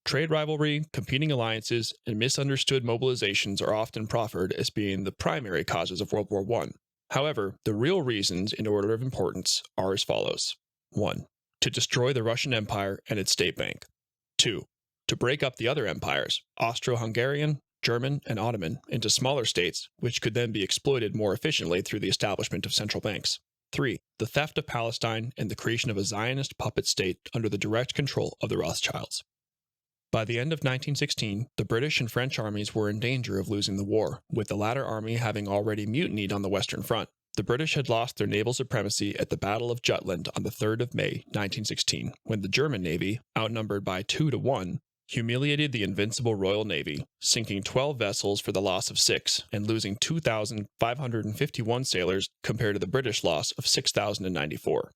Trade rivalry, competing alliances, and misunderstood mobilizations are often proffered as being the primary causes of World War I. However, the real reasons in order of importance are as follows. 1. To destroy the Russian Empire and its state bank. 2. To break up the other empires, Austro-Hungarian, German, and Ottoman, into smaller states, which could then be exploited more efficiently through the establishment of central banks. 3. The theft of Palestine and the creation of a Zionist puppet state under the direct control of the Rothschilds. By the end of 1916, the British and French armies were in danger of losing the war, with the latter army having already mutinied on the Western Front. The British had lost their naval supremacy at the Battle of Jutland on the 3rd of May, 1916, when the German Navy, outnumbered by 2 to 1, humiliated the invincible Royal Navy, sinking 12 vessels for the loss of 6, and losing 2,551 sailors compared to the British loss of 6,094.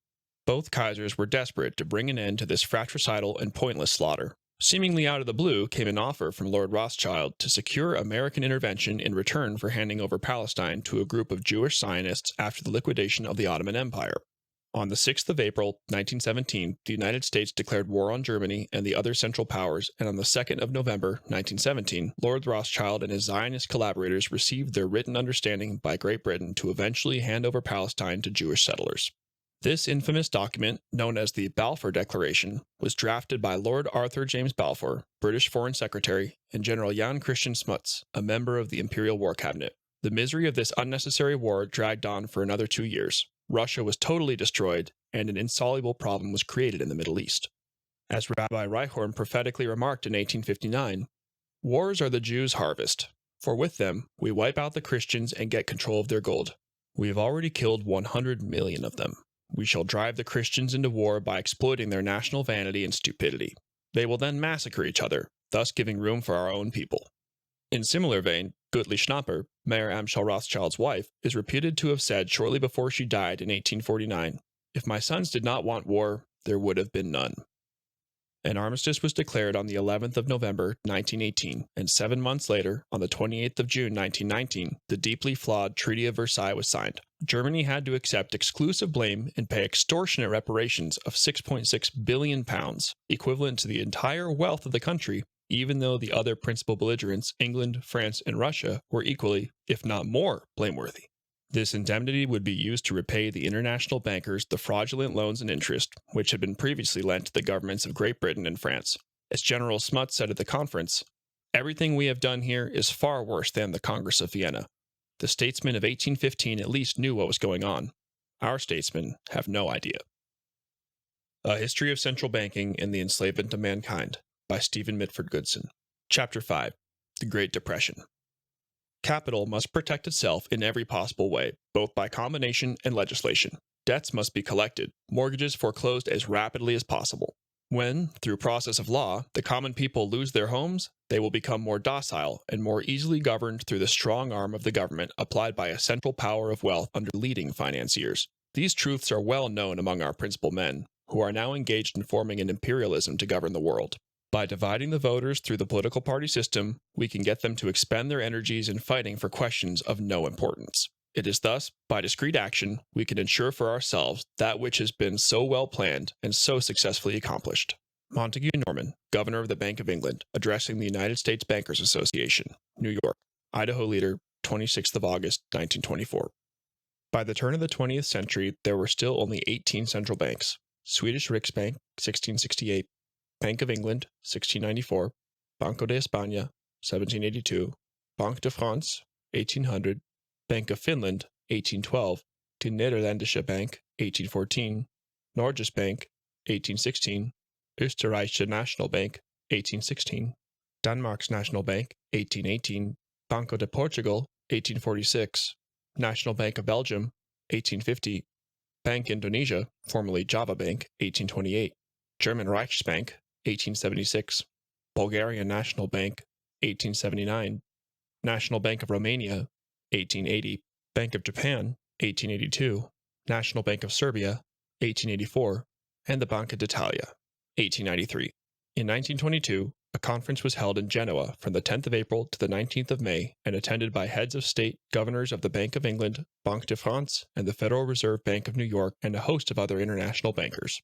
Both Kaisers were desperate to bring an end to this fratricidal and pointless slaughter. Seemingly out of the blue came an offer from Lord Rothschild to secure American intervention in return for handing over Palestine to a group of Jewish Zionists after the liquidation of the Ottoman Empire. On the 6th of April, 1917, the United States declared war on Germany and the other Central Powers, and on the 2nd of November, 1917, Lord Rothschild and his Zionist collaborators received their written understanding by Great Britain to eventually hand over Palestine to Jewish settlers. This infamous document, known as the Balfour Declaration, was drafted by Lord Arthur James Balfour, British Foreign Secretary, and General Jan Christian Smuts, a member of the Imperial War Cabinet. The misery of this unnecessary war dragged on for another 2 years. Russia was totally destroyed, and an insoluble problem was created in the Middle East. As Rabbi Reichhorn prophetically remarked in 1859, "Wars are the Jews' harvest, for with them we wipe out the Christians and get control of their gold. We have already killed 100 million of them. We shall drive the Christians into war by exploiting their national vanity and stupidity. They will then massacre each other, thus giving room for our own people." In similar vein, Gutli Schnapper, Mayor Amschel Rothschild's wife, is reputed to have said shortly before she died in 1849, "If my sons did not want war, there would have been none." An armistice was declared on the 11th of November, 1918, and 7 months later, on the 28th of June, 1919, the deeply flawed Treaty of Versailles was signed. Germany had to accept exclusive blame and pay extortionate reparations of £6.6 billion, equivalent to the entire wealth of the country, even though the other principal belligerents, England, France, and Russia, were equally, if not more, blameworthy. This indemnity would be used to repay the international bankers the fraudulent loans and interest, which had been previously lent to the governments of Great Britain and France. As General Smuts said at the conference, "Everything we have done here is far worse than the Congress of Vienna. The statesmen of 1815 at least knew what was going on. Our statesmen have no idea." A History of Central Banking and the Enslavement of Mankind by Stephen Mitford Goodson. Chapter 5. The Great Depression. Capital must protect itself in every possible way, both by combination and legislation. Debts must be collected, mortgages foreclosed as rapidly as possible. When, through process of law, the common people lose their homes, they will become more docile and more easily governed through the strong arm of the government applied by a central power of wealth under leading financiers. These truths are well known among our principal men, who are now engaged in forming an imperialism to govern the world. By dividing the voters through the political party system, we can get them to expend their energies in fighting for questions of no importance. It is thus, by discreet action, we can ensure for ourselves that which has been so well planned and so successfully accomplished. Montague Norman, Governor of the Bank of England, addressing the United States Bankers Association, New York, Idaho Leader, 26th of August, 1924. By the turn of the 20th century, there were still only 18 central banks: Swedish Riksbank, 1668, Bank of England, 1694, Banco de España, 1782, Banque de France, 1800, Bank of Finland, 1812, De Nederlandische Bank, 1814, Norges Bank, 1816, Österreichische National Bank, 1816, Danmarks National Bank, 1818, Banco de Portugal, 1846, National Bank of Belgium, 1850, Bank Indonesia, formerly Java Bank, 1828, German Reichsbank, 1876, Bulgarian National Bank, 1879, National Bank of Romania, 1880, Bank of Japan, 1882, National Bank of Serbia, 1884, and the Banca d'Italia, 1893. In 1922, a conference was held in Genoa from the 10th of April to the 19th of May and attended by heads of state, governors of the Bank of England, Banque de France, and the Federal Reserve Bank of New York, and a host of other international bankers.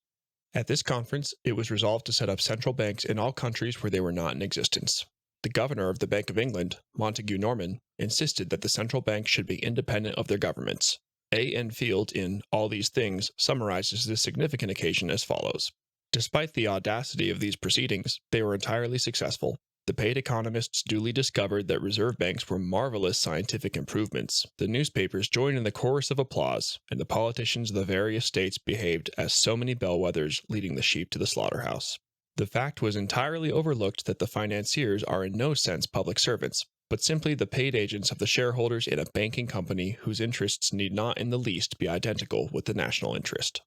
At this conference, it was resolved to set up central banks in all countries where they were not in existence. The governor of the Bank of England, Montague Norman, insisted that the central banks should be independent of their governments. A. N. Field, in All These Things, summarizes this significant occasion as follows. Despite the audacity of these proceedings, they were entirely successful. The paid economists duly discovered that reserve banks were marvelous scientific improvements. The newspapers joined in the chorus of applause, and the politicians of the various states behaved as so many bellwethers leading the sheep to the slaughterhouse. The fact was entirely overlooked that the financiers are in no sense public servants, but simply the paid agents of the shareholders in a banking company whose interests need not in the least be identical with the national interest.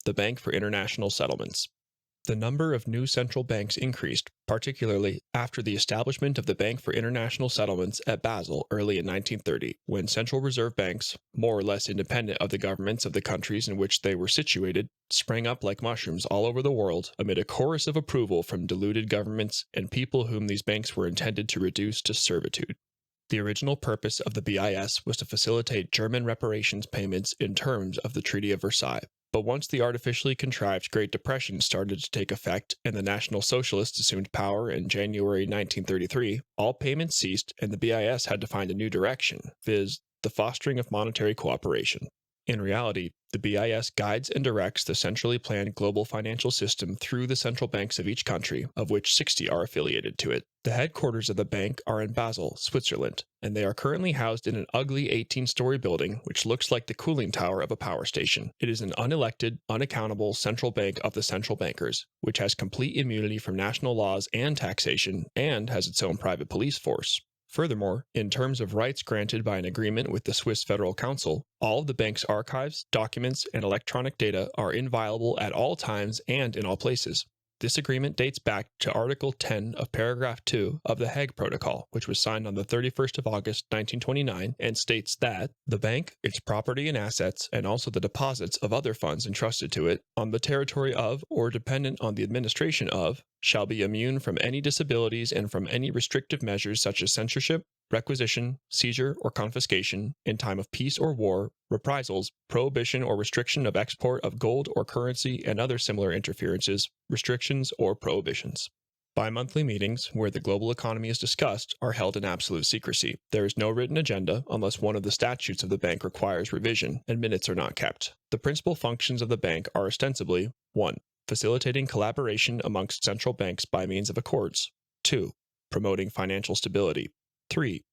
The Bank for International Settlements. The number of new central banks increased, particularly after the establishment of the Bank for International Settlements at Basel early in 1930, when central reserve banks, more or less independent of the governments of the countries in which they were situated, sprang up like mushrooms all over the world amid a chorus of approval from deluded governments and people whom these banks were intended to reduce to servitude. The original purpose of the BIS was to facilitate German reparations payments in terms of the Treaty of Versailles. But once the artificially contrived Great Depression started to take effect and the National Socialists assumed power in January 1933, all payments ceased and the BIS had to find a new direction, viz., the fostering of monetary cooperation. In reality, the BIS guides and directs the centrally planned global financial system through the central banks of each country, of which 60 are affiliated to it. The headquarters of the bank are in Basel, Switzerland, and they are currently housed in an ugly 18-story building which looks like the cooling tower of a power station. It is an unelected, unaccountable central bank of the central bankers, which has complete immunity from national laws and taxation, and has its own private police force. Furthermore, in terms of rights granted by an agreement with the Swiss Federal Council, all of the bank's archives, documents, and electronic data are inviolable at all times and in all places. This agreement dates back to Article 10 of Paragraph 2 of the Hague Protocol, which was signed on the 31st of August 1929, and states that the bank, its property and assets, and also the deposits of other funds entrusted to it on the territory of or dependent on the administration of shall be immune from any disabilities and from any restrictive measures such as censorship, requisition, seizure, or confiscation in time of peace or war, reprisals, prohibition or restriction of export of gold or currency and other similar interferences, restrictions, or prohibitions. Bi-monthly meetings, where the global economy is discussed, are held in absolute secrecy. There is no written agenda unless one of the statutes of the bank requires revision, and minutes are not kept. The principal functions of the bank are ostensibly 1. Facilitating collaboration amongst central banks by means of accords. 2. Promoting financial stability. 3.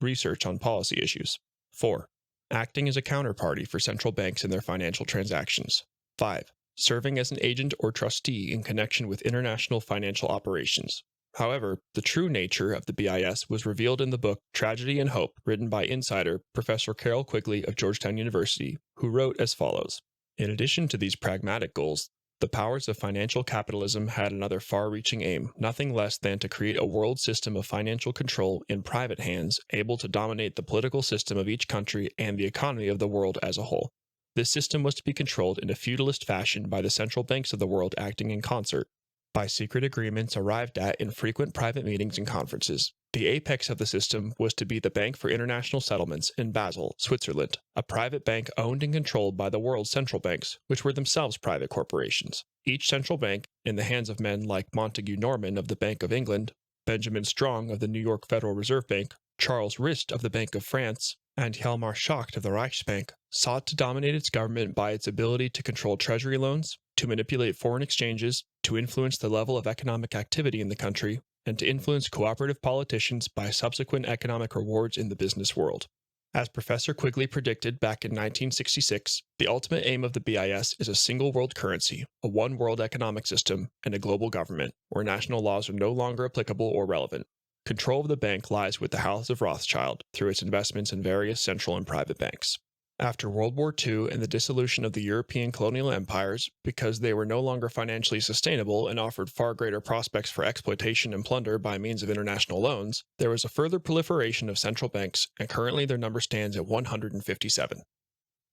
Research on policy issues. 4. Acting as a counterparty for central banks in their financial transactions. 5. Serving as an agent or trustee in connection with international financial operations. However, the true nature of the BIS was revealed in the book Tragedy and Hope, written by insider Professor Carroll Quigley of Georgetown University, who wrote as follows. In addition to these pragmatic goals, the powers of financial capitalism had another far-reaching aim, nothing less than to create a world system of financial control in private hands, able to dominate the political system of each country and the economy of the world as a whole. This system was to be controlled in a feudalist fashion by the central banks of the world acting in concert, by secret agreements arrived at in frequent private meetings and conferences. The apex of the system was to be the Bank for International Settlements in Basel, Switzerland, a private bank owned and controlled by the world's central banks, which were themselves private corporations. Each central bank, in the hands of men like Montague Norman of the Bank of England, Benjamin Strong of the New York Federal Reserve Bank, Charles Rist of the Bank of France, and Hjalmar Schacht of the Reichsbank, sought to dominate its government by its ability to control treasury loans, to manipulate foreign exchanges, to influence the level of economic activity in the country, and to influence cooperative politicians by subsequent economic rewards in the business world. As Professor Quigley predicted back in 1966, the ultimate aim of the BIS is a single world currency, a one world economic system, and a global government, where national laws are no longer applicable or relevant. Control of the bank lies with the House of Rothschild through its investments in various central and private banks. After World War II and the dissolution of the European colonial empires, because they were no longer financially sustainable and offered far greater prospects for exploitation and plunder by means of international loans, there was a further proliferation of central banks, and currently their number stands at 157.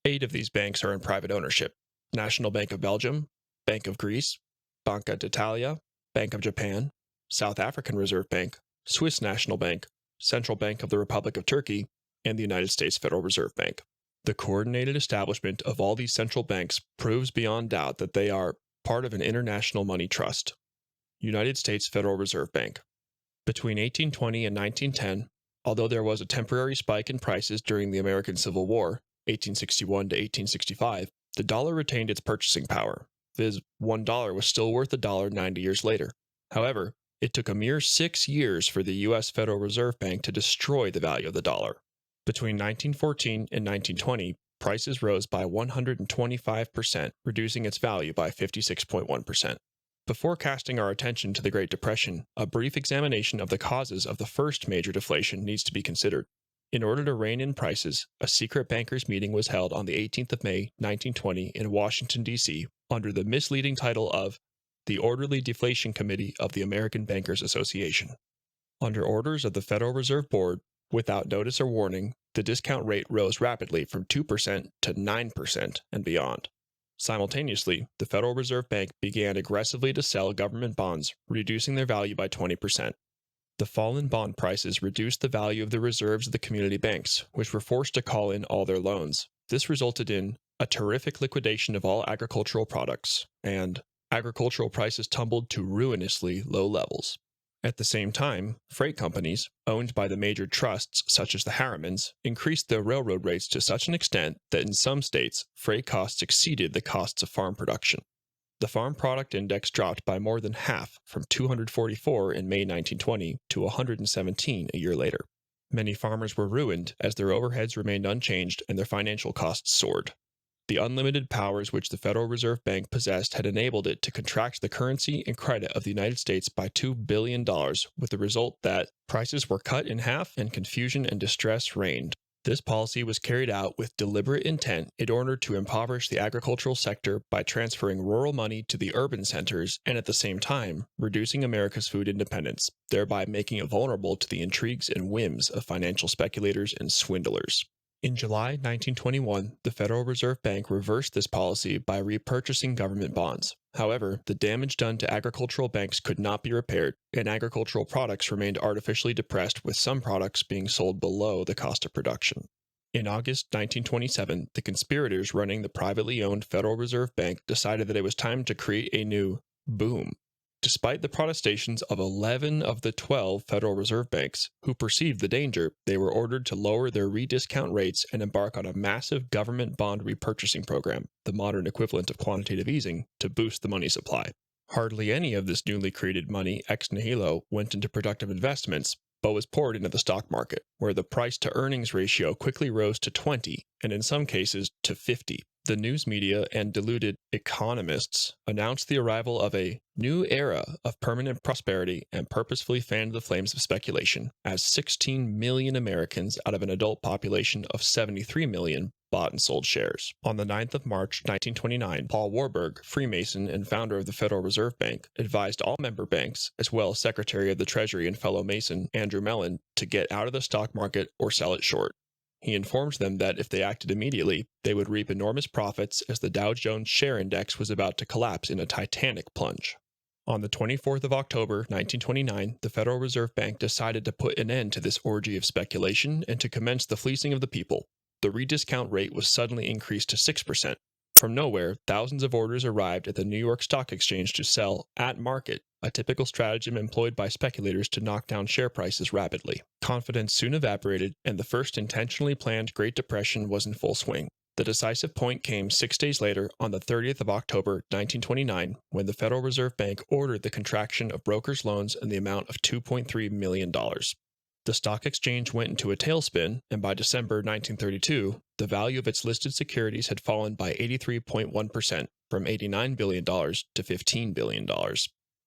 8 of these banks are in private ownership: National Bank of Belgium, Bank of Greece, Banca d'Italia, Bank of Japan, South African Reserve Bank, Swiss National Bank, Central Bank of the Republic of Turkey, and the United States Federal Reserve Bank. The coordinated establishment of all these central banks proves beyond doubt that they are part of an international money trust. United States Federal Reserve Bank. Between 1820 and 1910, although there was a temporary spike in prices during the American Civil War, 1861 to 1865, the dollar retained its purchasing power, viz. $1 was still worth $1 90 years later. However, it took a mere 6 years for the U.S. Federal Reserve Bank to destroy the value of the dollar. Between 1914 and 1920, prices rose by 125%, reducing its value by 56.1%. Before casting our attention to the Great Depression, a brief examination of the causes of the first major deflation needs to be considered. In order to rein in prices, a secret bankers' meeting was held on the 18th of May, 1920, in Washington, D.C., under the misleading title of the Orderly Deflation Committee of the American Bankers Association. Under orders of the Federal Reserve Board, without notice or warning, the discount rate rose rapidly from 2% to 9% and beyond. Simultaneously, the Federal Reserve Bank began aggressively to sell government bonds, reducing their value by 20%. The fall in bond prices reduced the value of the reserves of the community banks, which were forced to call in all their loans. This resulted in a terrific liquidation of all agricultural products, and agricultural prices tumbled to ruinously low levels. At the same time, freight companies, owned by the major trusts such as the Harrimans, increased their railroad rates to such an extent that in some states, freight costs exceeded the costs of farm production. The Farm Product Index dropped by more than half, from 244 in May 1920 to 117 a year later. Many farmers were ruined as their overheads remained unchanged and their financial costs soared. The unlimited powers which the Federal Reserve Bank possessed had enabled it to contract the currency and credit of the United States by $2 billion, with the result that prices were cut in half and confusion and distress reigned. This policy was carried out with deliberate intent in order to impoverish the agricultural sector by transferring rural money to the urban centers and at the same time reducing America's food independence, thereby making it vulnerable to the intrigues and whims of financial speculators and swindlers. In July 1921, the Federal Reserve Bank reversed this policy by repurchasing government bonds. However, the damage done to agricultural banks could not be repaired, and agricultural products remained artificially depressed, with some products being sold below the cost of production. In August 1927, the conspirators running the privately owned Federal Reserve Bank decided that it was time to create a new boom. Despite the protestations of 11 of the 12 Federal Reserve Banks, who perceived the danger, they were ordered to lower their rediscount rates and embark on a massive government bond repurchasing program, the modern equivalent of quantitative easing, to boost the money supply. Hardly any of this newly created money ex nihilo went into productive investments, but was poured into the stock market, where the price-to-earnings ratio quickly rose to 20, and in some cases to 50. The news media and deluded economists announced the arrival of a new era of permanent prosperity and purposefully fanned the flames of speculation, as 16 million Americans out of an adult population of 73 million bought and sold shares. On the 9th of March 1929, Paul Warburg, Freemason and founder of the Federal Reserve Bank, advised all member banks, as well as Secretary of the Treasury and fellow Mason Andrew Mellon, to get out of the stock market or sell it short. He informed them that if they acted immediately, they would reap enormous profits, as the Dow Jones share index was about to collapse in a titanic plunge. On the 24th of October, 1929, the Federal Reserve Bank decided to put an end to this orgy of speculation and to commence the fleecing of the people. The rediscount rate was suddenly increased to 6%. From nowhere, thousands of orders arrived at the New York Stock Exchange to sell at market, a typical stratagem employed by speculators to knock down share prices rapidly. Confidence soon evaporated, and the first intentionally planned Great Depression was in full swing. The decisive point came 6 days later, on the 30th of October, 1929, when the Federal Reserve Bank ordered the contraction of brokers' loans in the amount of $2.3 million. The stock exchange went into a tailspin, and by December 1932, the value of its listed securities had fallen by 83.1%, from $89 billion to $15 billion.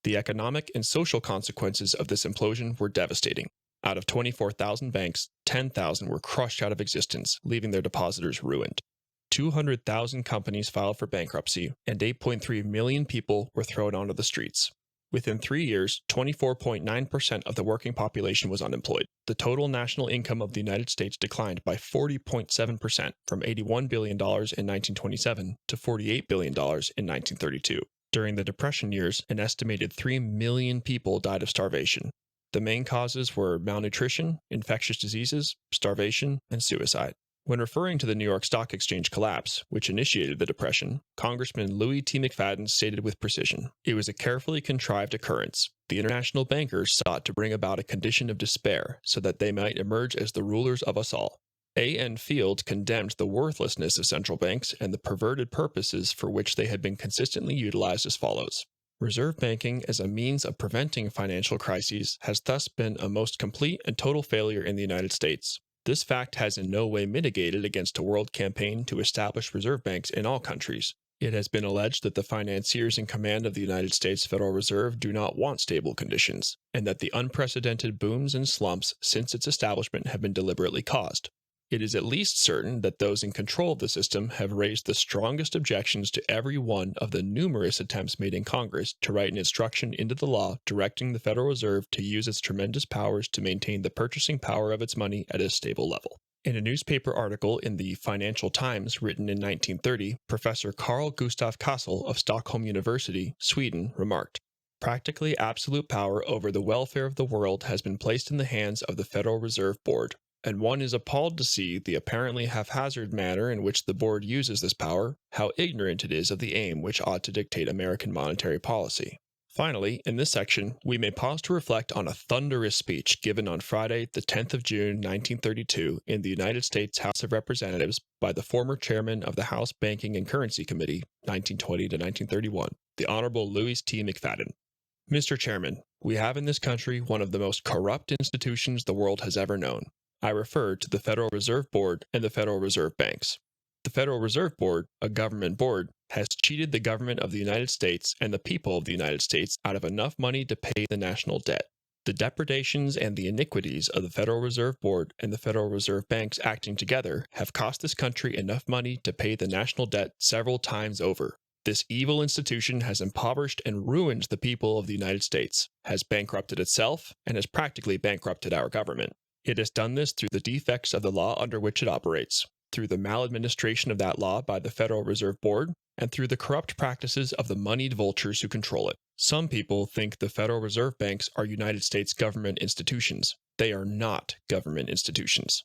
The economic and social consequences of this implosion were devastating. Out of 24,000 banks, 10,000 were crushed out of existence, leaving their depositors ruined. 200,000 companies filed for bankruptcy, and 8.3 million people were thrown onto the streets. Within 3 years, 24.9% of the working population was unemployed. The total national income of the United States declined by 40.7%, from $81 billion in 1927 to $48 billion in 1932. During the Depression years, an estimated 3 million people died of starvation. The main causes were malnutrition, infectious diseases, starvation, and suicide. When referring to the New York Stock Exchange collapse, which initiated the Depression, Congressman Louis T. McFadden stated with precision, "It was a carefully contrived occurrence. The international bankers sought to bring about a condition of despair so that they might emerge as the rulers of us all." A. N. Field condemned the worthlessness of central banks and the perverted purposes for which they had been consistently utilized as follows. Reserve banking as a means of preventing financial crises has thus been a most complete and total failure in the United States. This fact has in no way mitigated against a world campaign to establish reserve banks in all countries. It has been alleged that the financiers in command of the United States Federal Reserve do not want stable conditions, and that the unprecedented booms and slumps since its establishment have been deliberately caused. It is at least certain that those in control of the system have raised the strongest objections to every one of the numerous attempts made in Congress to write an instruction into the law directing the Federal Reserve to use its tremendous powers to maintain the purchasing power of its money at a stable level. In a newspaper article in the Financial Times written in 1930, Professor Carl Gustav Kassel of Stockholm University, Sweden, remarked, "Practically absolute power over the welfare of the world has been placed in the hands of the Federal Reserve Board, and one is appalled to see the apparently haphazard manner in which the board uses this power, how ignorant it is of the aim which ought to dictate American monetary policy." Finally, in this section, we may pause to reflect on a thunderous speech given on Friday, the 10th of June, 1932, in the United States House of Representatives by the former chairman of the House Banking and Currency Committee, 1920 to 1931, the Honorable Louis T. McFadden. "Mr. Chairman, we have in this country one of the most corrupt institutions the world has ever known. I refer to the Federal Reserve Board and the Federal Reserve Banks. The Federal Reserve Board, a government board, has cheated the government of the United States and the people of the United States out of enough money to pay the national debt. The depredations and the iniquities of the Federal Reserve Board and the Federal Reserve banks acting together have cost this country enough money to pay the national debt several times over. This evil institution has impoverished and ruined the people of the United States, has bankrupted itself, and has practically bankrupted our government. It has done this through the defects of the law under which it operates, through the maladministration of that law by the Federal Reserve Board, and through the corrupt practices of the moneyed vultures who control it. Some people think the Federal Reserve banks are United States government institutions. They are not government institutions.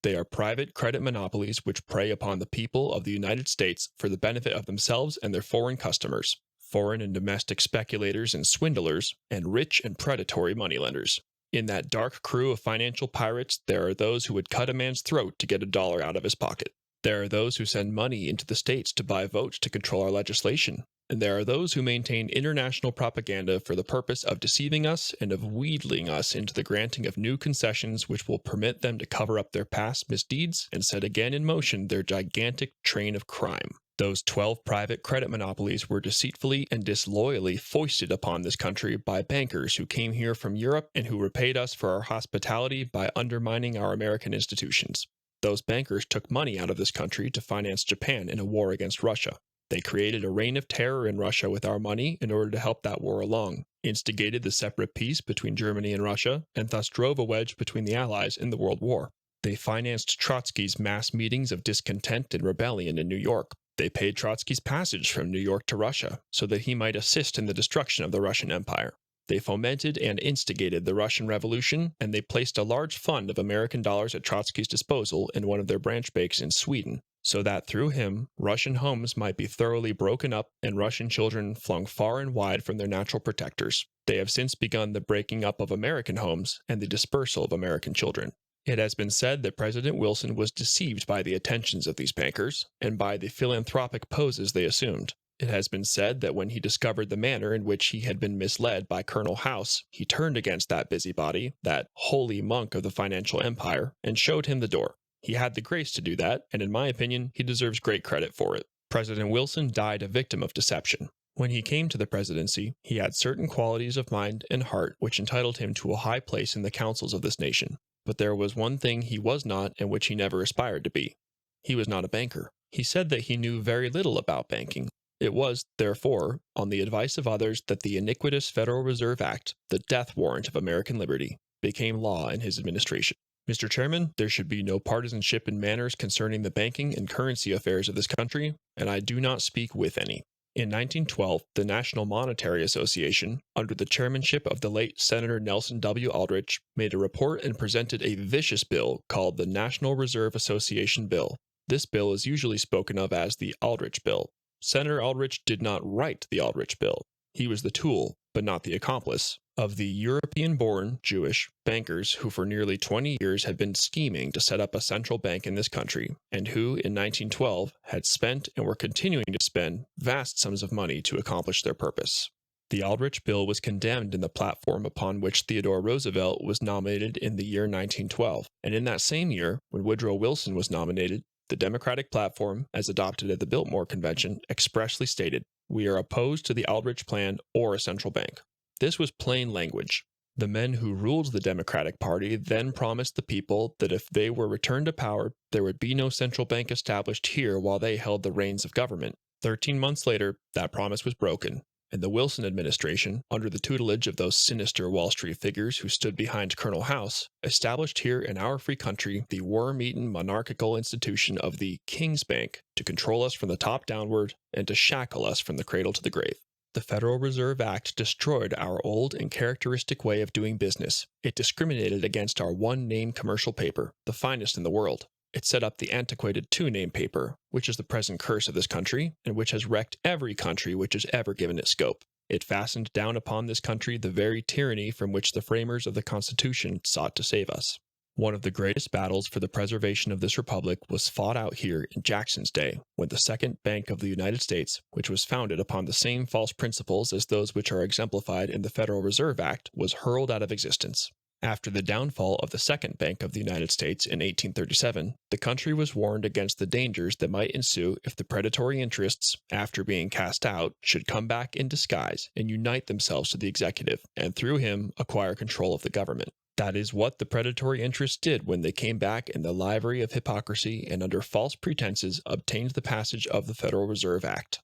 They are private credit monopolies which prey upon the people of the United States for the benefit of themselves and their foreign customers, foreign and domestic speculators and swindlers, and rich and predatory moneylenders. In that dark crew of financial pirates, there are those who would cut a man's throat to get $1 out of his pocket. There are those who send money into the states to buy votes to control our legislation. And there are those who maintain international propaganda for the purpose of deceiving us and of wheedling us into the granting of new concessions which will permit them to cover up their past misdeeds and set again in motion their gigantic train of crime. Those 12 private credit monopolies were deceitfully and disloyally foisted upon this country by bankers who came here from Europe and who repaid us for our hospitality by undermining our American institutions. Those bankers took money out of this country to finance Japan in a war against Russia. They created a reign of terror in Russia with our money in order to help that war along, instigated the separate peace between Germany and Russia, and thus drove a wedge between the Allies in the World War. They financed Trotsky's mass meetings of discontent and rebellion in New York. They paid Trotsky's passage from New York to Russia so that he might assist in the destruction of the Russian Empire. They fomented and instigated the Russian Revolution, and they placed a large fund of American dollars at Trotsky's disposal in one of their branch banks in Sweden, so that through him, Russian homes might be thoroughly broken up and Russian children flung far and wide from their natural protectors. They have since begun the breaking up of American homes and the dispersal of American children. It has been said that President Wilson was deceived by the attentions of these bankers and by the philanthropic poses they assumed. It has been said that when he discovered the manner in which he had been misled by Colonel House, he turned against that busybody, that holy monk of the financial empire, and showed him the door. He had the grace to do that, and in my opinion, he deserves great credit for it. President Wilson died a victim of deception. When he came to the presidency, he had certain qualities of mind and heart which entitled him to a high place in the councils of this nation. But there was one thing he was not and which he never aspired to be. He was not a banker. He said that he knew very little about banking. It was, therefore, on the advice of others that the iniquitous Federal Reserve Act, the death warrant of American liberty, became law in his administration. Mr. Chairman, there should be no partisanship in matters concerning the banking and currency affairs of this country, and I do not speak with any. In 1912, the National Monetary Association, under the chairmanship of the late Senator Nelson W. Aldrich, made a report and presented a vicious bill called the National Reserve Association Bill. This bill is usually spoken of as the Aldrich Bill. Senator Aldrich did not write the Aldrich Bill. He was the tool, but not the accomplice, of the European-born Jewish bankers who for nearly 20 years had been scheming to set up a central bank in this country, and who, in 1912, had spent and were continuing to spend vast sums of money to accomplish their purpose. The Aldrich Bill was condemned in the platform upon which Theodore Roosevelt was nominated in the year 1912, and in that same year, when Woodrow Wilson was nominated, the Democratic platform, as adopted at the Biltmore Convention, expressly stated, "We are opposed to the Aldrich Plan or a central bank." This was plain language. The men who ruled the Democratic Party then promised the people that if they were returned to power, there would be no central bank established here while they held the reins of government. 13 months later, that promise was broken, and the Wilson administration, under the tutelage of those sinister Wall Street figures who stood behind Colonel House, established here in our free country the worm-eaten monarchical institution of the King's Bank to control us from the top downward and to shackle us from the cradle to the grave. The Federal Reserve Act destroyed our old and characteristic way of doing business. It discriminated against our one-name commercial paper, the finest in the world. It set up the antiquated two-name paper, which is the present curse of this country, and which has wrecked every country which has ever given it scope. It fastened down upon this country the very tyranny from which the framers of the Constitution sought to save us. One of the greatest battles for the preservation of this republic was fought out here in Jackson's day, when the Second Bank of the United States, which was founded upon the same false principles as those which are exemplified in the Federal Reserve Act, was hurled out of existence. After the downfall of the Second Bank of the United States in 1837, the country was warned against the dangers that might ensue if the predatory interests, after being cast out, should come back in disguise and unite themselves to the executive, and through him acquire control of the government. That is what the predatory interests did when they came back in the livery of hypocrisy and under false pretenses obtained the passage of the Federal Reserve Act.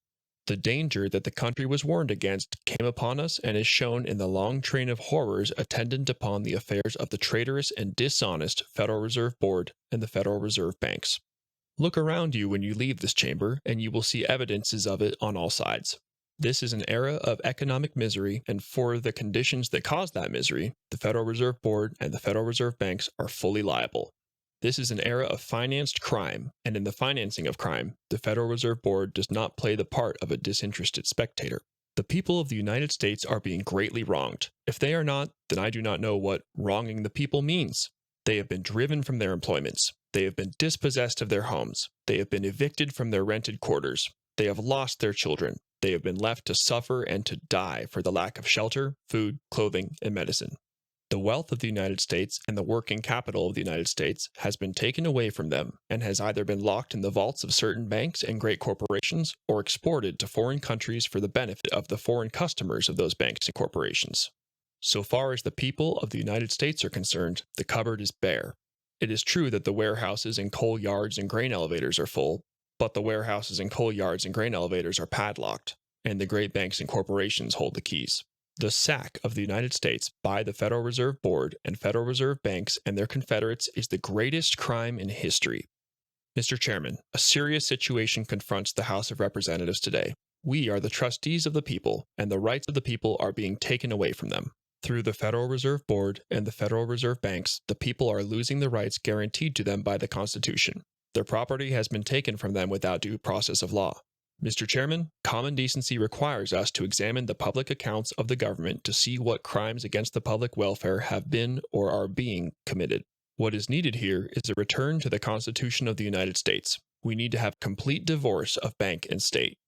The danger that the country was warned against came upon us and is shown in the long train of horrors attendant upon the affairs of the traitorous and dishonest Federal Reserve Board and the Federal Reserve Banks. Look around you when you leave this chamber, and you will see evidences of it on all sides. This is an era of economic misery, and for the conditions that caused that misery, the Federal Reserve Board and the Federal Reserve Banks are fully liable. This is an era of financed crime, and in the financing of crime, the Federal Reserve Board does not play the part of a disinterested spectator. The people of the United States are being greatly wronged. If they are not, then I do not know what wronging the people means. They have been driven from their employments. They have been dispossessed of their homes. They have been evicted from their rented quarters. They have lost their children. They have been left to suffer and to die for the lack of shelter, food, clothing, and medicine. The wealth of the United States and the working capital of the United States has been taken away from them and has either been locked in the vaults of certain banks and great corporations or exported to foreign countries for the benefit of the foreign customers of those banks and corporations. So far as the people of the United States are concerned, the cupboard is bare. It is true that the warehouses and coal yards and grain elevators are full, but the warehouses and coal yards and grain elevators are padlocked, and the great banks and corporations hold the keys. The sack of the United States by the Federal Reserve Board and Federal Reserve Banks and their confederates is the greatest crime in history. Mr. Chairman, a serious situation confronts the House of Representatives today. We are the trustees of the people, and the rights of the people are being taken away from them. Through the Federal Reserve Board and the Federal Reserve Banks, the people are losing the rights guaranteed to them by the Constitution. Their property has been taken from them without due process of law. Mr. Chairman, common decency requires us to examine the public accounts of the government to see what crimes against the public welfare have been or are being committed. What is needed here is a return to the Constitution of the United States. We need to have complete divorce of bank and state.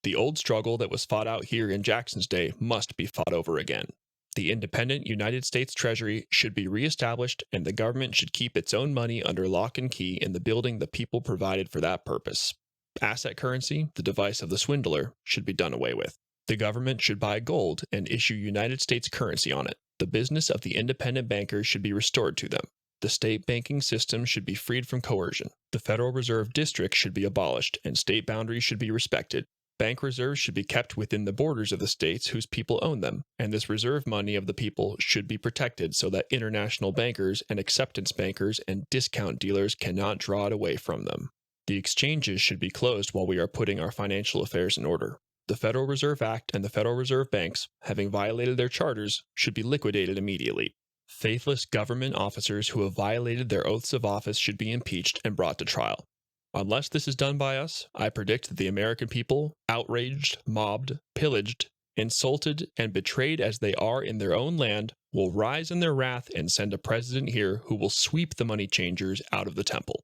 The old struggle that was fought out here in Jackson's day must be fought over again. The independent United States Treasury should be reestablished, and the government should keep its own money under lock and key in the building the people provided for that purpose. Asset currency, the device of the swindler, should be done away with. The government should buy gold and issue United States currency on it. The business of the independent bankers should be restored to them. The state banking system should be freed from coercion. The Federal Reserve District should be abolished, and state boundaries should be respected. Bank reserves should be kept within the borders of the states whose people own them, and this reserve money of the people should be protected so that international bankers and acceptance bankers and discount dealers cannot draw it away from them. The exchanges should be closed while we are putting our financial affairs in order. The Federal Reserve Act and the Federal Reserve Banks, having violated their charters, should be liquidated immediately. Faithless government officers who have violated their oaths of office should be impeached and brought to trial. Unless this is done by us, I predict that the American people, outraged, mobbed, pillaged, insulted, and betrayed as they are in their own land, will rise in their wrath and send a president here who will sweep the money changers out of the temple.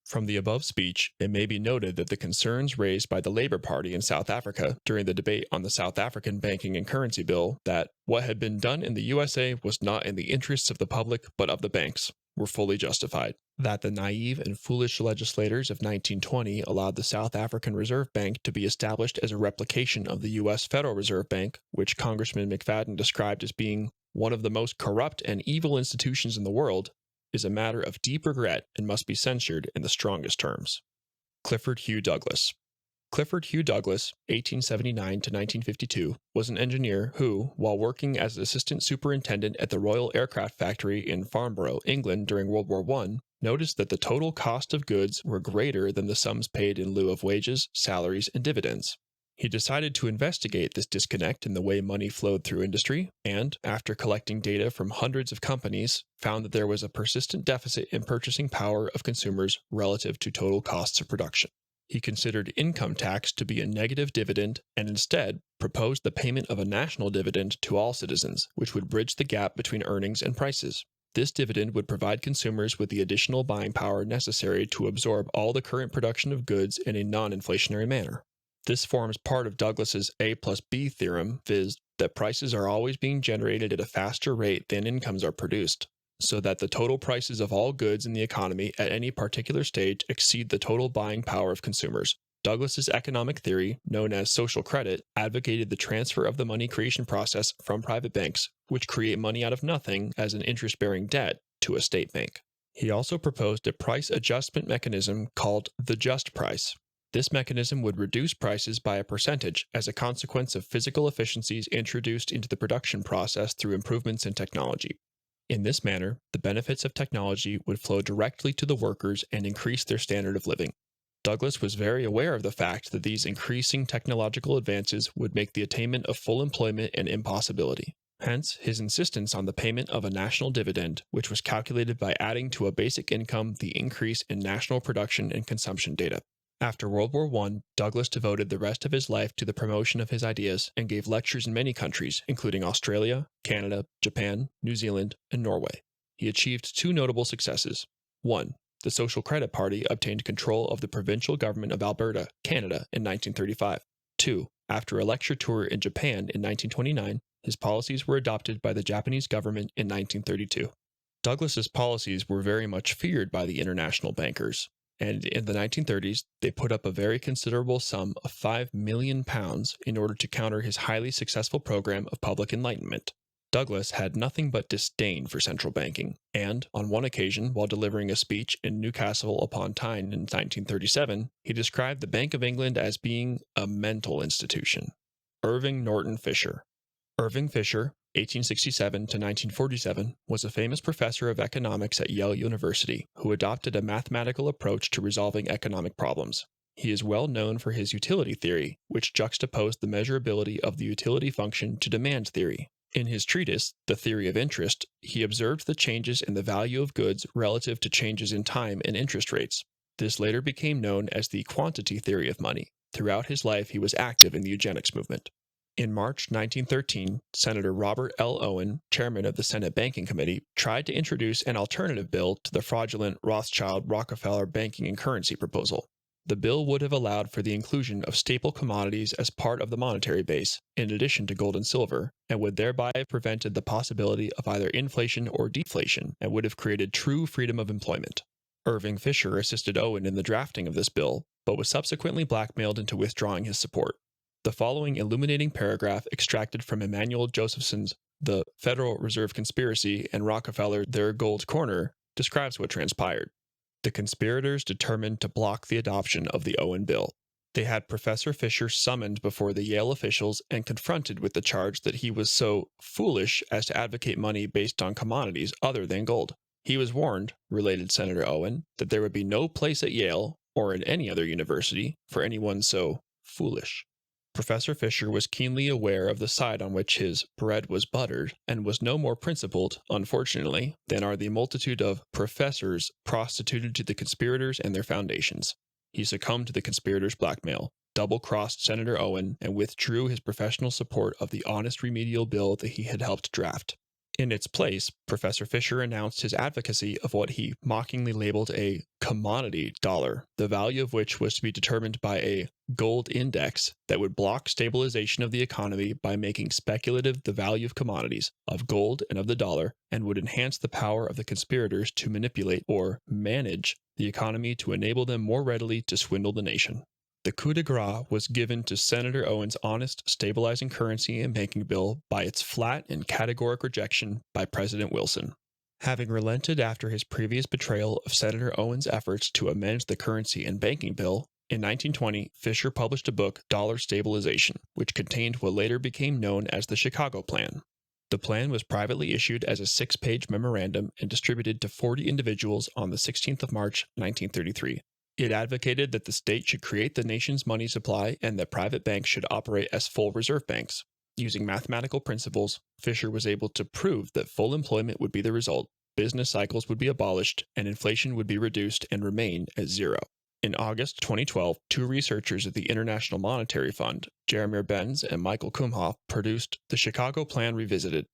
From the above speech, it may be noted that the concerns raised by the Labour Party in South Africa during the debate on the South African Banking and Currency Bill that what had been done in the USA was not in the interests of the public but of the banks were fully justified. That the naive and foolish legislators of 1920 allowed the South African Reserve Bank to be established as a replication of the U.S. Federal Reserve Bank, which Congressman McFadden described as being one of the most corrupt and evil institutions in the world, is a matter of deep regret and must be censured in the strongest terms. Clifford Hugh Douglas. Clifford Hugh Douglas, 1879 to 1952, was an engineer who, while working as an assistant superintendent at the Royal Aircraft Factory in Farnborough, England during World War I, noticed that the total cost of goods were greater than the sums paid in lieu of wages, salaries, and dividends. He decided to investigate this disconnect in the way money flowed through industry, and, after collecting data from hundreds of companies, found that there was a persistent deficit in purchasing power of consumers relative to total costs of production. He considered income tax to be a negative dividend and instead proposed the payment of a national dividend to all citizens, which would bridge the gap between earnings and prices. This dividend would provide consumers with the additional buying power necessary to absorb all the current production of goods in a non-inflationary manner. This forms part of Douglas's A plus B theorem, viz., that prices are always being generated at a faster rate than incomes are produced, so that the total prices of all goods in the economy at any particular stage exceed the total buying power of consumers. Douglas's economic theory, known as social credit, advocated the transfer of the money creation process from private banks, which create money out of nothing as an interest-bearing debt, to a state bank. He also proposed a price adjustment mechanism called the just price. This mechanism would reduce prices by a percentage as a consequence of physical efficiencies introduced into the production process through improvements in technology. In this manner, the benefits of technology would flow directly to the workers and increase their standard of living. Douglas was very aware of the fact that these increasing technological advances would make the attainment of full employment an impossibility. Hence, his insistence on the payment of a national dividend, which was calculated by adding to a basic income the increase in national production and consumption data. After World War I, Douglas devoted the rest of his life to the promotion of his ideas and gave lectures in many countries, including Australia, Canada, Japan, New Zealand, and Norway. He achieved two notable successes. 1. The Social Credit Party obtained control of the provincial government of Alberta, Canada, in 1935. 2. After a lecture tour in Japan in 1929, his policies were adopted by the Japanese government in 1932. Douglas's policies were very much feared by the international bankers, and in the 1930s, they put up a very considerable sum of £5 million in order to counter his highly successful program of public enlightenment. Douglas had nothing but disdain for central banking, and, on one occasion, while delivering a speech in Newcastle upon Tyne in 1937, he described the Bank of England as being a mental institution. Irving Norton Fisher. Irving Fisher, 1867 to 1947, was a famous professor of economics at Yale University who adopted a mathematical approach to resolving economic problems. He is well known for his utility theory, which juxtaposed the measurability of the utility function to demand theory. In his treatise, The Theory of Interest, he observed the changes in the value of goods relative to changes in time and interest rates. This later became known as the quantity theory of money. Throughout his life, he was active in the eugenics movement. In March 1913, Senator Robert L. Owen, chairman of the Senate Banking Committee, tried to introduce an alternative bill to the fraudulent Rothschild-Rockefeller banking and currency proposal. The bill would have allowed for the inclusion of staple commodities as part of the monetary base, in addition to gold and silver, and would thereby have prevented the possibility of either inflation or deflation, and would have created true freedom of employment. Irving Fisher assisted Owen in the drafting of this bill, but was subsequently blackmailed into withdrawing his support. The following illuminating paragraph, extracted from Emanuel Josephson's The Federal Reserve Conspiracy and Rockefeller, Their Gold Corner, describes what transpired. The conspirators determined to block the adoption of the Owen Bill. They had Professor Fisher summoned before the Yale officials and confronted with the charge that he was so foolish as to advocate money based on commodities other than gold. He was warned, related Senator Owen, that there would be no place at Yale, or in any other university, for anyone so foolish. Professor Fisher was keenly aware of the side on which his bread was buttered, and was no more principled, unfortunately, than are the multitude of professors prostituted to the conspirators and their foundations. He succumbed to the conspirators' blackmail, double-crossed Senator Owen, and withdrew his professional support of the honest remedial bill that he had helped draft. In its place, Professor Fisher announced his advocacy of what he mockingly labeled a commodity dollar, the value of which was to be determined by a gold index that would block stabilization of the economy by making speculative the value of commodities, of gold and of the dollar, and would enhance the power of the conspirators to manipulate or manage the economy to enable them more readily to swindle the nation. The coup de grace was given to Senator Owen's honest, stabilizing currency and banking bill by its flat and categoric rejection by President Wilson. Having relented after his previous betrayal of Senator Owen's efforts to amend the currency and banking bill, in 1920, Fisher published a book, Dollar Stabilization, which contained what later became known as the Chicago Plan. The plan was privately issued as a 6-page memorandum and distributed to 40 individuals on the 16th of March, 1933. It advocated that the state should create the nation's money supply and that private banks should operate as full reserve banks. Using mathematical principles, Fisher was able to prove that full employment would be the result, business cycles would be abolished, and inflation would be reduced and remain at zero. In August 2012, 2 researchers at the International Monetary Fund, Jeremy Benz and Michael Kumhoff, produced the Chicago Plan Revisited.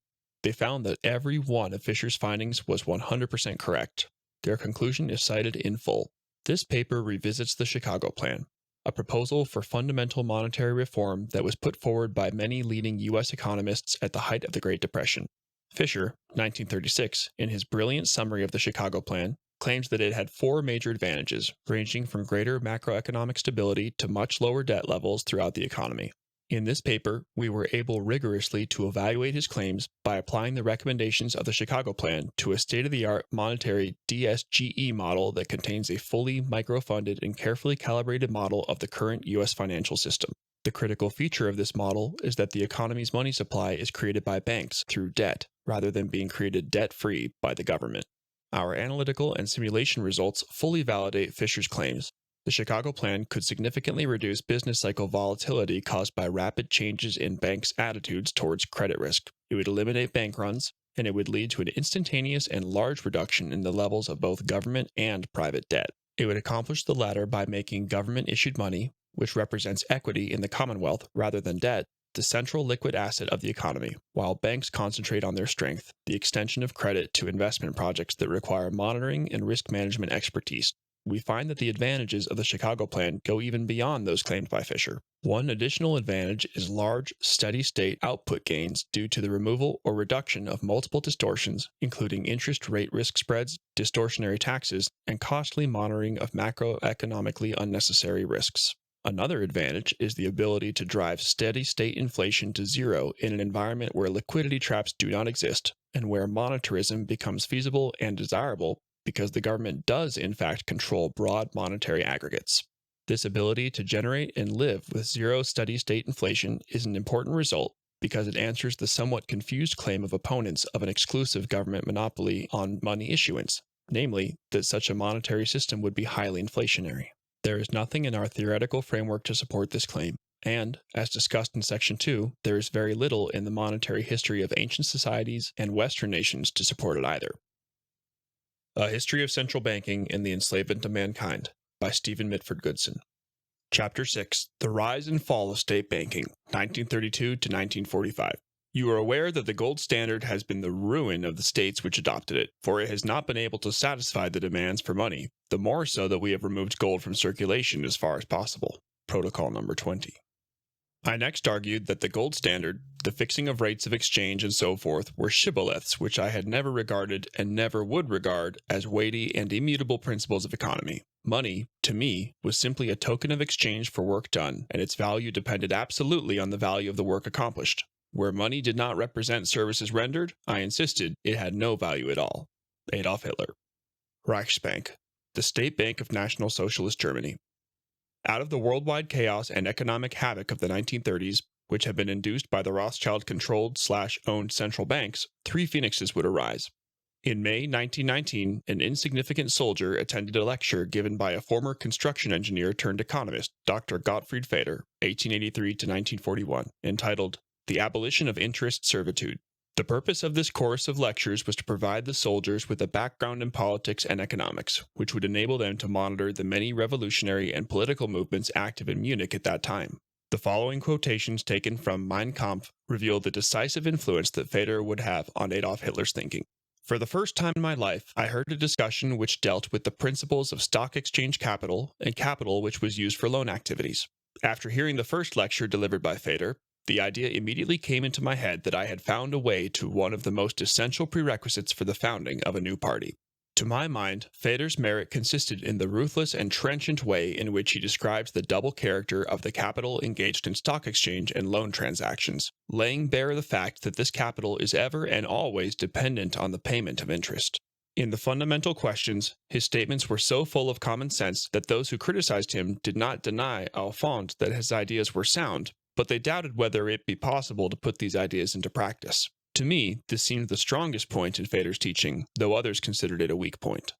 They found that every one of Fisher's findings was 100% correct. Their conclusion is cited in full. This paper revisits the Chicago Plan. a proposal for fundamental monetary reform that was put forward by many leading U.S. economists at the height of the Great Depression. Fisher, 1936, in his brilliant summary of the Chicago Plan, claims that it had four major advantages, ranging from greater macroeconomic stability to much lower debt levels throughout the economy. In this paper, we were able rigorously to evaluate his claims by applying the recommendations of the Chicago Plan to a state-of-the-art monetary DSGE model that contains a fully microfunded and carefully calibrated model of the current U.S. financial system. The critical feature of this model is that the economy's money supply is created by banks through debt, rather than being created debt-free by the government. Our analytical and simulation results fully validate Fisher's claims. The Chicago Plan could significantly reduce business cycle volatility caused by rapid changes in banks' attitudes towards credit risk. It would eliminate bank runs, and it would lead to an instantaneous and large reduction in the levels of both government and private debt. It would accomplish the latter by making government-issued money, which represents equity in the Commonwealth rather than debt, the central liquid asset of the economy, while banks concentrate on their strength, the extension of credit to investment projects that require monitoring and risk management expertise. We find that the advantages of the Chicago Plan go even beyond those claimed by Fisher. One additional advantage is large, steady-state output gains due to the removal or reduction of multiple distortions, including interest rate risk spreads, distortionary taxes, and costly monitoring of macroeconomically unnecessary risks. Another advantage is the ability to drive steady-state inflation to zero in an environment where liquidity traps do not exist, and where monetarism becomes feasible and desirable because the government does in fact control broad monetary aggregates. This ability to generate and live with zero steady-state inflation is an important result because it answers the somewhat confused claim of opponents of an exclusive government monopoly on money issuance, namely that such a monetary system would be highly inflationary. There is nothing in our theoretical framework to support this claim, and, as discussed in Section 2, there is very little in the monetary history of ancient societies and Western nations to support it either. A History of Central Banking and the Enslavement of Mankind by Stephen Mitford Goodson. Chapter 6. The Rise and Fall of State Banking, 1932 to 1945. You are aware that the gold standard has been the ruin of the states which adopted it, for it has not been able to satisfy the demands for money, the more so that we have removed gold from circulation as far as possible. Protocol number 20. I next argued that the gold standard, the fixing of rates of exchange and so forth, were shibboleths which I had never regarded and never would regard as weighty and immutable principles of economy. Money, to me, was simply a token of exchange for work done, and its value depended absolutely on the value of the work accomplished. Where money did not represent services rendered, I insisted it had no value at all. Adolf Hitler. Reichsbank, the state bank of National Socialist Germany. Out of the worldwide chaos and economic havoc of the 1930s, which had been induced by the Rothschild-controlled/owned central banks, three phoenixes would arise. In May 1919, an insignificant soldier attended a lecture given by a former construction engineer turned economist, Dr. Gottfried Feder, 1883 to 1941, entitled The Abolition of Interest Servitude. The purpose of this course of lectures was to provide the soldiers with a background in politics and economics, which would enable them to monitor the many revolutionary and political movements active in Munich at that time. The following quotations taken from Mein Kampf reveal the decisive influence that Feder would have on Adolf Hitler's thinking. For the first time in my life, I heard a discussion which dealt with the principles of stock exchange capital and capital which was used for loan activities. After hearing the first lecture delivered by Feder, the idea immediately came into my head that I had found a way to one of the most essential prerequisites for the founding of a new party. To my mind, Feder's merit consisted in the ruthless and trenchant way in which he describes the double character of the capital engaged in stock exchange and loan transactions, laying bare the fact that this capital is ever and always dependent on the payment of interest. In the fundamental questions, his statements were so full of common sense that those who criticized him did not deny au fond that his ideas were sound, but they doubted whether it be possible to put these ideas into practice. To me, this seemed the strongest point in Feder's teaching, though others considered it a weak point.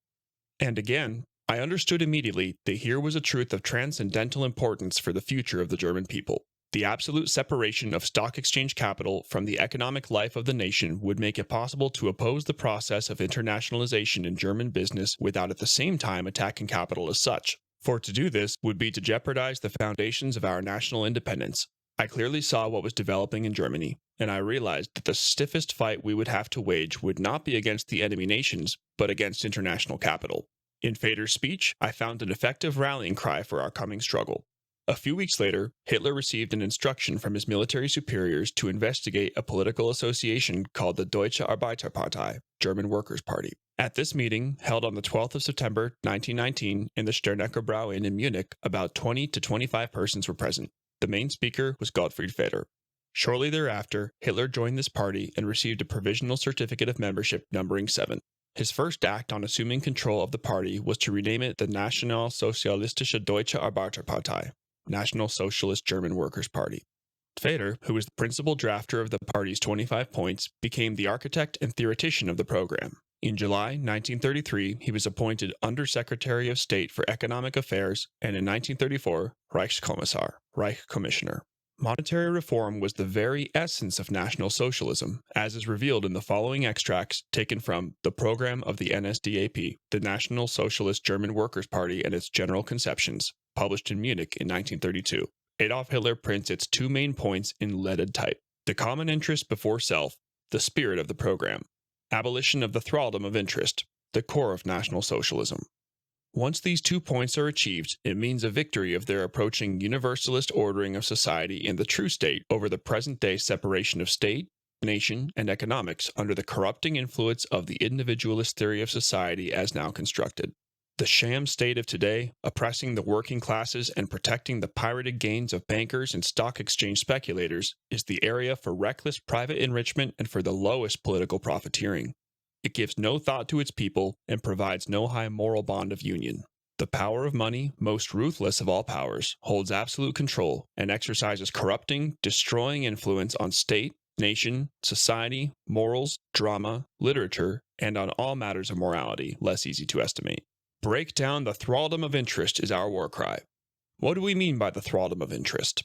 And again, I understood immediately that here was a truth of transcendental importance for the future of the German people. The absolute separation of stock exchange capital from the economic life of the nation would make it possible to oppose the process of internationalization in German business without at the same time attacking capital as such. For to do this would be to jeopardize the foundations of our national independence. I clearly saw what was developing in Germany, and I realized that the stiffest fight we would have to wage would not be against the enemy nations, but against international capital. In Feder's speech, I found an effective rallying cry for our coming struggle. A few weeks later, Hitler received an instruction from his military superiors to investigate a political association called the Deutsche Arbeiterpartei, German Workers' Party. At this meeting, held on the 12th of September 1919 in the Sternecker Brau Inn in Munich, about 20 to 25 persons were present. The main speaker was Gottfried Feder. Shortly thereafter, Hitler joined this party and received a provisional certificate of membership numbering 7. His first act on assuming control of the party was to rename it the Nationalsozialistische Deutsche Arbeiterpartei, National Socialist German Workers' Party. Feder, who was the principal drafter of the party's 25 points, became the architect and theoretician of the program. In July 1933, he was appointed Under-Secretary of State for Economic Affairs and in 1934, Reichskommissar, Reich Commissioner. Monetary reform was the very essence of National Socialism, as is revealed in the following extracts taken from The Program of the NSDAP, the National Socialist German Workers' Party and its General Conceptions, published in Munich in 1932. Adolf Hitler prints its 2 main points in leaded type: the common interest before self, the spirit of the program; abolition of the thraldom of interest, the core of National Socialism. Once these 2 points are achieved, it means a victory of their approaching universalist ordering of society in the true state over the present-day separation of state, nation, and economics under the corrupting influence of the individualist theory of society as now constructed. The sham state of today, oppressing the working classes and protecting the pirated gains of bankers and stock exchange speculators, is the area for reckless private enrichment and for the lowest political profiteering. It gives no thought to its people and provides no high moral bond of union. The power of money, most ruthless of all powers, holds absolute control and exercises corrupting, destroying influence on state, nation, society, morals, drama, literature, and on all matters of morality less easy to estimate. Break down the thraldom of interest is our war cry. What do we mean by the thraldom of interest?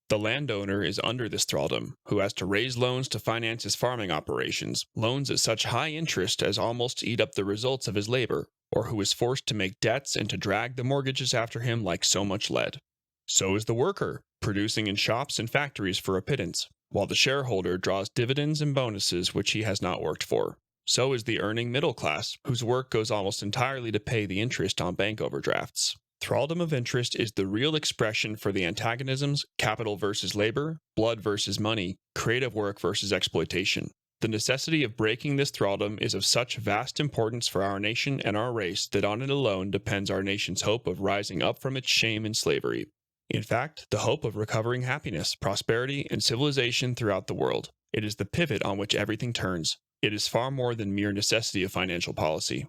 The landowner is under this thraldom, who has to raise loans to finance his farming operations, loans at such high interest as almost to eat up the results of his labor, or who is forced to make debts and to drag the mortgages after him like so much lead. So is the worker, producing in shops and factories for a pittance, while the shareholder draws dividends and bonuses which he has not worked for. So is the earning middle class, whose work goes almost entirely to pay the interest on bank overdrafts. Thraldom of interest is the real expression for the antagonisms, capital versus labor, blood versus money, creative work versus exploitation. The necessity of breaking this thraldom is of such vast importance for our nation and our race that on it alone depends our nation's hope of rising up from its shame and slavery. In fact, the hope of recovering happiness, prosperity, and civilization throughout the world. It is the pivot on which everything turns. It is far more than mere necessity of financial policy.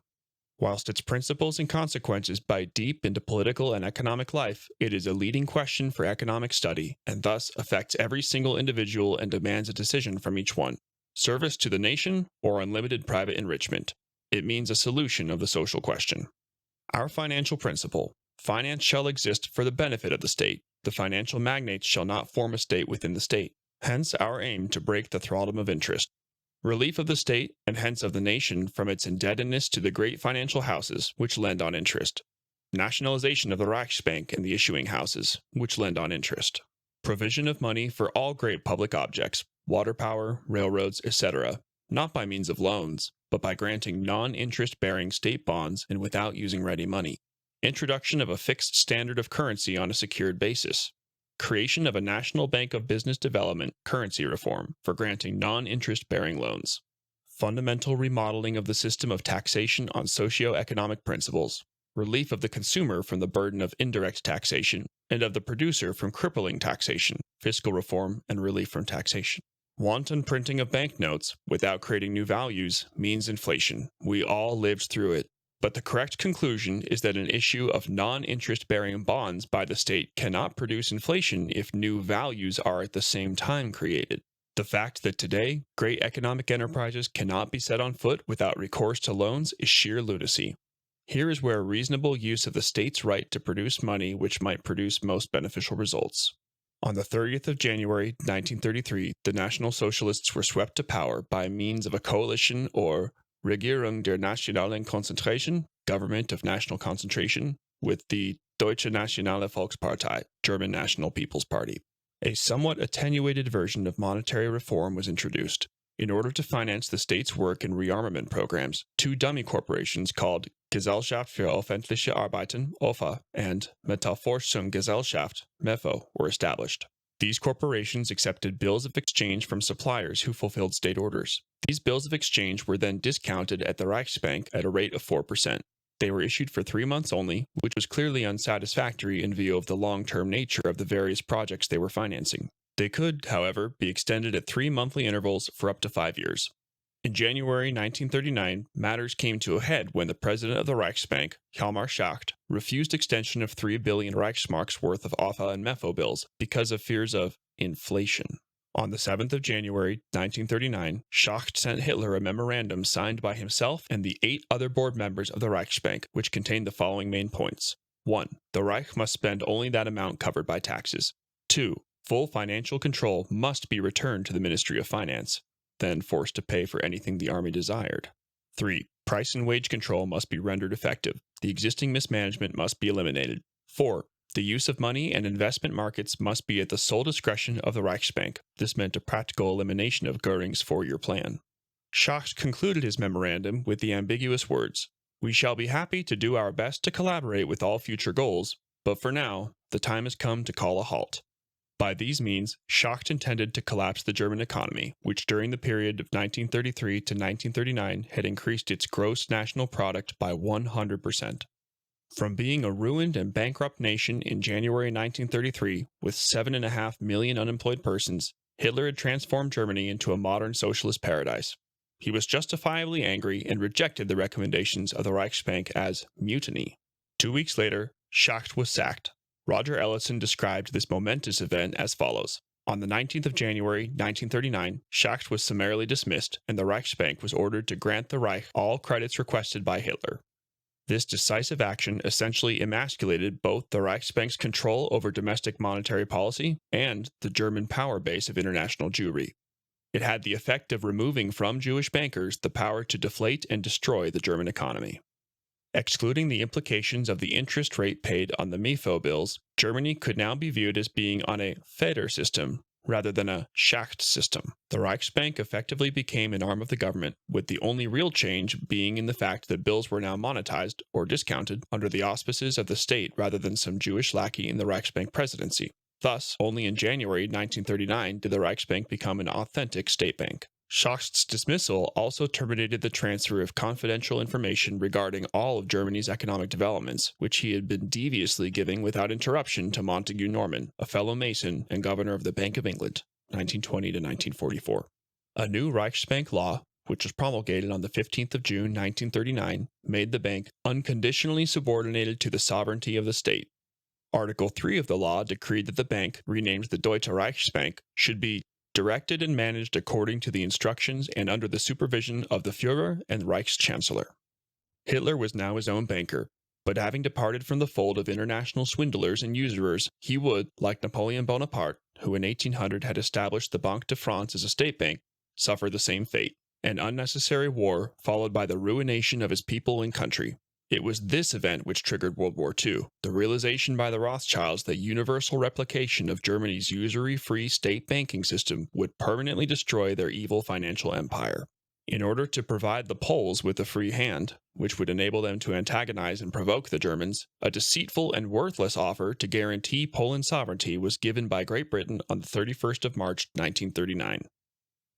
Whilst its principles and consequences bite deep into political and economic life, it is a leading question for economic study, and thus affects every single individual and demands a decision from each one: service to the nation or unlimited private enrichment. It means a solution of the social question. Our financial principle: finance shall exist for the benefit of the state. The financial magnates shall not form a state within the state. Hence our aim to break the thraldom of interest. Relief of the state, and hence of the nation, from its indebtedness to the great financial houses, which lend on interest. Nationalization of the Reichsbank and the issuing houses, which lend on interest. Provision of money for all great public objects, water power, railroads, etc., not by means of loans, but by granting non-interest-bearing state bonds and without using ready money. Introduction of a fixed standard of currency on a secured basis. Creation of a National Bank of Business Development currency reform for granting non-interest-bearing loans. Fundamental remodeling of the system of taxation on socio-economic principles. Relief of the consumer from the burden of indirect taxation, and of the producer from crippling taxation, fiscal reform, and relief from taxation. Wanton printing of banknotes, without creating new values, means inflation. We all lived through it. But the correct conclusion is that an issue of non-interest-bearing bonds by the state cannot produce inflation if new values are at the same time created. The fact that today, great economic enterprises cannot be set on foot without recourse to loans is sheer lunacy. Here is where reasonable use of the state's right to produce money which might produce most beneficial results. On the 30th of January 1933, the National Socialists were swept to power by means of a coalition or Regierung der nationalen Konzentration, Government of National Concentration, with the Deutsche Nationale Volkspartei, German National People's Party. A somewhat attenuated version of monetary reform was introduced. In order to finance the state's work in rearmament programs, two dummy corporations called Gesellschaft für öffentliche Arbeiten (OFA) and Metallforschungsgesellschaft (MEFO) were established. These corporations accepted bills of exchange from suppliers who fulfilled state orders. These bills of exchange were then discounted at the Reichsbank at a rate of 4%. They were issued for 3 months only, which was clearly unsatisfactory in view of the long-term nature of the various projects they were financing. They could, however, be extended at 3 monthly intervals for up to 5 years. In January 1939, matters came to a head when the president of the Reichsbank, Hjalmar Schacht, refused extension of 3 billion Reichsmarks worth of OFA and MEFO bills because of fears of inflation. On the 7th of January 1939, Schacht sent Hitler a memorandum signed by himself and the 8 other board members of the Reichsbank, which contained the following main points. 1. The Reich must spend only that amount covered by taxes. 2. Full financial control must be returned to the Ministry of Finance, then forced to pay for anything the army desired. 3. Price and wage control must be rendered effective. The existing mismanagement must be eliminated. 4. The use of money and investment markets must be at the sole discretion of the Reichsbank. This meant a practical elimination of Göring's 4-year plan. Schacht concluded his memorandum with the ambiguous words, "We shall be happy to do our best to collaborate with all future goals, but for now, the time has come to call a halt." By these means, Schacht intended to collapse the German economy, which during the period of 1933 to 1939 had increased its gross national product by 100%. From being a ruined and bankrupt nation in January 1933, with 7.5 million unemployed persons, Hitler had transformed Germany into a modern socialist paradise. He was justifiably angry and rejected the recommendations of the Reichsbank as mutiny. 2 weeks later, Schacht was sacked. Roger Ellison described this momentous event as follows. On the 19th of January 1939, Schacht was summarily dismissed, and the Reichsbank was ordered to grant the Reich all credits requested by Hitler. This decisive action essentially emasculated both the Reichsbank's control over domestic monetary policy and the German power base of international Jewry. It had the effect of removing from Jewish bankers the power to deflate and destroy the German economy. Excluding the implications of the interest rate paid on the MEFO bills, Germany could now be viewed as being on a Feder system rather than a Schacht system. The Reichsbank effectively became an arm of the government, with the only real change being in the fact that bills were now monetized or discounted under the auspices of the state rather than some Jewish lackey in the Reichsbank presidency. Thus, only in January 1939 did the Reichsbank become an authentic state bank. Schacht's dismissal also terminated the transfer of confidential information regarding all of Germany's economic developments, which he had been deviously giving without interruption to Montague Norman, a fellow Mason and governor of the Bank of England, 1920 to 1944. A new Reichsbank law, which was promulgated on the 15th of June 1939, made the bank unconditionally subordinated to the sovereignty of the state. Article 3 of the law decreed that the bank, renamed the Deutsche Reichsbank, should be directed and managed according to the instructions and under the supervision of the Führer and Reichschancellor. Hitler was now his own banker, but having departed from the fold of international swindlers and usurers, he would, like Napoleon Bonaparte, who in 1800 had established the Banque de France as a state bank, suffer the same fate, an unnecessary war followed by the ruination of his people and country. It was this event which triggered World War II, the realization by the Rothschilds that universal replication of Germany's usury-free state banking system would permanently destroy their evil financial empire. In order to provide the Poles with a free hand, which would enable them to antagonize and provoke the Germans, a deceitful and worthless offer to guarantee Poland sovereignty was given by Great Britain on the 31st of March 1939.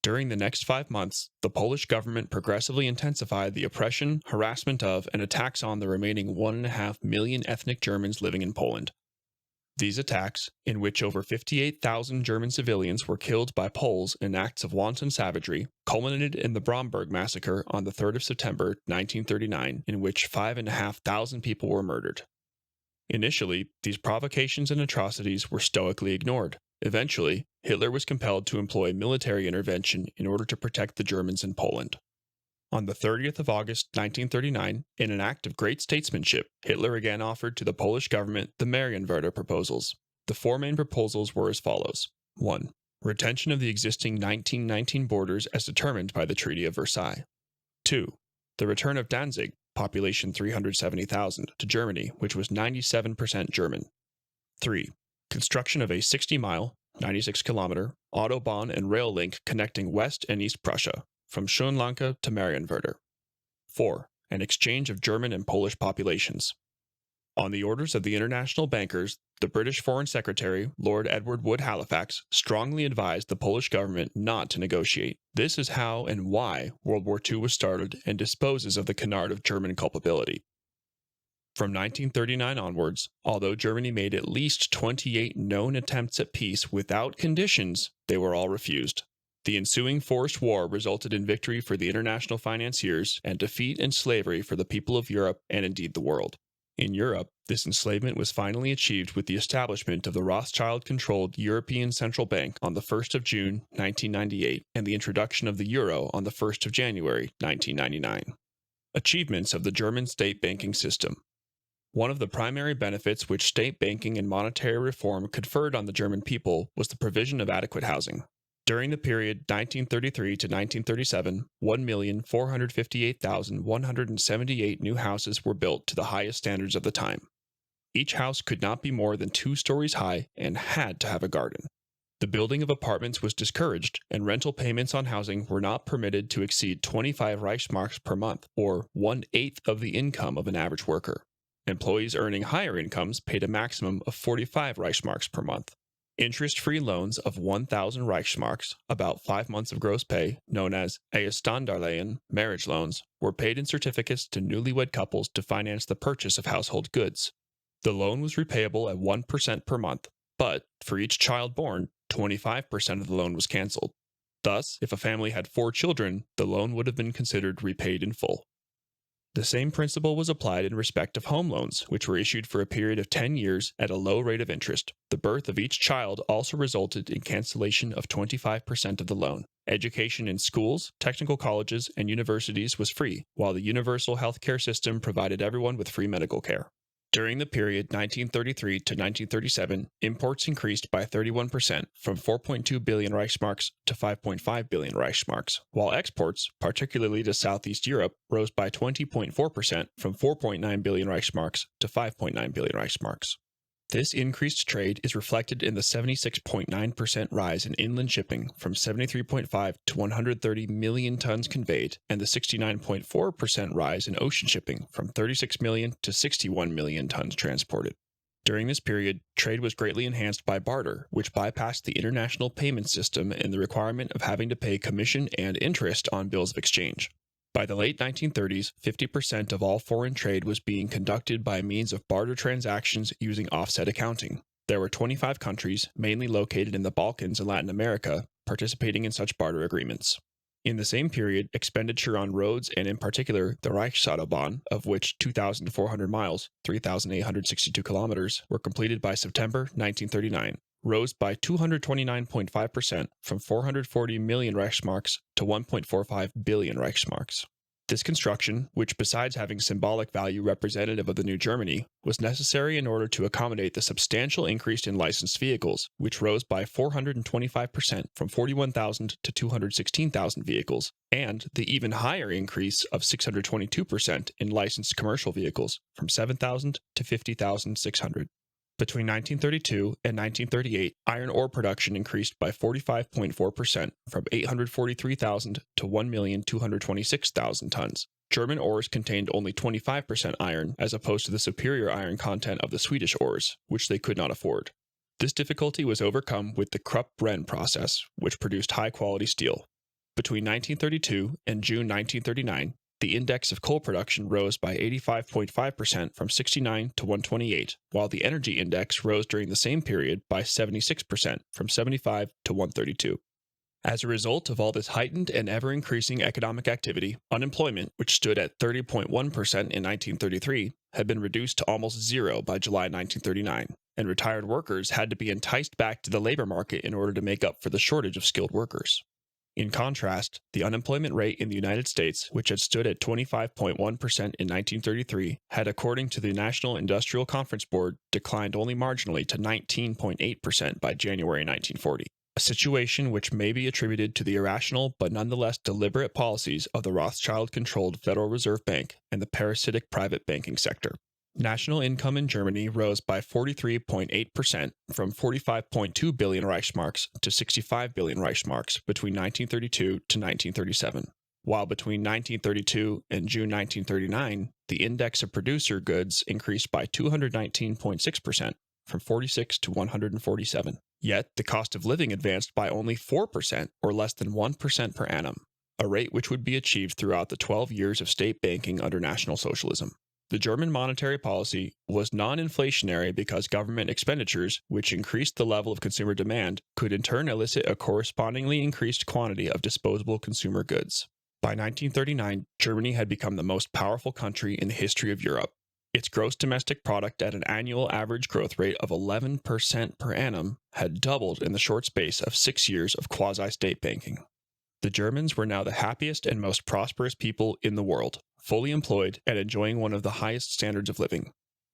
During the next 5 months, the Polish government progressively intensified the oppression, harassment of, and attacks on the remaining 1.5 million ethnic Germans living in Poland. These attacks, in which over 58,000 German civilians were killed by Poles in acts of wanton savagery, culminated in the Bromberg massacre on the 3rd of September 1939, in which 5,500 people were murdered. Initially, these provocations and atrocities were stoically ignored. Eventually, Hitler was compelled to employ military intervention in order to protect the Germans in Poland. On the 30th of August 1939, in an act of great statesmanship, Hitler again offered to the Polish government the Marienwerder proposals. The 4 main proposals were as follows. 1. Retention of the existing 1919 borders as determined by the Treaty of Versailles. 2. The return of Danzig, population 370,000, to Germany, which was 97% German. 3. Construction of a 60-mile, 96-kilometer, Autobahn and rail link connecting West and East Prussia, from Schönlanke to Marienwerder. 4. An exchange of German and Polish populations. On the orders of the international bankers, the British Foreign Secretary, Lord Edward Wood Halifax, strongly advised the Polish government not to negotiate. This is how and why World War II was started and disposes of the canard of German culpability. From 1939 onwards, although Germany made at least 28 known attempts at peace without conditions, they were all refused. The ensuing forced war resulted in victory for the international financiers and defeat and slavery for the people of Europe and indeed the world. In Europe, this enslavement was finally achieved with the establishment of the Rothschild-controlled European Central Bank on the 1st of June, 1998, and the introduction of the euro on the 1st of January, 1999. Achievements of the German state banking system. One of the primary benefits which state banking and monetary reform conferred on the German people was the provision of adequate housing. During the period 1933 to 1937, 1,458,178 new houses were built to the highest standards of the time. Each house could not be more than 2 stories high and had to have a garden. The building of apartments was discouraged, and rental payments on housing were not permitted to exceed 25 Reichsmarks per month, or 1/8 of the income of an average worker. Employees earning higher incomes paid a maximum of 45 Reichsmarks per month. Interest-free loans of 1,000 Reichsmarks, about 5 months of gross pay, known as Ehestandarlehen, marriage loans, were paid in certificates to newlywed couples to finance the purchase of household goods. The loan was repayable at 1% per month, but for each child born, 25% of the loan was cancelled. Thus, if a family had 4 children, the loan would have been considered repaid in full. The same principle was applied in respect of home loans, which were issued for a period of 10 years at a low rate of interest. The birth of each child also resulted in cancellation of 25% of the loan. Education in schools, technical colleges, and universities was free, while the universal health care system provided everyone with free medical care. During the period 1933 to 1937, imports increased by 31%, from 4.2 billion Reichsmarks to 5.5 billion Reichsmarks, while exports, particularly to Southeast Europe, rose by 20.4%, from 4.9 billion Reichsmarks to 5.9 billion Reichsmarks. This increased trade is reflected in the 76.9% rise in inland shipping, from 73.5 to 130 million tons conveyed, and the 69.4% rise in ocean shipping, from 36 million to 61 million tons transported. During this period, trade was greatly enhanced by barter, which bypassed the international payment system and the requirement of having to pay commission and interest on bills of exchange. By the late 1930s, 50% of all foreign trade was being conducted by means of barter transactions using offset accounting. There were 25 countries, mainly located in the Balkans and Latin America, participating in such barter agreements. In the same period, expenditure on roads, and in particular the Reichsautobahn, of which 2,400 miles, 3,862 kilometers, were completed by September 1939, rose by 229.5%, from 440 million Reichsmarks to 1.45 billion Reichsmarks. This construction, which besides having symbolic value representative of the new Germany, was necessary in order to accommodate the substantial increase in licensed vehicles, which rose by 425%, from 41,000 to 216,000 vehicles, and the even higher increase of 622% in licensed commercial vehicles, from 7,000 to 50,600. Between 1932 and 1938, iron ore production increased by 45.4%, from 843,000 to 1,226,000 tons. German ores contained only 25% iron, as opposed to the superior iron content of the Swedish ores, which they could not afford. This difficulty was overcome with the Krupp-Brenn process, which produced high-quality steel. Between 1932 and June 1939, the index of coal production rose by 85.5%, from 69 to 128, while the energy index rose during the same period by 76%, from 75 to 132. As a result of all this heightened and ever-increasing economic activity, unemployment, which stood at 30.1% in 1933, had been reduced to almost zero by July 1939, and retired workers had to be enticed back to the labor market in order to make up for the shortage of skilled workers. In contrast, the unemployment rate in the United States, which had stood at 25.1% in 1933, had, according to the National Industrial Conference Board, declined only marginally to 19.8% by January 1940, a situation which may be attributed to the irrational but nonetheless deliberate policies of the Rothschild-controlled Federal Reserve Bank and the parasitic private banking sector. National income in Germany rose by 43.8% from 45.2 billion Reichsmarks to 65 billion Reichsmarks between 1932 to 1937, while between 1932 and June 1939, the index of producer goods increased by 219.6%, from 46 to 147. Yet, the cost of living advanced by only 4%, or less than 1% per annum, a rate which would be achieved throughout the 12 years of state banking under National Socialism. The German monetary policy was non-inflationary because government expenditures, which increased the level of consumer demand, could in turn elicit a correspondingly increased quantity of disposable consumer goods. By 1939, Germany had become the most powerful country in the history of Europe. Its gross domestic product at an annual average growth rate of 11% per annum had doubled in the short space of 6 years of quasi-state banking. The Germans were now the happiest and most prosperous people in the world, fully employed and enjoying one of the highest standards of living.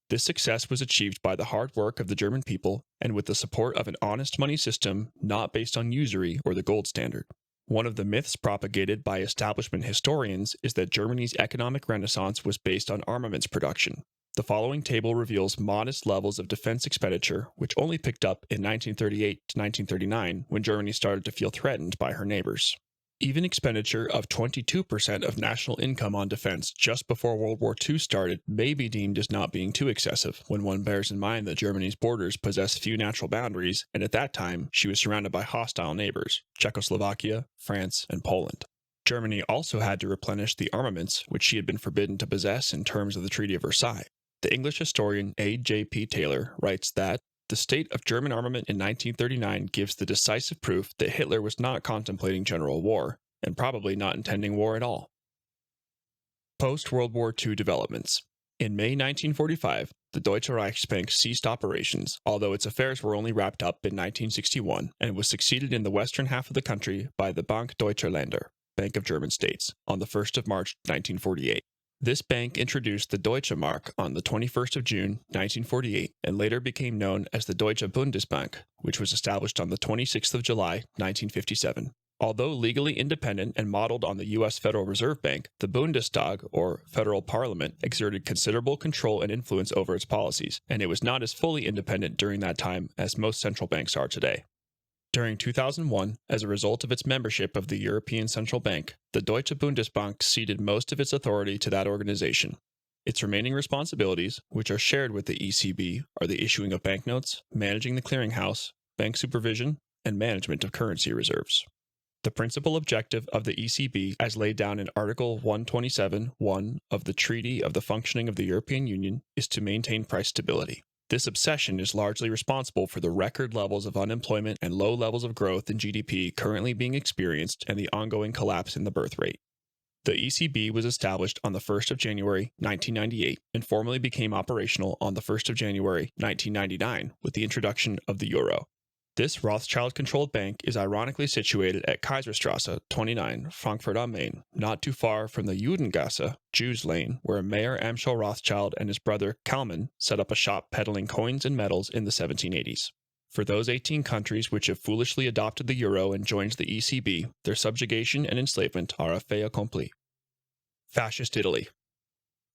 This success was achieved by the hard work of the German people and with the support of an honest money system not based on usury or the gold standard. One of the myths propagated by establishment historians is that Germany's economic renaissance was based on armaments production. The following table reveals modest levels of defense expenditure, which only picked up in 1938 to 1939 when Germany started to feel threatened by her neighbors. Even expenditure of 22% of national income on defense just before World War II started may be deemed as not being too excessive when one bears in mind that Germany's borders possess few natural boundaries, and at that time she was surrounded by hostile neighbors, Czechoslovakia, France, and Poland. Germany also had to replenish the armaments which she had been forbidden to possess in terms of the Treaty of Versailles. The English historian A.J.P. Taylor writes that the state of German armament in 1939 gives the decisive proof that Hitler was not contemplating general war, and probably not intending war at all. Post-World War II developments. In May 1945, the Deutsche Reichsbank ceased operations, although its affairs were only wrapped up in 1961, and was succeeded in the western half of the country by the Bank Deutscher Länder, Bank of German States, on the 1st of March 1948. This bank introduced the Deutsche Mark on the 21st of June, 1948, and later became known as the Deutsche Bundesbank, which was established on the 26th of July, 1957. Although legally independent and modeled on the U.S. Federal Reserve Bank, the Bundestag, or federal parliament, exerted considerable control and influence over its policies, and it was not as fully independent during that time as most central banks are today. During 2001, as a result of its membership of the European Central Bank, the Deutsche Bundesbank ceded most of its authority to that organization. Its remaining responsibilities, which are shared with the ECB, are the issuing of banknotes, managing the clearinghouse, bank supervision, and management of currency reserves. The principal objective of the ECB, as laid down in Article 127(1) of the Treaty of the Functioning of the European Union, is to maintain price stability. This obsession is largely responsible for the record levels of unemployment and low levels of growth in GDP currently being experienced and the ongoing collapse in the birth rate. The ECB was established on the 1st of January 1998 and formally became operational on the 1st of January 1999 with the introduction of the euro. This Rothschild-controlled bank is ironically situated at Kaiserstrasse 29, Frankfurt am Main, not too far from the Judengasse, Jews Lane, where Mayor Amschel Rothschild and his brother Kalman set up a shop peddling coins and medals in the 1780s. For those 18 countries which have foolishly adopted the euro and joined the ECB, their subjugation and enslavement are a fait accompli. Fascist Italy.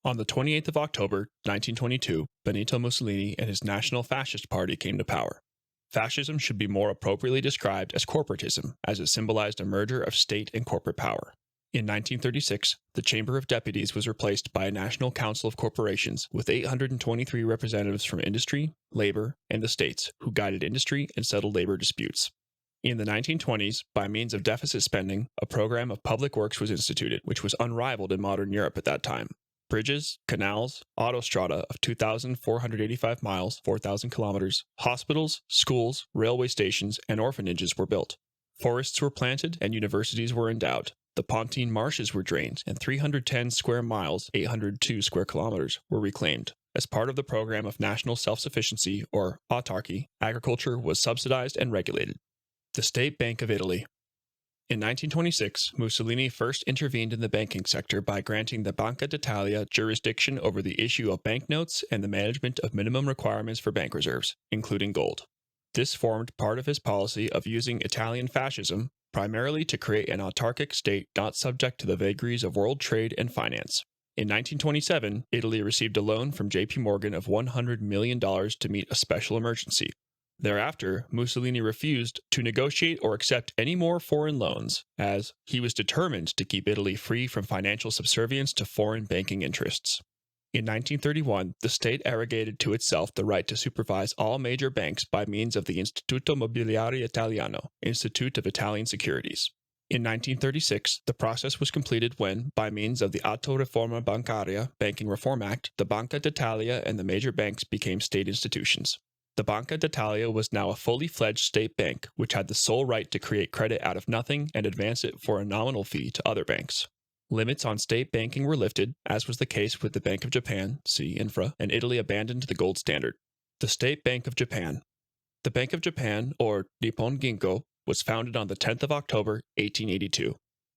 On the 28th of October, 1922, Benito Mussolini and his National Fascist Party came to power. Fascism should be more appropriately described as corporatism, as it symbolized a merger of state and corporate power. In 1936, the Chamber of Deputies was replaced by a National Council of Corporations with 823 representatives from industry, labor, and the states, who guided industry and settled labor disputes. In the 1920s, by means of deficit spending, a program of public works was instituted, which was unrivaled in modern Europe at that time. Bridges, canals, autostrada of 2,485 miles, 4,000 kilometers, hospitals, schools, railway stations, and orphanages were built. Forests were planted and universities were endowed. The Pontine marshes were drained, and 310 square miles, 802 square kilometers, were reclaimed. As part of the program of national self-sufficiency, or autarky, agriculture was subsidized and regulated. The State Bank of Italy. In 1926, Mussolini first intervened in the banking sector by granting the Banca d'Italia jurisdiction over the issue of banknotes and the management of minimum requirements for bank reserves, including gold. This formed part of his policy of using Italian fascism, primarily to create an autarkic state not subject to the vagaries of world trade and finance. In 1927, Italy received a loan from J.P. Morgan of $100 million to meet a special emergency. Thereafter, Mussolini refused to negotiate or accept any more foreign loans, as he was determined to keep Italy free from financial subservience to foreign banking interests. In 1931, the state arrogated to itself the right to supervise all major banks by means of the Istituto Mobiliare Italiano, Institute of Italian Securities. In 1936, the process was completed when, by means of the Atto Riforma Bancaria Banking Reform Act, the Banca d'Italia and the major banks became state institutions. The Banca d'Italia was now a fully fledged state bank, which had the sole right to create credit out of nothing and advance it for a nominal fee to other banks. Limits on state banking were lifted, as was the case with the Bank of Japan, see Infra, and Italy abandoned the gold standard. The State Bank of Japan. The Bank of Japan, or Nippon Ginko, was founded on the 10th of October, 1882.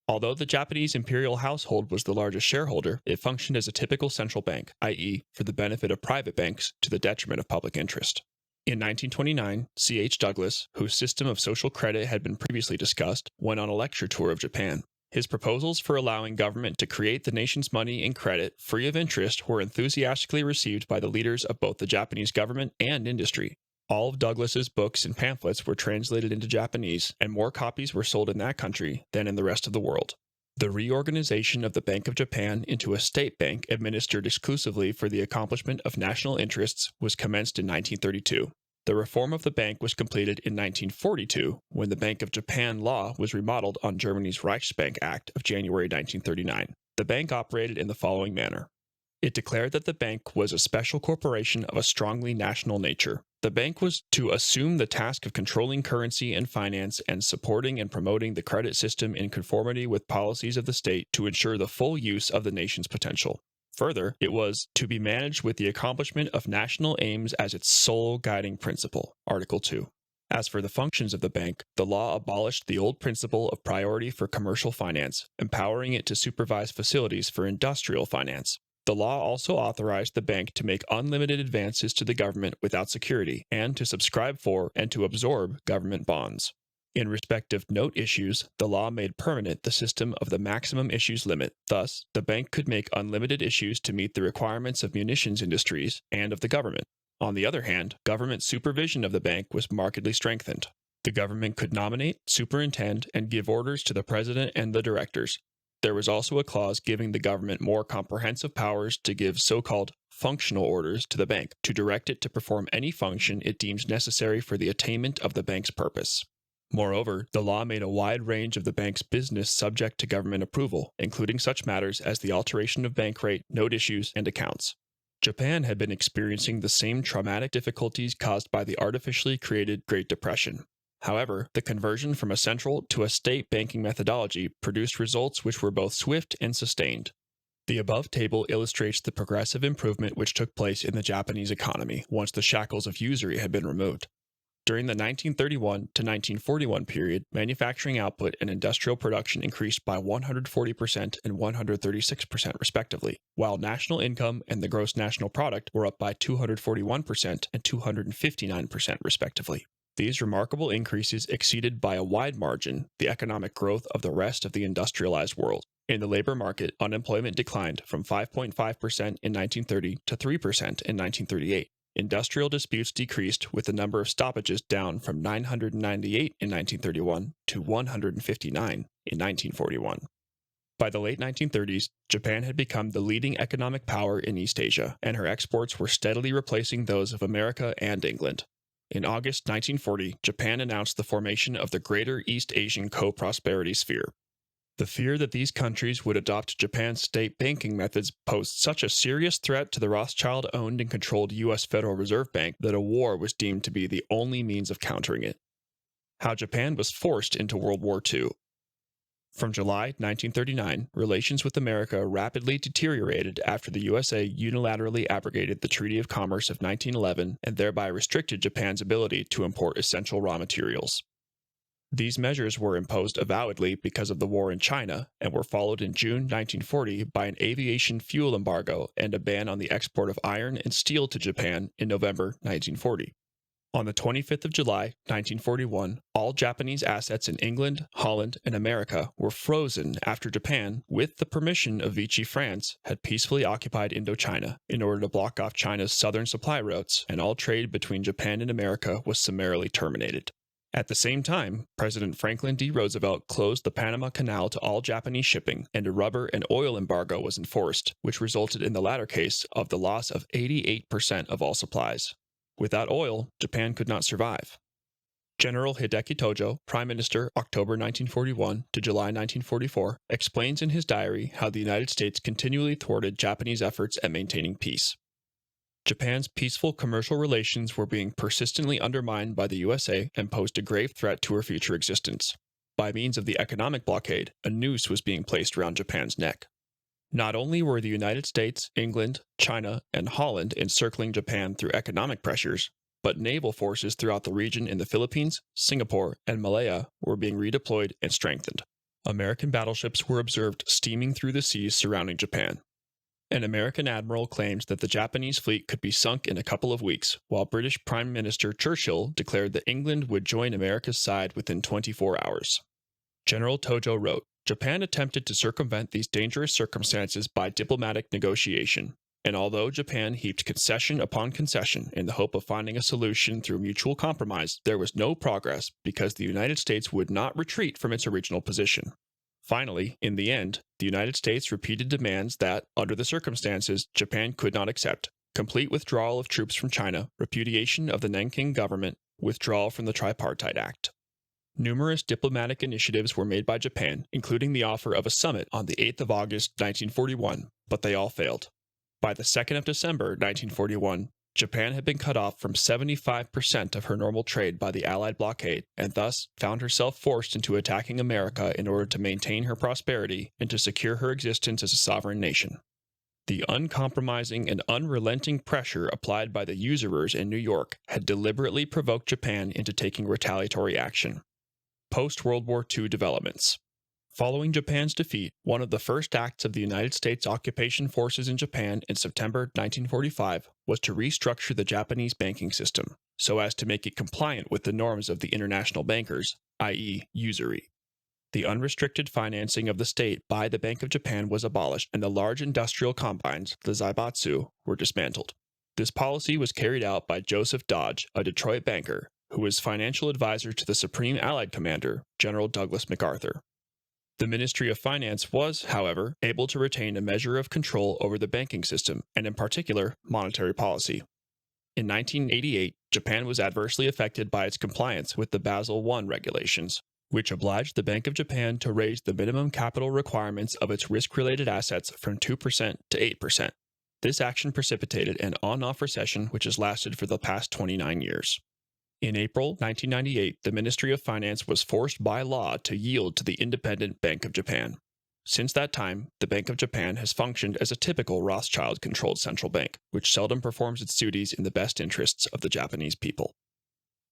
Although the Japanese imperial household was the largest shareholder, it functioned as a typical central bank, i.e., for the benefit of private banks to the detriment of public interest. In 1929, C.H. Douglas, whose system of social credit had been previously discussed, went on a lecture tour of Japan. His proposals for allowing government to create the nation's money in credit free of interest were enthusiastically received by the leaders of both the Japanese government and industry. All of Douglas's books and pamphlets were translated into Japanese, and more copies were sold in that country than in the rest of the world. The reorganization of the Bank of Japan into a state bank administered exclusively for the accomplishment of national interests was commenced in 1932. The reform of the bank was completed in 1942, when the Bank of Japan law was remodeled on Germany's Reichsbank Act of January 1939. The bank operated in the following manner. It declared that the bank was a special corporation of a strongly national nature. The bank was to assume the task of controlling currency and finance and supporting and promoting the credit system in conformity with policies of the state to ensure the full use of the nation's potential. Further, it was to be managed with the accomplishment of national aims as its sole guiding principle, Article 2. As for the functions of the bank, the law abolished the old principle of priority for commercial finance, empowering it to supervise facilities for industrial finance. The law also authorized the bank to make unlimited advances to the government without security, and to subscribe for and to absorb government bonds. In respect of note issues, the law made permanent the system of the maximum issues limit. Thus, the bank could make unlimited issues to meet the requirements of munitions industries and of the government. On the other hand, government supervision of the bank was markedly strengthened. The government could nominate, superintend, and give orders to the president and the directors. There was also a clause giving the government more comprehensive powers to give so-called functional orders to the bank, to direct it to perform any function it deems necessary for the attainment of the bank's purpose. Moreover, the law made a wide range of the bank's business subject to government approval, including such matters as the alteration of bank rate, note issues, and accounts. Japan had been experiencing the same traumatic difficulties caused by the artificially created Great Depression. However, the conversion from a central to a state banking methodology produced results which were both swift and sustained. The above table illustrates the progressive improvement which took place in the Japanese economy once the shackles of usury had been removed. During the 1931 to 1941 period, manufacturing output and industrial production increased by 140% and 136% respectively, while national income and the gross national product were up by 241% and 259% respectively. These remarkable increases exceeded by a wide margin the economic growth of the rest of the industrialized world. In the labor market, unemployment declined from 5.5% in 1930 to 3% in 1938. Industrial disputes decreased, with the number of stoppages down from 998 in 1931 to 159 in 1941. By the late 1930s, Japan had become the leading economic power in East Asia, and her exports were steadily replacing those of America and England. In August 1940, Japan announced the formation of the Greater East Asian Co-Prosperity Sphere. The fear that these countries would adopt Japan's state banking methods posed such a serious threat to the Rothschild-owned and controlled U.S. Federal Reserve Bank that a war was deemed to be the only means of countering it. How Japan was forced into World War II. From July 1939, relations with America rapidly deteriorated after the USA unilaterally abrogated the Treaty of Commerce of 1911 and thereby restricted Japan's ability to import essential raw materials. These measures were imposed avowedly because of the war in China and were followed in June 1940 by an aviation fuel embargo and a ban on the export of iron and steel to Japan in November 1940. On the 25th of July, 1941, all Japanese assets in England, Holland, and America were frozen after Japan, with the permission of Vichy France, had peacefully occupied Indochina in order to block off China's southern supply routes, and all trade between Japan and America was summarily terminated. At the same time, President Franklin D. Roosevelt closed the Panama Canal to all Japanese shipping, and a rubber and oil embargo was enforced, which resulted in the latter case of the loss of 88% of all supplies. Without oil, Japan could not survive. General Hideki Tojo, Prime Minister, October 1941 to July 1944, explains in his diary how the United States continually thwarted Japanese efforts at maintaining peace. Japan's peaceful commercial relations were being persistently undermined by the USA and posed a grave threat to her future existence. By means of the economic blockade, a noose was being placed around Japan's neck. Not only were the United States, England, China, and Holland encircling Japan through economic pressures, but naval forces throughout the region in the Philippines, Singapore, and Malaya were being redeployed and strengthened. American battleships were observed steaming through the seas surrounding Japan. An American admiral claimed that the Japanese fleet could be sunk in a couple of weeks, while British Prime Minister Churchill declared that England would join America's side within 24 hours. General Tojo wrote, "Japan attempted to circumvent these dangerous circumstances by diplomatic negotiation, and although Japan heaped concession upon concession in the hope of finding a solution through mutual compromise, there was no progress because the United States would not retreat from its original position. Finally, in the end, the United States repeated demands that, under the circumstances, Japan could not accept: complete withdrawal of troops from China, repudiation of the Nanking government, withdrawal from the Tripartite Act." Numerous diplomatic initiatives were made by Japan, including the offer of a summit on the 8th of August 1941, but they all failed. By the 2nd of December 1941, Japan had been cut off from 75% of her normal trade by the Allied blockade, and thus found herself forced into attacking America in order to maintain her prosperity and to secure her existence as a sovereign nation. The uncompromising and unrelenting pressure applied by the usurers in New York had deliberately provoked Japan into taking retaliatory action. Post-World War II developments. Following Japan's defeat, one of the first acts of the United States occupation forces in Japan in September 1945 was to restructure the Japanese banking system, so as to make it compliant with the norms of the international bankers, i.e., usury. The unrestricted financing of the state by the Bank of Japan was abolished, and the large industrial combines, the zaibatsu, were dismantled. This policy was carried out by Joseph Dodge, a Detroit banker, who was financial advisor to the Supreme Allied Commander, General Douglas MacArthur. The Ministry of Finance was, however, able to retain a measure of control over the banking system, and in particular, monetary policy. In 1988, Japan was adversely affected by its compliance with the Basel I regulations, which obliged the Bank of Japan to raise the minimum capital requirements of its risk-related assets from 2% to 8%. This action precipitated an on-off recession which has lasted for the past 29 years. In April 1998, the Ministry of Finance was forced by law to yield to the independent Bank of Japan. Since that time, the Bank of Japan has functioned as a typical Rothschild-controlled central bank, which seldom performs its duties in the best interests of the Japanese people.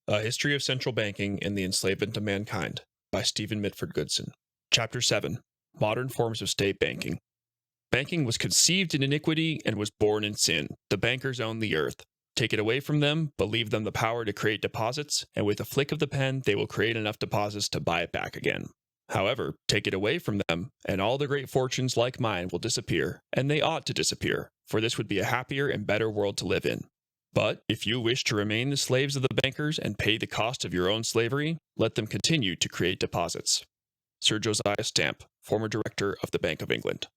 A History of Central Banking and the Enslavement of Mankind, by Stephen Mitford Goodson. Chapter 7. Modern Forms of State Banking. Banking was conceived in iniquity and was born in sin. The bankers own the earth. Take it away from them, but leave them the power to create deposits, and with a flick of the pen, they will create enough deposits to buy it back again. However, take it away from them, and all the great fortunes like mine will disappear, and they ought to disappear, for this would be a happier and better world to live in. But if you wish to remain the slaves of the bankers and pay the cost of your own slavery, let them continue to create deposits. Sir Josiah Stamp, former director of the Bank of England.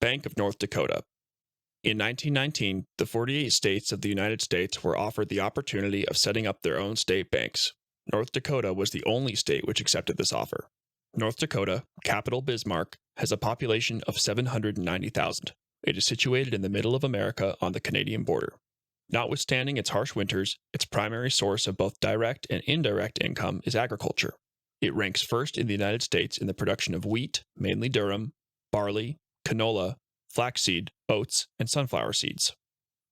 Bank of North Dakota. In 1919, the 48 states of the United States were offered the opportunity of setting up their own state banks. North Dakota was the only state which accepted this offer. North Dakota, capital Bismarck, has a population of 790,000. It is situated in the middle of America on the Canadian border. Notwithstanding its harsh winters, its primary source of both direct and indirect income is agriculture. It ranks first in the United States in the production of wheat, mainly durum, barley, canola, flaxseed, oats, and sunflower seeds.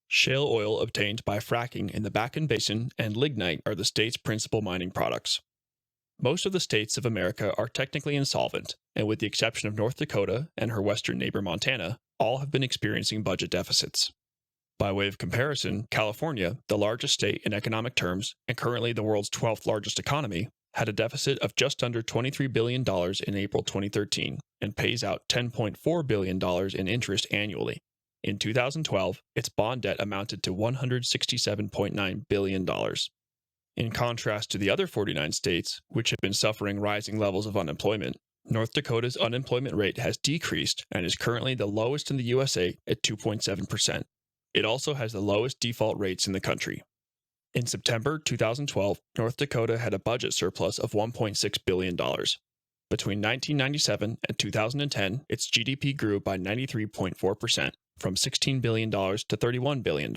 Shale oil obtained by fracking in the Bakken Basin and lignite are the state's principal mining products. Most of the states of America are technically insolvent, and with the exception of North Dakota and her western neighbor Montana, all have been experiencing budget deficits. By way of comparison, California, the largest state in economic terms and currently the world's 12th largest economy, had a deficit of just under $23 billion in April 2013 and pays out $10.4 billion in interest annually. In 2012, its bond debt amounted to $167.9 billion. In contrast to the other 49 states, which have been suffering rising levels of unemployment, North Dakota's unemployment rate has decreased and is currently the lowest in the USA at 2.7%. It also has the lowest default rates in the country. In September 2012, North Dakota had a budget surplus of $1.6 billion. Between 1997 and 2010, its GDP grew by 93.4%, from $16 billion to $31 billion.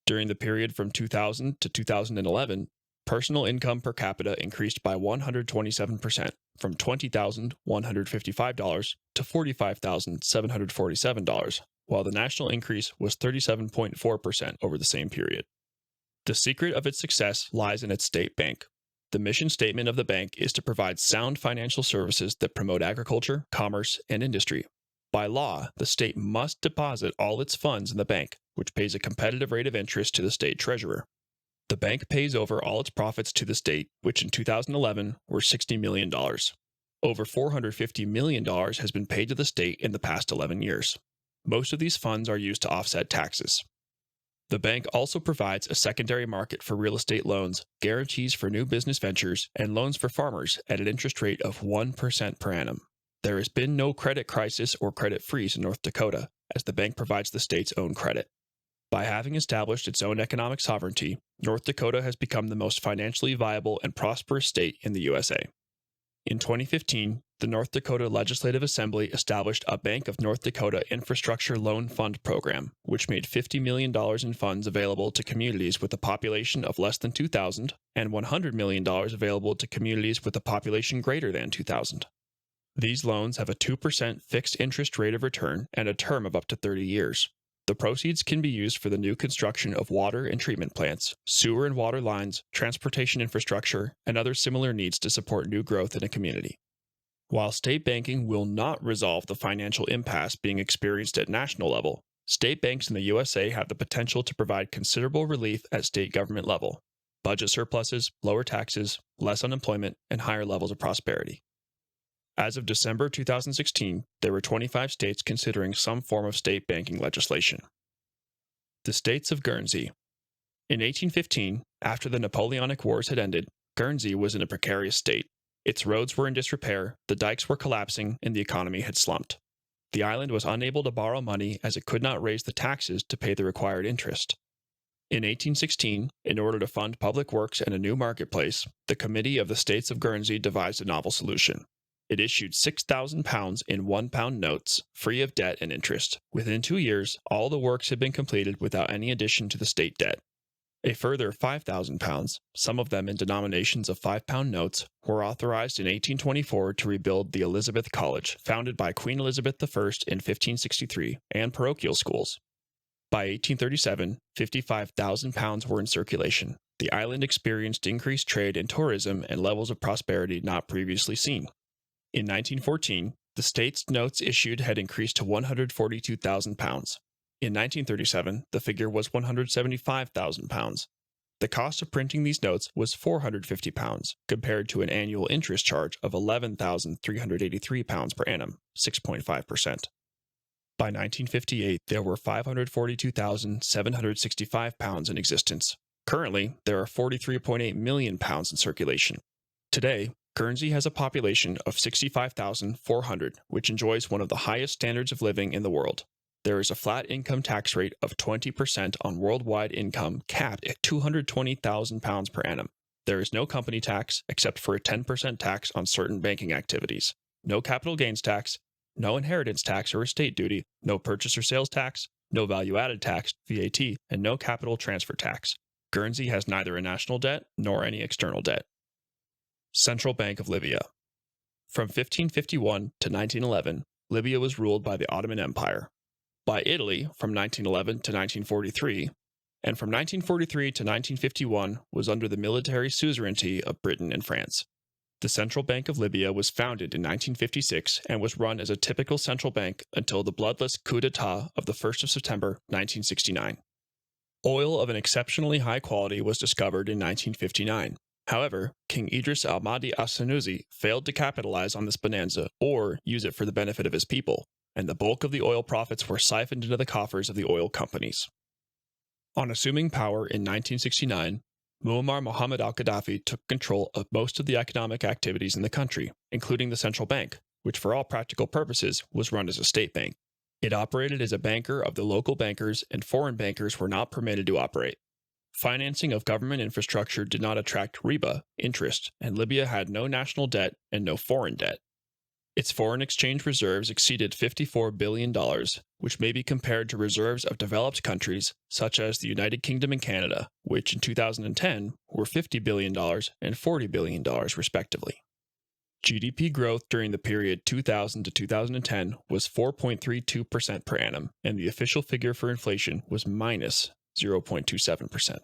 During the period from 2000 to 2011, personal income per capita increased by 127%, from $20,155 to $45,747, while the national increase was 37.4% over the same period. The secret of its success lies in its state bank. The mission statement of the bank is to provide sound financial services that promote agriculture, commerce, and industry. By law, the state must deposit all its funds in the bank, which pays a competitive rate of interest to the state treasurer. The bank pays over all its profits to the state, which in 2011 were $60 million. Over $450 million has been paid to the state in the past 11 years. Most of these funds are used to offset taxes. The bank also provides a secondary market for real estate loans, guarantees for new business ventures, and loans for farmers at an interest rate of 1% per annum. There has been no credit crisis or credit freeze in North Dakota, as the bank provides the state's own credit. By having established its own economic sovereignty, North Dakota has become the most financially viable and prosperous state in the USA. In 2015, the North Dakota Legislative Assembly established a Bank of North Dakota Infrastructure Loan Fund program, which made $50 million in funds available to communities with a population of less than 2,000 and $100 million available to communities with a population greater than 2,000. These loans have a 2% fixed interest rate of return and a term of up to 30 years. The proceeds can be used for the new construction of water and treatment plants, sewer and water lines, transportation infrastructure, and other similar needs to support new growth in a community. While state banking will not resolve the financial impasse being experienced at national level, state banks in the USA have the potential to provide considerable relief at state government level: budget surpluses, lower taxes, less unemployment, and higher levels of prosperity. As of December 2016, there were 25 states considering some form of state banking legislation. The states of Guernsey. In 1815, after the Napoleonic Wars had ended, Guernsey was in a precarious state. Its roads were in disrepair, the dikes were collapsing, and the economy had slumped. The island was unable to borrow money as it could not raise the taxes to pay the required interest. In 1816, in order to fund public works and a new marketplace, the Committee of the States of Guernsey devised a novel solution. It issued £6,000 in £1 notes, free of debt and interest. Within 2 years, all the works had been completed without any addition to the state debt. A further £5,000, some of them in denominations of £5 notes, were authorized in 1824 to rebuild the Elizabeth College, founded by Queen Elizabeth I in 1563, and parochial schools. By 1837, £55,000 were in circulation. The island experienced increased trade and tourism and levels of prosperity not previously seen. In 1914, the state's notes issued had increased to £142,000. In 1937, the figure was £175,000. The cost of printing these notes was £450, compared to an annual interest charge of £11,383 per annum, 6.5%. By 1958, there were £542,765 in existence. Currently, there are £43.8 million in circulation. Today, Guernsey has a population of 65,400, which enjoys one of the highest standards of living in the world. There is a flat income tax rate of 20% on worldwide income capped at £220,000 per annum. There is no company tax except for a 10% tax on certain banking activities, no capital gains tax, no inheritance tax or estate duty, no purchase or sales tax, no value-added tax, VAT, and no capital transfer tax. Guernsey has neither a national debt nor any external debt. Central Bank of Libya. From 1551 to 1911, Libya was ruled by the Ottoman Empire, by Italy from 1911 to 1943, and from 1943 to 1951 was under the military suzerainty of Britain and France. The Central Bank of Libya was founded in 1956 and was run as a typical central bank until the bloodless coup d'etat of the 1st of September 1969. Oil of an exceptionally high quality was discovered in 1959. However, King Idris al-Mahdi as-Sanusi failed to capitalize on this bonanza or use it for the benefit of his people, and the bulk of the oil profits were siphoned into the coffers of the oil companies. On assuming power in 1969, Muammar Mohammed al-Gaddafi took control of most of the economic activities in the country, including the central bank, which for all practical purposes was run as a state bank. It operated as a banker of the local bankers, and foreign bankers were not permitted to operate. Financing of government infrastructure did not attract riba, interest, and Libya had no national debt and no foreign debt. Its foreign exchange reserves exceeded $54 billion, which may be compared to reserves of developed countries such as the United Kingdom and Canada, which in 2010 were $50 billion and $40 billion respectively. GDP growth during the period 2000 to 2010 was 4.32% per annum, and the official figure for inflation was minus 0.27%.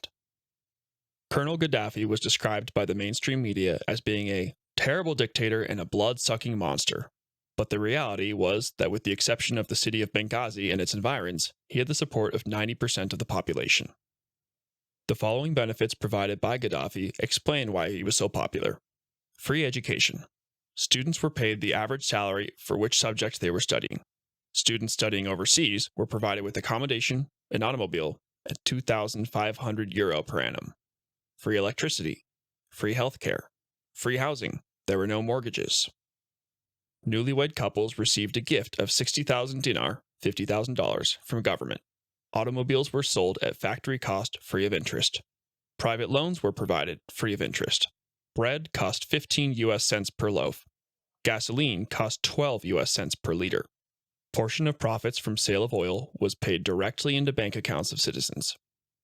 Colonel Gaddafi was described by the mainstream media as being a terrible dictator and a blood-sucking monster, but the reality was that with the exception of the city of Benghazi and its environs, he had the support of 90% of the population. The following benefits provided by Gaddafi explain why he was so popular. Free education. Students were paid the average salary for which subject they were studying. Students studying overseas were provided with accommodation, an automobile, and €2,500 per annum. Free electricity. Free healthcare. Free housing. There were no mortgages. Newlywed couples received a gift of 60,000 dinar, $50,000, from government. Automobiles were sold at factory cost free of interest. Private loans were provided free of interest. Bread cost 15 US cents per loaf. Gasoline cost 12 US cents per liter. Portion of profits from sale of oil was paid directly into bank accounts of citizens.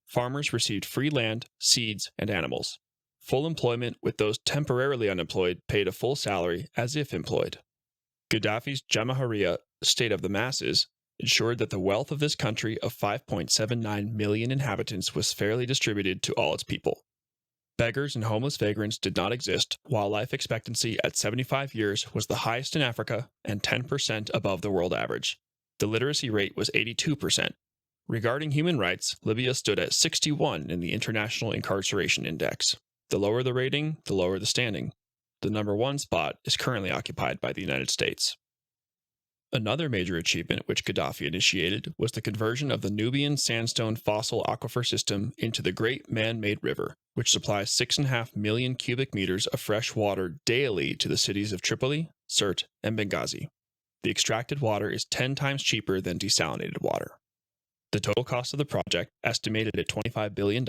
Farmers received free land, seeds, and animals. Full employment with those temporarily unemployed paid a full salary as if employed. Gaddafi's Jamahiriya, state of the masses, ensured that the wealth of this country of 5.79 million inhabitants was fairly distributed to all its people. Beggars and homeless vagrants did not exist, while life expectancy at 75 years was the highest in Africa and 10% above the world average. The literacy rate was 82%. Regarding human rights, Libya stood at 61 in the International Incarceration Index. The lower the rating, the lower the standing. The number 1 spot is currently occupied by the United States. Another major achievement which Gaddafi initiated was the conversion of the Nubian sandstone fossil aquifer system into the Great Man-Made River, which supplies 6.5 million cubic meters of fresh water daily to the cities of Tripoli, Sirte, and Benghazi. The extracted water is 10 times cheaper than desalinated water. The total cost of the project, estimated at $25 billion,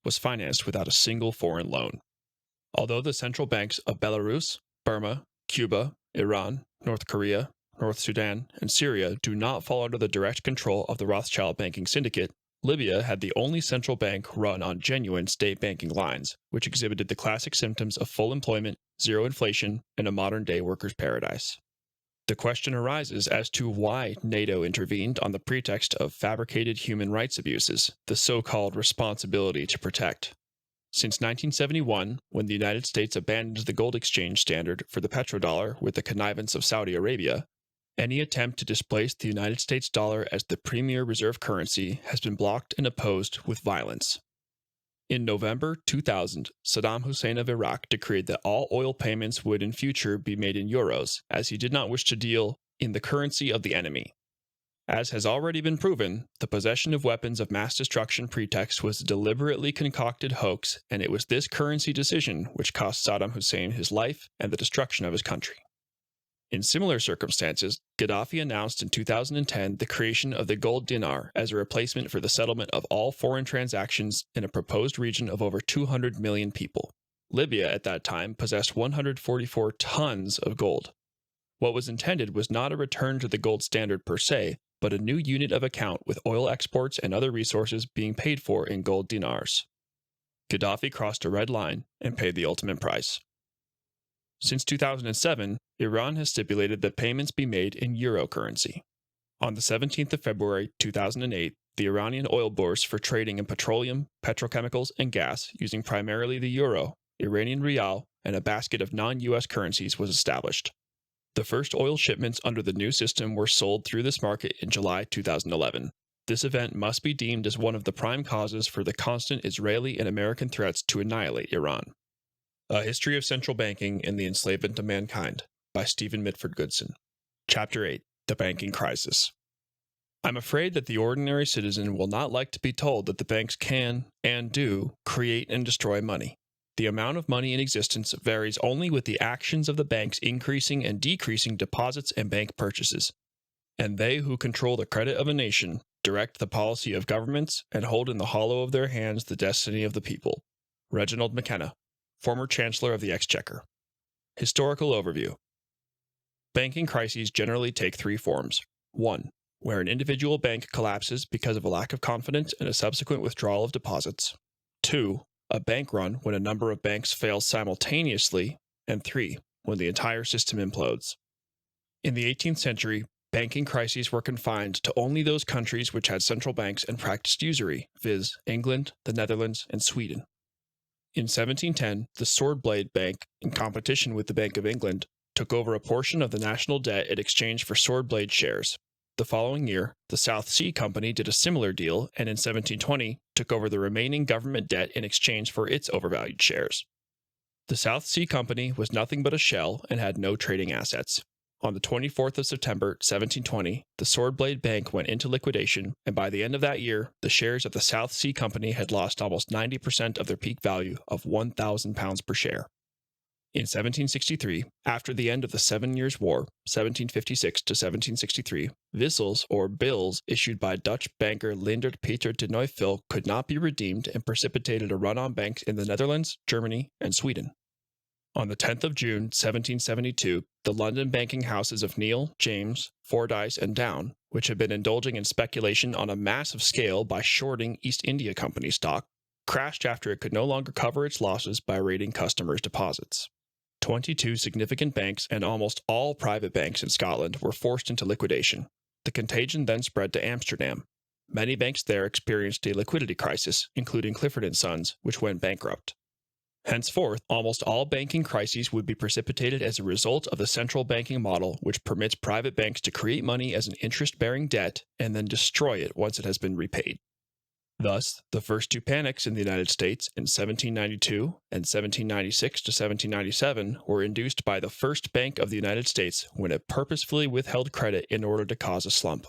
was financed without a single foreign loan. Although the central banks of Belarus, Burma, Cuba, Iran, North Korea, North Sudan, and Syria do not fall under the direct control of the Rothschild banking syndicate, Libya had the only central bank run on genuine state banking lines, which exhibited the classic symptoms of full employment, zero inflation, and a modern-day workers' paradise. The question arises as to why NATO intervened on the pretext of fabricated human rights abuses, the so-called responsibility to protect. Since 1971, when the United States abandoned the gold exchange standard for the petrodollar with the connivance of Saudi Arabia, any attempt to displace the United States dollar as the premier reserve currency has been blocked and opposed with violence. In November 2000, Saddam Hussein of Iraq decreed that all oil payments would in future be made in euros, as he did not wish to deal in the currency of the enemy. As has already been proven, the possession of weapons of mass destruction pretext was a deliberately concocted hoax, and it was this currency decision which cost Saddam Hussein his life and the destruction of his country. In similar circumstances, Gaddafi announced in 2010 the creation of the gold dinar as a replacement for the settlement of all foreign transactions in a proposed region of over 200 million people. Libya at that time possessed 144 tons of gold. What was intended was not a return to the gold standard per se, but a new unit of account with oil exports and other resources being paid for in gold dinars. Gaddafi crossed a red line and paid the ultimate price. Since 2007, Iran has stipulated that payments be made in euro currency. On the 17th of February 2008, the Iranian oil bourse for trading in petroleum, petrochemicals, and gas using primarily the euro, Iranian rial, and a basket of non-U.S. currencies was established. The first oil shipments under the new system were sold through this market in July 2011. This event must be deemed as one of the prime causes for the constant Israeli and American threats to annihilate Iran. A History of Central Banking and the Enslavement of Mankind by Stephen Mitford Goodson. Chapter 8. The Banking Crisis. I'm afraid that the ordinary citizen will not like to be told that the banks can, and do, create and destroy money. The amount of money in existence varies only with the actions of the banks increasing and decreasing deposits and bank purchases. And they who control the credit of a nation direct the policy of governments and hold in the hollow of their hands the destiny of the people. Reginald McKenna, former Chancellor of the Exchequer. Historical overview. Banking crises generally take three forms. 1. Where an individual bank collapses because of a lack of confidence and a subsequent withdrawal of deposits. 2. A bank run when a number of banks fail simultaneously. And 3. When the entire system implodes. In the 18th century, banking crises were confined to only those countries which had central banks and practiced usury, viz., England, the Netherlands, and Sweden. In 1710, the Sword Blade Bank, in competition with the Bank of England, took over a portion of the national debt in exchange for Sword Blade shares. The following year, the South Sea Company did a similar deal and in 1720 took over the remaining government debt in exchange for its overvalued shares. The South Sea Company was nothing but a shell and had no trading assets. On the 24th of September, 1720, the Sword Blade Bank went into liquidation, and by the end of that year, the shares of the South Sea Company had lost almost 90% of their peak value of £1,000 per share. In 1763, after the end of the 7 Years' War, 1756 to 1763, vissels, or bills, issued by Dutch banker Leendert Peter de Neufville could not be redeemed and precipitated a run on banks in the Netherlands, Germany, and Sweden. On the 10th of June, 1772, the London banking houses of Neal, James, Fordyce, and Down, which had been indulging in speculation on a massive scale by shorting East India Company stock, crashed after it could no longer cover its losses by raiding customers' deposits. 22 significant banks and almost all private banks in Scotland were forced into liquidation. The contagion then spread to Amsterdam. Many banks there experienced a liquidity crisis, including Clifford & Sons, which went bankrupt. Henceforth, almost all banking crises would be precipitated as a result of the central banking model, which permits private banks to create money as an interest-bearing debt and then destroy it once it has been repaid. Thus, the first two panics in the United States in 1792 and 1796 to 1797 were induced by the First Bank of the United States when it purposefully withheld credit in order to cause a slump.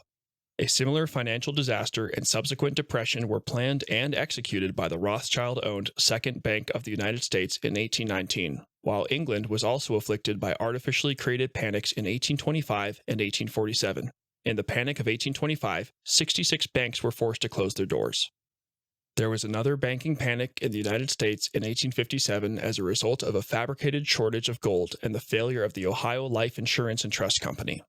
A similar financial disaster and subsequent depression were planned and executed by the Rothschild-owned Second Bank of the United States in 1819, while England was also afflicted by artificially created panics in 1825 and 1847. In the Panic of 1825, 66 banks were forced to close their doors. There was another banking panic in the United States in 1857 as a result of a fabricated shortage of gold and the failure of the Ohio Life Insurance and Trust Company.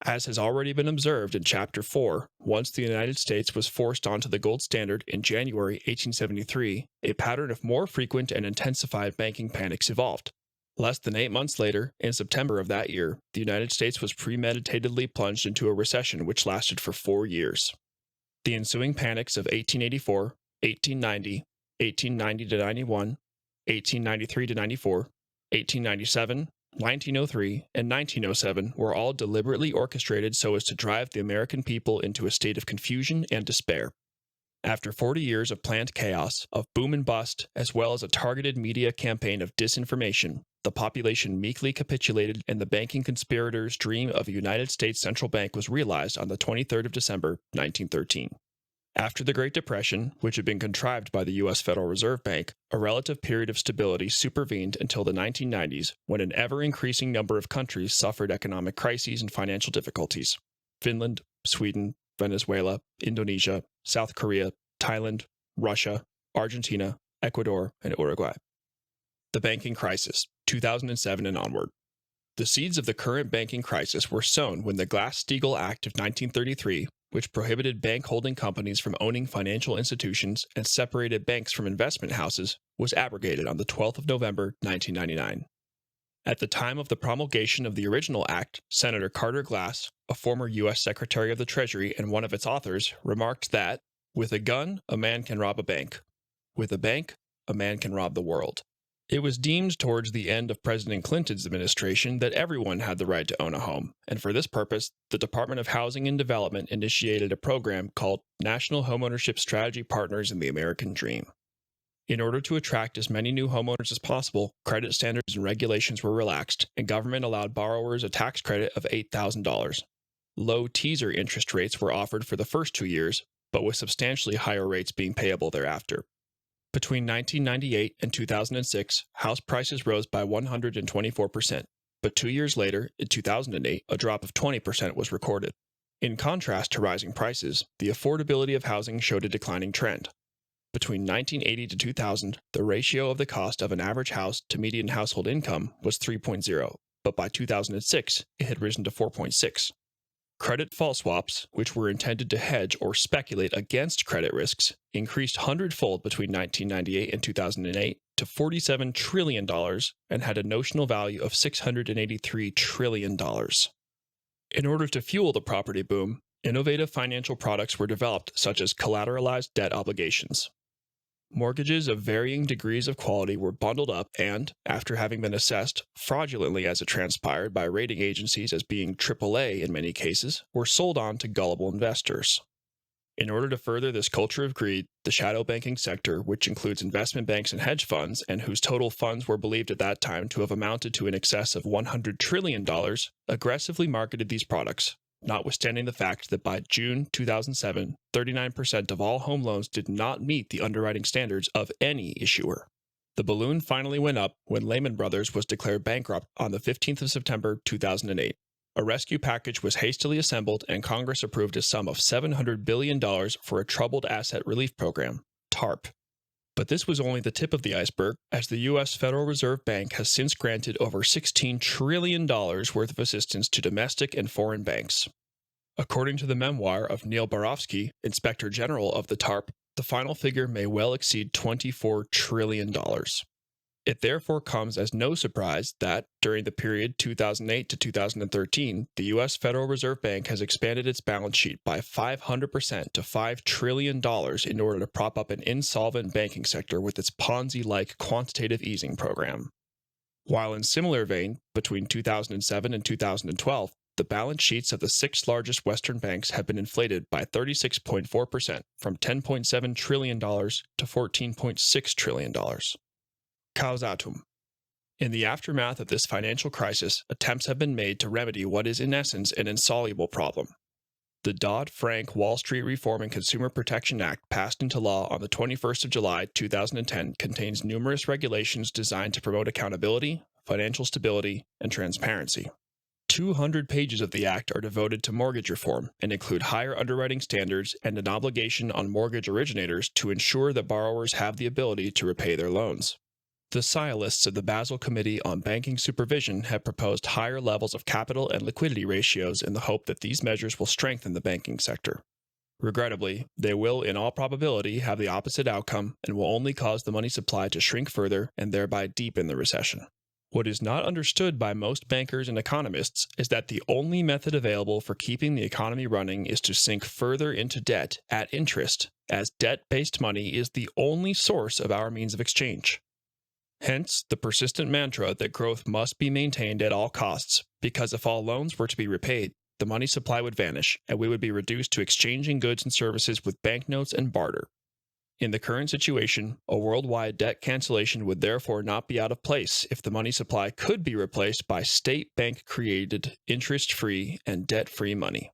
As has already been observed in Chapter 4, once the United States was forced onto the gold standard in January 1873, a pattern of more frequent and intensified banking panics evolved. Less than 8 months later, in September of that year, the United States was premeditatedly plunged into a recession which lasted for 4 years. The ensuing panics of 1884, 1890, 1890-91, 1893-94, 1897, 1903, and 1907 were all deliberately orchestrated so as to drive the American people into a state of confusion and despair. After 40 years of planned chaos, of boom and bust, as well as a targeted media campaign of disinformation, the population meekly capitulated and the banking conspirators' dream of a United States central bank was realized on the 23rd of December, 1913. After the Great Depression, which had been contrived by the U.S. Federal Reserve Bank, a relative period of stability supervened until the 1990s, when an ever-increasing number of countries suffered economic crises and financial difficulties. Finland, Sweden, Venezuela, Indonesia, South Korea, Thailand, Russia, Argentina, Ecuador, and Uruguay. The banking crisis, 2007 and onward. The seeds of the current banking crisis were sown when the Glass-Steagall Act of 1933, which prohibited bank holding companies from owning financial institutions and separated banks from investment houses, was abrogated on the 12th of November, 1999. At the time of the promulgation of the original act, Senator Carter Glass, a former U.S. Secretary of the Treasury and one of its authors, remarked that, "With a gun, a man can rob a bank. With a bank, a man can rob the world." It was deemed towards the end of President Clinton's administration that everyone had the right to own a home, and for this purpose, the Department of Housing and Development initiated a program called National Homeownership Strategy Partners in the American Dream. In order to attract as many new homeowners as possible, credit standards and regulations were relaxed, and government allowed borrowers a tax credit of $8,000. Low teaser interest rates were offered for the first 2 years, but with substantially higher rates being payable thereafter. Between 1998 and 2006, house prices rose by 124%, but 2 years later, in 2008, a drop of 20% was recorded. In contrast to rising prices, the affordability of housing showed a declining trend. Between 1980 to 2000, the ratio of the cost of an average house to median household income was 3.0, but by 2006, it had risen to 4.6. Credit default swaps, which were intended to hedge or speculate against credit risks, increased hundredfold between 1998 and 2008 to $47 trillion and had a notional value of $683 trillion. In order to fuel the property boom, innovative financial products were developed, such as collateralized debt obligations. Mortgages of varying degrees of quality were bundled up and, after having been assessed, fraudulently as it transpired by rating agencies as being AAA in many cases, were sold on to gullible investors. In order to further this culture of greed, the shadow banking sector, which includes investment banks and hedge funds, and whose total funds were believed at that time to have amounted to in excess of $100 trillion, aggressively marketed these products, notwithstanding the fact that by June 2007, 39% of all home loans did not meet the underwriting standards of any issuer. The balloon finally went up when Lehman Brothers was declared bankrupt on the 15th of September 2008. A rescue package was hastily assembled and Congress approved a sum of $700 billion for a Troubled Asset Relief Program, TARP. But this was only the tip of the iceberg, as the U.S. Federal Reserve Bank has since granted over $16 trillion worth of assistance to domestic and foreign banks. According to the memoir of Neil Barofsky, Inspector General of the TARP, the final figure may well exceed $24 trillion. It therefore comes as no surprise that, during the period 2008 to 2013, the U.S. Federal Reserve Bank has expanded its balance sheet by 500% to $5 trillion in order to prop up an insolvent banking sector with its Ponzi-like quantitative easing program. While in similar vein, between 2007 and 2012, the balance sheets of the 6 largest Western banks have been inflated by 36.4%, from $10.7 trillion to $14.6 trillion. Causatum. In the aftermath of this financial crisis, attempts have been made to remedy what is in essence an insoluble problem. The Dodd-Frank Wall Street Reform and Consumer Protection Act, passed into law on the 21st of July 2010, contains numerous regulations designed to promote accountability, financial stability, and transparency. 200 pages of the Act are devoted to mortgage reform and include higher underwriting standards and an obligation on mortgage originators to ensure that borrowers have the ability to repay their loans. The sciolists of the Basel Committee on Banking Supervision have proposed higher levels of capital and liquidity ratios in the hope that these measures will strengthen the banking sector. Regrettably, they will in all probability have the opposite outcome and will only cause the money supply to shrink further and thereby deepen the recession. What is not understood by most bankers and economists is that the only method available for keeping the economy running is to sink further into debt at interest, as debt-based money is the only source of our means of exchange. Hence, the persistent mantra that growth must be maintained at all costs, because if all loans were to be repaid, the money supply would vanish, and we would be reduced to exchanging goods and services with banknotes and barter. In the current situation, a worldwide debt cancellation would therefore not be out of place if the money supply could be replaced by state bank-created, interest-free, and debt-free money.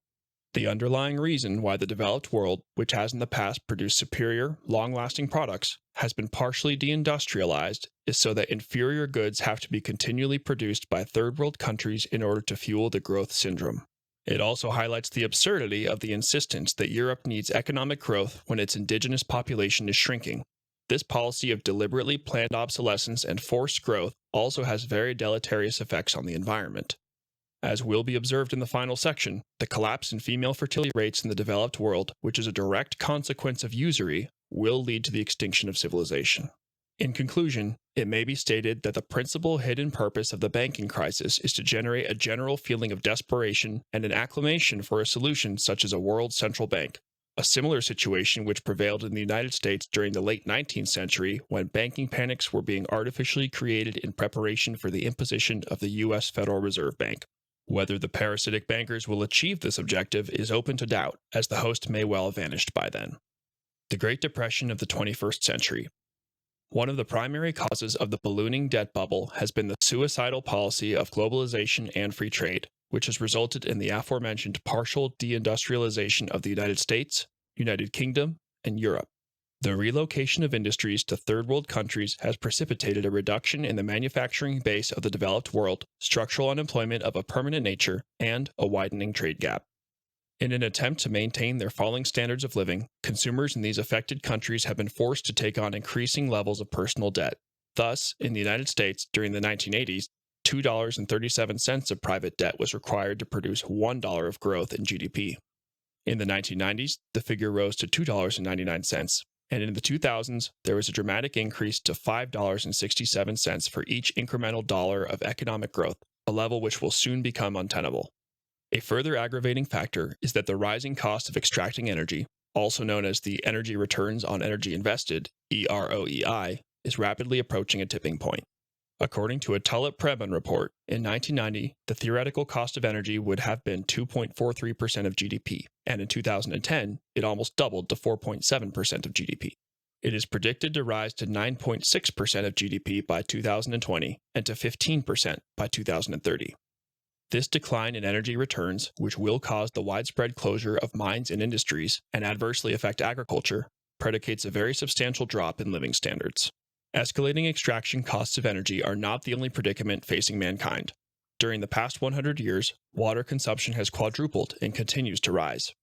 The underlying reason why the developed world, which has in the past produced superior, long-lasting products, has been partially deindustrialized is so that inferior goods have to be continually produced by third-world countries in order to fuel the growth syndrome. It also highlights the absurdity of the insistence that Europe needs economic growth when its indigenous population is shrinking. This policy of deliberately planned obsolescence and forced growth also has very deleterious effects on the environment. As will be observed in the final section, the collapse in female fertility rates in the developed world, which is a direct consequence of usury, will lead to the extinction of civilization. In conclusion, it may be stated that the principal hidden purpose of the banking crisis is to generate a general feeling of desperation and an acclamation for a solution such as a world central bank. a similar situation which prevailed in the United States during the late 19th century when banking panics were being artificially created in preparation for the imposition of the U.S. Federal Reserve Bank. Whether the parasitic bankers will achieve this objective is open to doubt, as the host may well have vanished by then. The Great Depression of the 21st century. One of the primary causes of the ballooning debt bubble has been the suicidal policy of globalization and free trade, which has resulted in the aforementioned partial deindustrialization of the United States, United Kingdom, and Europe. The relocation of industries to third world countries has precipitated a reduction in the manufacturing base of the developed world, structural unemployment of a permanent nature, and a widening trade gap. In an attempt to maintain their falling standards of living, consumers in these affected countries have been forced to take on increasing levels of personal debt. Thus, in the United States, during the 1980s, $2.37 of private debt was required to produce $1 of growth in GDP. In the 1990s, the figure rose to $2.99, and in the 2000s, there was a dramatic increase to $5.67 for each incremental dollar of economic growth, a level which will soon become untenable. A further aggravating factor is that the rising cost of extracting energy, also known as the Energy Returns on Energy Invested, EROEI, is rapidly approaching a tipping point. According to a Tulip-Prebon report, in 1990, the theoretical cost of energy would have been 2.43% of GDP, and in 2010, it almost doubled to 4.7% of GDP. It is predicted to rise to 9.6% of GDP by 2020 and to 15% by 2030. This decline in energy returns, which will cause the widespread closure of mines and industries and adversely affect agriculture, predicates a very substantial drop in living standards. Escalating extraction costs of energy are not the only predicament facing mankind. During the past 100 years, water consumption has quadrupled and continues to rise.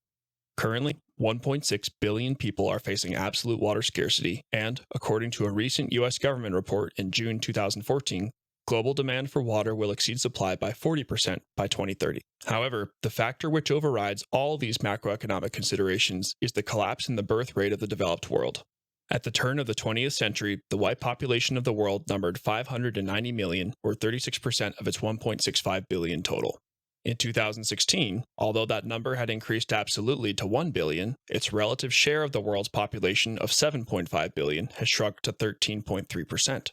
Currently, 1.6 billion people are facing absolute water scarcity, and, according to a recent U.S. government report in June 2014, global demand for water will exceed supply by 40% by 2030. However, the factor which overrides all these macroeconomic considerations is the collapse in the birth rate of the developed world. At the turn of the 20th century, the white population of the world numbered 590 million, or 36% of its 1.65 billion total. In 2016, although that number had increased absolutely to 1 billion, its relative share of the world's population of 7.5 billion has shrunk to 13.3%.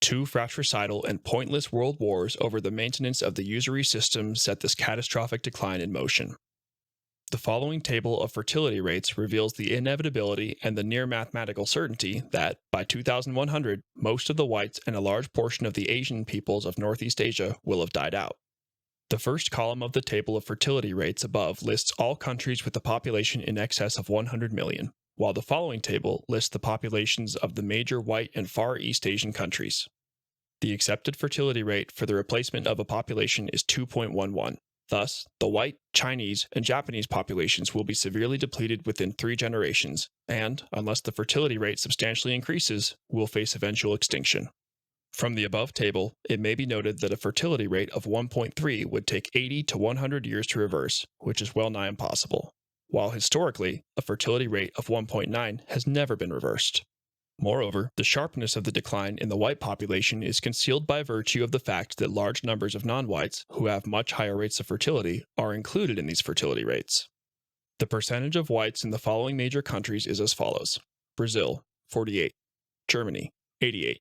Two fratricidal and pointless world wars over the maintenance of the usury system set this catastrophic decline in motion. The following table of fertility rates reveals the inevitability and the near mathematical certainty that, by 2100, most of the whites and a large portion of the Asian peoples of Northeast Asia will have died out. The first column of the table of fertility rates above lists all countries with a population in excess of 100 million, while the following table lists the populations of the major white and Far East Asian countries. The accepted fertility rate for the replacement of a population is 2.11. Thus, the white, Chinese, and Japanese populations will be severely depleted within 3 generations, and, unless the fertility rate substantially increases, will face eventual extinction. From the above table, it may be noted that a fertility rate of 1.3 would take 80 to 100 years to reverse, which is well nigh impossible, while historically, a fertility rate of 1.9 has never been reversed. Moreover, the sharpness of the decline in the white population is concealed by virtue of the fact that large numbers of non-whites, who have much higher rates of fertility, are included in these fertility rates. The percentage of whites in the following major countries is as follows: Brazil, 48, Germany, 88,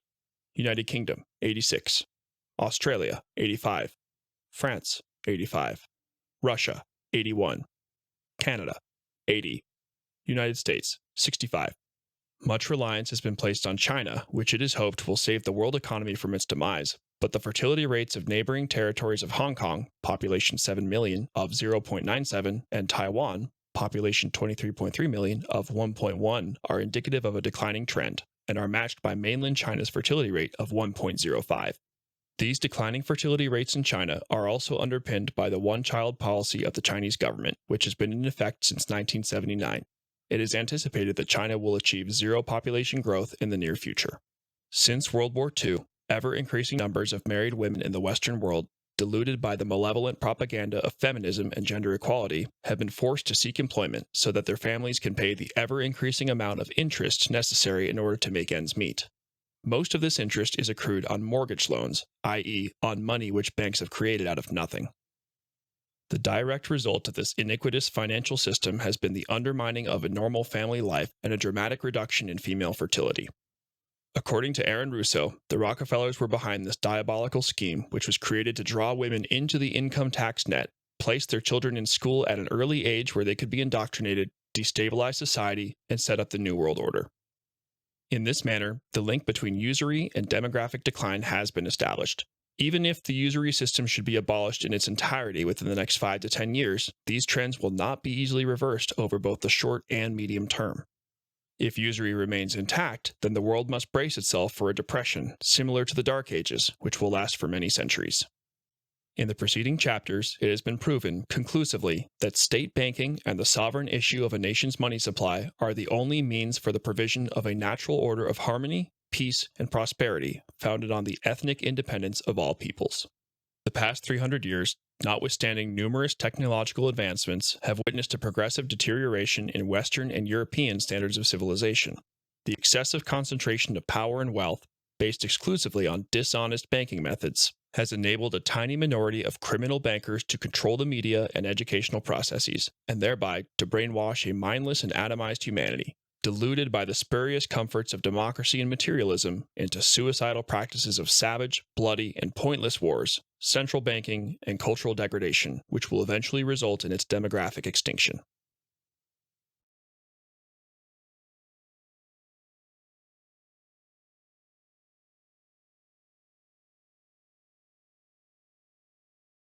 United Kingdom, 86, Australia, 85, France, 85, Russia, 81, Canada, 80, United States, 65. Much reliance has been placed on China, which it is hoped will save the world economy from its demise, but the fertility rates of neighboring territories of Hong Kong, population 7 million, of 0.97, and Taiwan, population 23.3 million, of 1.1, are indicative of a declining trend, and are matched by mainland China's fertility rate of 1.05. These declining fertility rates in China are also underpinned by the one-child policy of the Chinese government, which has been in effect since 1979. It is anticipated that China will achieve zero population growth in the near future. Since World War II, ever-increasing numbers of married women in the Western world, deluded by the malevolent propaganda of feminism and gender equality, have been forced to seek employment so that their families can pay the ever-increasing amount of interest necessary in order to make ends meet. Most of this interest is accrued on mortgage loans, i.e., on money which banks have created out of nothing. The direct result of this iniquitous financial system has been the undermining of a normal family life and a dramatic reduction in female fertility. According to Aaron Russo, the Rockefellers were behind this diabolical scheme, which was created to draw women into the income tax net, place their children in school at an early age where they could be indoctrinated, destabilize society, and set up the New World Order. In this manner, the link between usury and demographic decline has been established. Even if the usury system should be abolished in its entirety within the next 5 to 10 years, these trends will not be easily reversed over both the short and medium term. If usury remains intact, then the world must brace itself for a depression similar to the Dark Ages, which will last for many centuries. In the preceding chapters, it has been proven conclusively that state banking and the sovereign issue of a nation's money supply are the only means for the provision of a natural order of harmony, peace, and prosperity founded on the ethnic independence of all peoples. The past 300 years, notwithstanding numerous technological advancements, have witnessed a progressive deterioration in Western and European standards of civilization. The excessive concentration of power and wealth, based exclusively on dishonest banking methods, has enabled a tiny minority of criminal bankers to control the media and educational processes, and thereby to brainwash a mindless and atomized humanity, deluded by the spurious comforts of democracy and materialism into suicidal practices of savage, bloody, and pointless wars, central banking, and cultural degradation, which will eventually result in its demographic extinction.